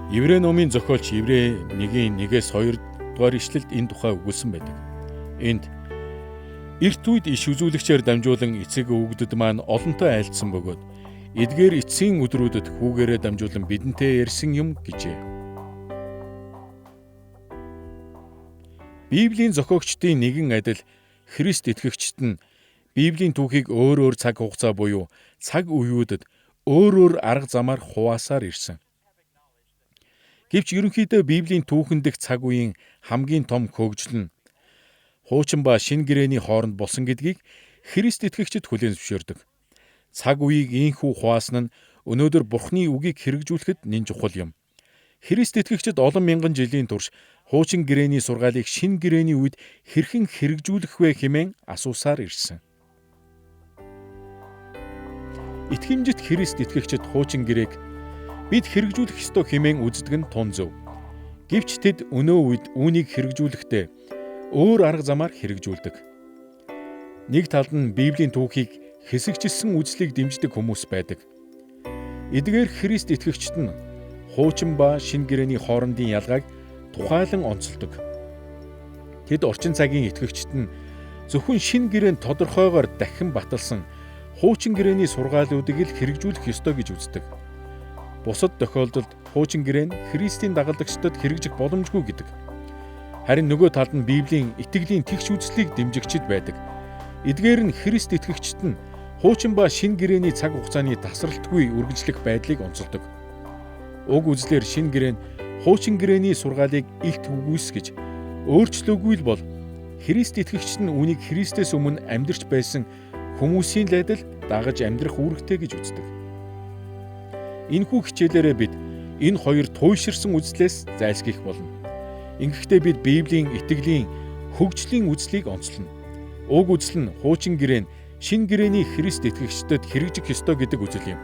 Еврей номын зохиолч Еврей 1:1-2 дугаар ишлэлд энэ тухай өгүүлсэн байдаг. Энд эрт үед иш үзүүлэгчээр дамжуулан эцэг өвгдөд маань олонтой айлдсан бөгөөд эдгээр эцсийн өдрүүдэд хүүгээрээ дамжуулан бидэнтэй ярьсан юм гэжээ. Библийн зохиогчдын нэгэн адил Христ итгэгчид нь Библийн түүхийг өөр цаг хугацаа буюу цаг үеүүдэд өөр арга замаар хуваасаар ирсэн. Гэвч ерөнхийдөө Библийн түүхэн дэх цаг үеийн хамгийн том хөгжил нь хуучин ба шинэ гэрээний хооронд болсон гэдгийг Христ итгэгчид хүлээн зөвшөөрдөг. Цаг үеийг ийхүү хуваасан нь өнөөдөр Бурханы үгийг хэрэгжүүлэхэд нэн чухал юм. Христ итгэгчид олон мянган жилийн турш хуучин гэрээний сургаалыг шинэ гэрээний үед хэрхэн хэрэгжүүлэх вэ хэмээн асуусаар ирсэн. Итгэмжит Христ итгэгчид хуучин гэрээг бид хэрэгжүүлэх ёстой хэмээн үздэг нь тун зөв. Гэвч тэд өнөө үед үүнийг хэрэгжүүлэхдээ өөр арга замаар хэрэгжүүлдэг. Нэг талд нь Библийн түүхийг хэсэгчилсэн үзлийг дэмждэг хүмүүс байдаг. Эдгээр Христ итгэгчид нь хуучин ба шинэ гэрээний хоорондын ялгааг тухайлан онцолдог. Тэд орчин цагийн итгэгчид нь зөвхөн шинэ гэрээнд тодорхойгоор дахин баталсан хуучин гэрээний сургаалуудыг л хэрэгжүүлэх ёстой гэж үздэг. Бусад тохиолдолд хуучин гэрээн Христийн дагалдагчдад хэрэгжих боломжгүй гэдэг. Харин нөгөө талд нь Библийн итгэлийн тэгш үзлийг дэмжигчид байдаг. Эдгээр нь Христ итгэгчид нь хуучин ба шинэ гэрээний цаг хугацааны тасралтгүй үргэлжлэх байдлыг онцолдог. Уг үзлээр шинэ гэрээ нь хуучин гэрээний сургаалыг илт үгүйсгэж өөрчлөөгүй л бол Христ итгэгчид нь үүнийг Христээс өмнө амьдарч байсан хүмүүсийн л адил дагаж амьдрах үүрэгтэй гэж үздэг. Энэхүү хичээлээрээ бид энэ хоёр туйлширсан үзлээс зайлсхийх болно. Ингэхдээ бид Библийн итгэлийн хөгжлийн үзлийг онцлно. Уг үзэл нь хуучин гэрээ нь шинэ гэрээний Христ итгэгчдэд хэрэгжих ёстой гэдэг үзэл юм.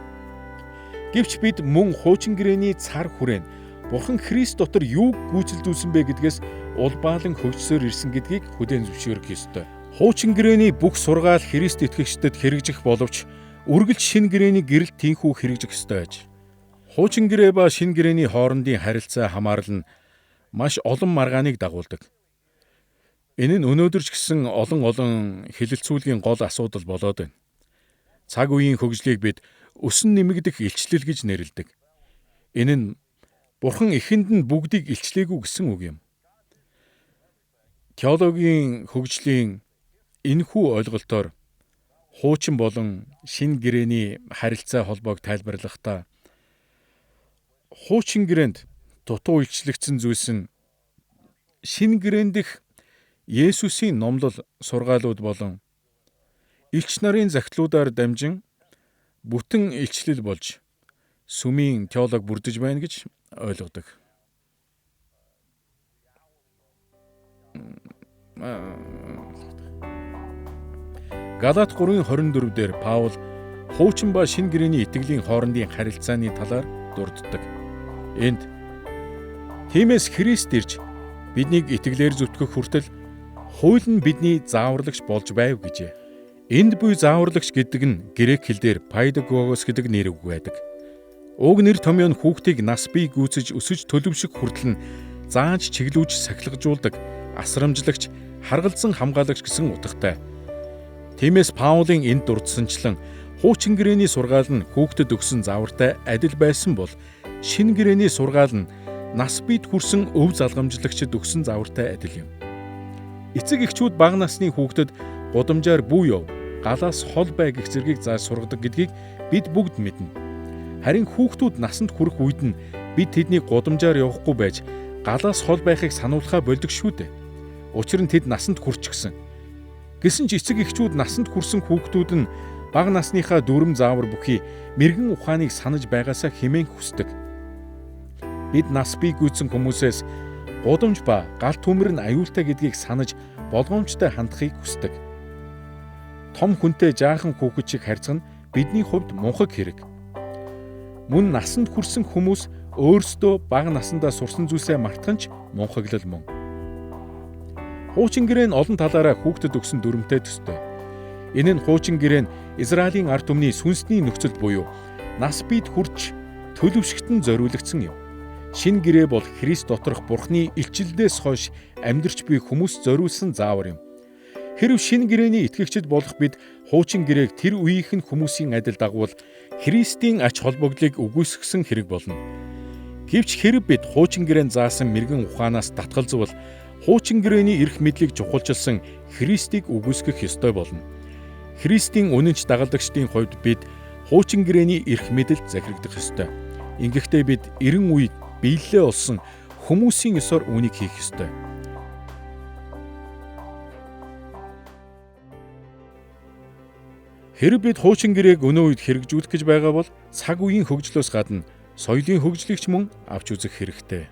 Гэвч бид мөн хуучин гэрээний цар хүрээн Бурхан Христ дотор юуг гүйцэлдүүлсэн бэ гэдгээс улбаалан хөгжсөөр ирсэн гэдгийг хүлээн зөвшөөрөх ёстой. Хуучин гэрээний бүх сургаал Христ итгэгчдэд хэрэгжих боловч үргэлж шинэ гэрээний гэрэлт тийхүү хэрэгжих ёстой аж. Хуучин гэрээ ба шинэ гэрээний хоорондын харилцаа хамаарал нь маш олон маргааныг дагуулдаг. Энэ нь өнөөдөр ч гэсэн олон хэлэлцүүлгийн гол асуудал болоод байна. Цаг үеийн хөгжлийг бид өсөн нэмэгдэх илчлэл гэж нэрлэдэг. Энэ нь Бурхан эхэнд нь бүгдийг илчлээгүй гэсэн үг юм. Теологийн хөгжлийн энэхүү ойлголтоор хуучин болон шинэ гэрээний харилцаа холбоог тайлбарлахдаа хуучин гэрээнд дутуу илчлэгдсэн зүйлс нь шинэ гэрээн дэх Есүсийн номлол сургаалууд болон элч нарын захидлуудаар дамжин бүтэн илчлэл болж сүмийн теолог бүрдэж байна гэж ойлгодог. Галаат 3:24 дээр Паул хуучин ба шинэ гэрээний итгэлийн хоорондын харилцааны талаар дурддаг. Энд тиймээс Христ ирж биднийг итгэлээр зүтгэх хүртэл хууль нь бидний зааварлагч болж байв гэжээ. Энд буй зааварлагч гэдэг нь грек хэлээр пайдагогос гэдэг нэр үг байдаг. Уг нэр томьёо нь хүүхдийг нас бий гүйцэж өсөж төлөвшөх хүртэл нь зааж чиглүүлж сахилгажуулдаг асрамжлагч, харгалзан хамгаалагч гэсэн утгатай. Тиймээс Паулын энд дурдсанчлан хуучин гэрээний сургаал нь хүүхдэд өгсөн заавартай адил байсан бол шинэ гэрээний сургаал нь нас бид хүрсэн өв залгамжлагчид өгсөн заавартай адил юм. Эцэг эхчүүд бага насны хүүхдэд гудамжаар бүү яв, галаас хол бай гэх зэргийг зааж сургадаг гэдгийг бид бүгд мэднэ. Харин хүүхдүүд насанд хүрэх үед нь бид тэднийг гудамжаар явахгүй байж галаас хол байхыг сануулхаа болдог шүү дээ. Учир нь тэд насанд хүрчихсэн. Гэсэн ч эцэг эхчүүд насанд хүрсэн хүүхдүүд нь бага насныхаа дүрм заавар бүхий мэргэн ухааныг санаж байгаасаа хэмээн хүсдэг. Бид нас бий гүйцэн хүмүүсээс гудамж ба гал түмэр нь аюултай гэдгийг санаж болгоомжтой хандахыг хүсдэг. Том хүнтэй жаахан хүүхэд шиг харьцах нь бидний хувьд мунхаг хэрэг. Мөн насанд хүрсэн хүмүүс өөрсдөө бага насандаа сурсан зүйлсээ мартах нь ч мунхаглал мөн. Хуучин гэрээ нь олон талаараа хүүхдэд өгсөн дүрмтэй төстэй. Энэ нь хуучин гэрээ нь Израилийн ард түмний сүнсний нөхцөл буюу нас бид хүрч төлөвшгтэн зориулагдсан юм. Шинэ гэрээ бол Христ доторх Бурхны илчилдээс хойш амьдрч буй хүмүүс зориулсан заавар юм. Хэрэв шинэ гэрээний итгэгчид болох бид хуучин гэрээг тэр үеийнхэн хүмүүсийн адил дагвал Христийн ач холбогдлыг үгүйсгэсэн хэрэг болно. Гэвч хэрэв бид хуучин гэрээнд заасан мэрэгэн ухаанаас татгалзвал хуучин гэрээний эрх мэдлийг чухалчилсан Христийг үгүйсгэх ёстой болно. Христийн үнэнч дагалдагчдын хувьд бид хуучин гэрээний эрх мэдэлд захирагдах ёстой. Ингэхдээ бид эрен үед биелэлээ олсон хүмүүсийн ёсоор үүнийг хийх ёстой. Хэрэв бид хуучин гэрээг өнөө үед хэрэгжүүлэх гэж байгаа бол цаг үеийн хөгжлөөс гадна соёлын хөгжлийг ч мөн авч үзэх хэрэгтэй.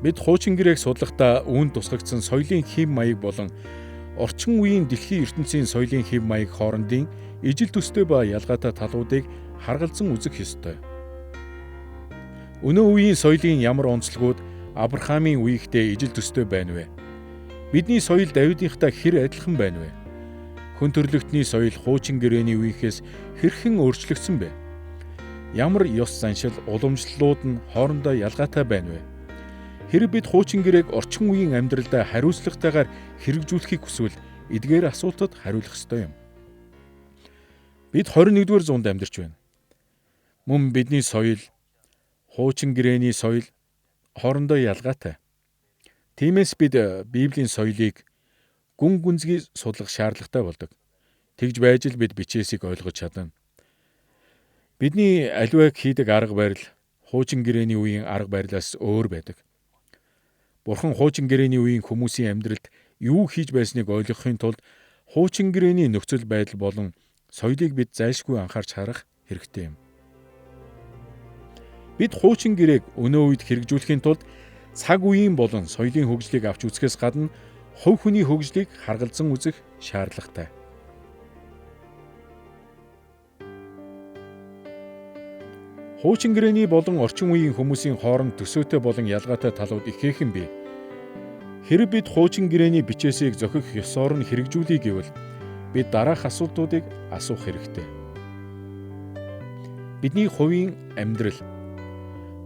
Бид хуучин гэрээг судлахдаа үүнд тусгагдсан соёлын хэв маяг болон орчин үеийн дэлхийн ертөнцийн соёлын хэв маяг хоорондын ижил төстэй ба ялгаатай талуудыг харгалзан үзэх ёстой. Өнөө үеийн соёлын ямар онцлогуд Авраамийн үеийнхтэй ижил төстэй байна вэ? Бидний соёл Давидынхтай хэр адилхан байна вэ? Хүн төрлөختний соёл хуучин гэрээний үеийнхээс хэрхэн өөрчлөгдсөн бэ? Ямар ёс заншил, уламжлалууд нь хоорондоо ялгаатай байна вэ? Хэрэв бид хуучин гэрээг орчин үеийн амьдралдаа хариуцлагатайгаар хэрэгжүүлэхийг хүсвэл эдгээр асуултад хариулах ёстой юм. Бид 21-р зуунд амьдарч байна. Мөн бидний соёл, хуучин гэрээний соёл хоорондоо ялгаатай. Тиймээс бид Библийн соёлыг гүн гүнзгий судлах шаардлагатай болдог. Тэгж байж л бид бичээсийг ойлгож чадна. Бидний аливааг хийдэг арга барил хуучин гэрээний үеийн арга барилаас өөр байдаг. Бурхан хуучин гэрээний үеийн хүмүүсийн амьдралд юу хийж байсныг ойлгохын тулд хуучин гэрээний нөхцөл байдал болон соёлыг бид зайлшгүй анхаарч харах хэрэгтэй юм. Бид хуучин гэрээг өнөө үед хэрэгжүүлэхийн тулд цаг үеийн болон соёлын хөгжлийг авч үзэхээс гадна хувь хүний хөгжлийг харгалзан үзэх шаардлагатай. Хуучин гэрээний болон орчин үеийн хүмүүсийн хооронд төсөөтэй болон ялгаатай талууд ихээхэн бий. Хэрэв бид хуучин гэрээний бичээсийг зохих ёсоор нь хэрэгжүүлэе гэвэл бид дараах асуултуудыг асуух хэрэгтэй. Бидний хувийн амьдрал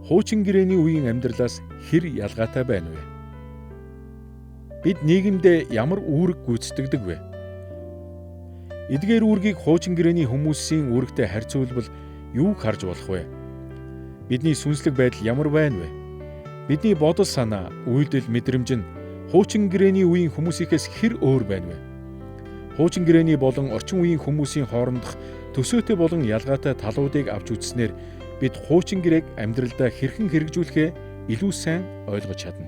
хуучин гэрээний үеийн амьдралаас хэр ялгаатай байна вэ? Бид нийгэмдээ ямар үүрэг гүйцэтгэдэг вэ? Эдгээр үүргийг хуучин гэрээний хүмүүсийн үүрэгтэй харьцуулбал юуг харж болох вэ? Бидний сүнслэг байдал ямар байна вэ? Бидний бодол санаа, үйлдэл, мэдрэмж нь хуучин гэрээний үеийн хүмүүсийнхээс хэр өөр байна вэ? Хуучин гэрээний болон орчин үеийн хүмүүсийн хоорондох төсөөтэй болон ялгаатай талуудыг авч үзснээр бид хуучин гэрээг амьдралдаа хэрхэн хэрэгжүүлэхээ илүү сайн ойлгож чадна.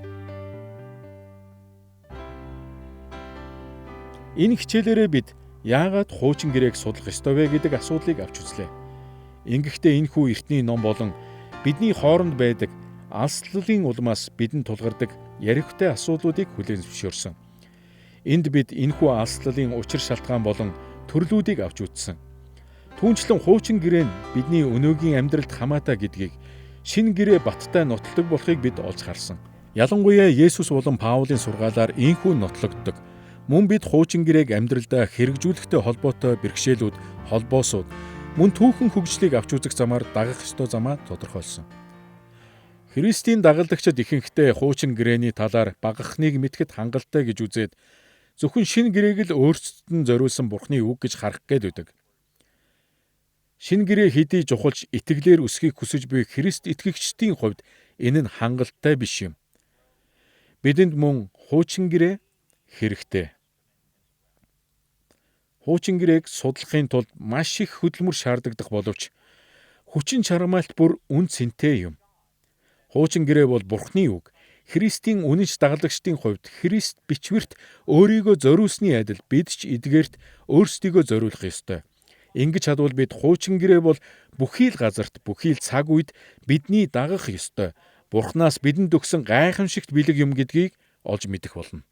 Энэ хичээлээрээ бид яагаад хуучин гэрээг судлах ёстой вэ гэдэг асуудлыг авч үзлээ. Ингэхдээ энэхүү эртний ном болон бидний хооронд байдаг алслалын улмаас бидэнд тулгардаг ярихгүй асуудлуудыг хүлээн зөвшөөрсөн. Энд бид энэхүү алслалын учир шалтгаан болон төрлүүдийг авч үзсэн. Түүнчлэн хуучин гэрээ нь бидний өнөөгийн амьдралд хамаатай гэдгийг, шинэ гэрээ баттай нотлдог болохыг бид олж харсан. Ялангуяа Есүс болон Паулын сургаалаар ийхүү нотлогддог. Мөн бид хуучин гэрээг амьдралдаа хэрэгжүүлэхтэй холбоотой бэрхшээлүүд, холбоосууд, мөн түүхэн хөгжлийг авч үзэх замаар дагах ёстой замаа тодорхойлсон. Христийн дагалдагчид ихэнхдээ хуучин гэрээний талаар багахныг мэдхэд хангалттай гэж үзээд зөвхөн шинэ гэрээг л өөрсдөд нь зориулсан Бурхны үг гэж харах гээд байдаг. Шинэ гэрээ хэдий чухалч итгэлээр өсөхийг хүсэж буй Христ итгэгчдийн хувьд энэ нь хангалттай биш юм. бидэнд мөн хуучин гэрээ хэрэгтэй. Хуучин гэрээг судлахын тулд маш их хөдөлмөр шаардагдах боловч хүчин чармаалт бүр үн цэнтэй юм. Хуучин гэрээ бол Бурхны үг. Христийн үнэнч дагалагчдын хувьд Христ бичвэрт өөрийгөө зориулсны адил бид ч эдгээрт өөрсдийгөө зориулах ёстой. Ингэж чадвал бид хуучин гэрээ бол бүхий л газарт, бүхий л цаг үед бидний дагах ёстой. Бурханаас бидэнд өгсөн гайхамшигт бэлэг юм гэдгийг олж мэдэх болно.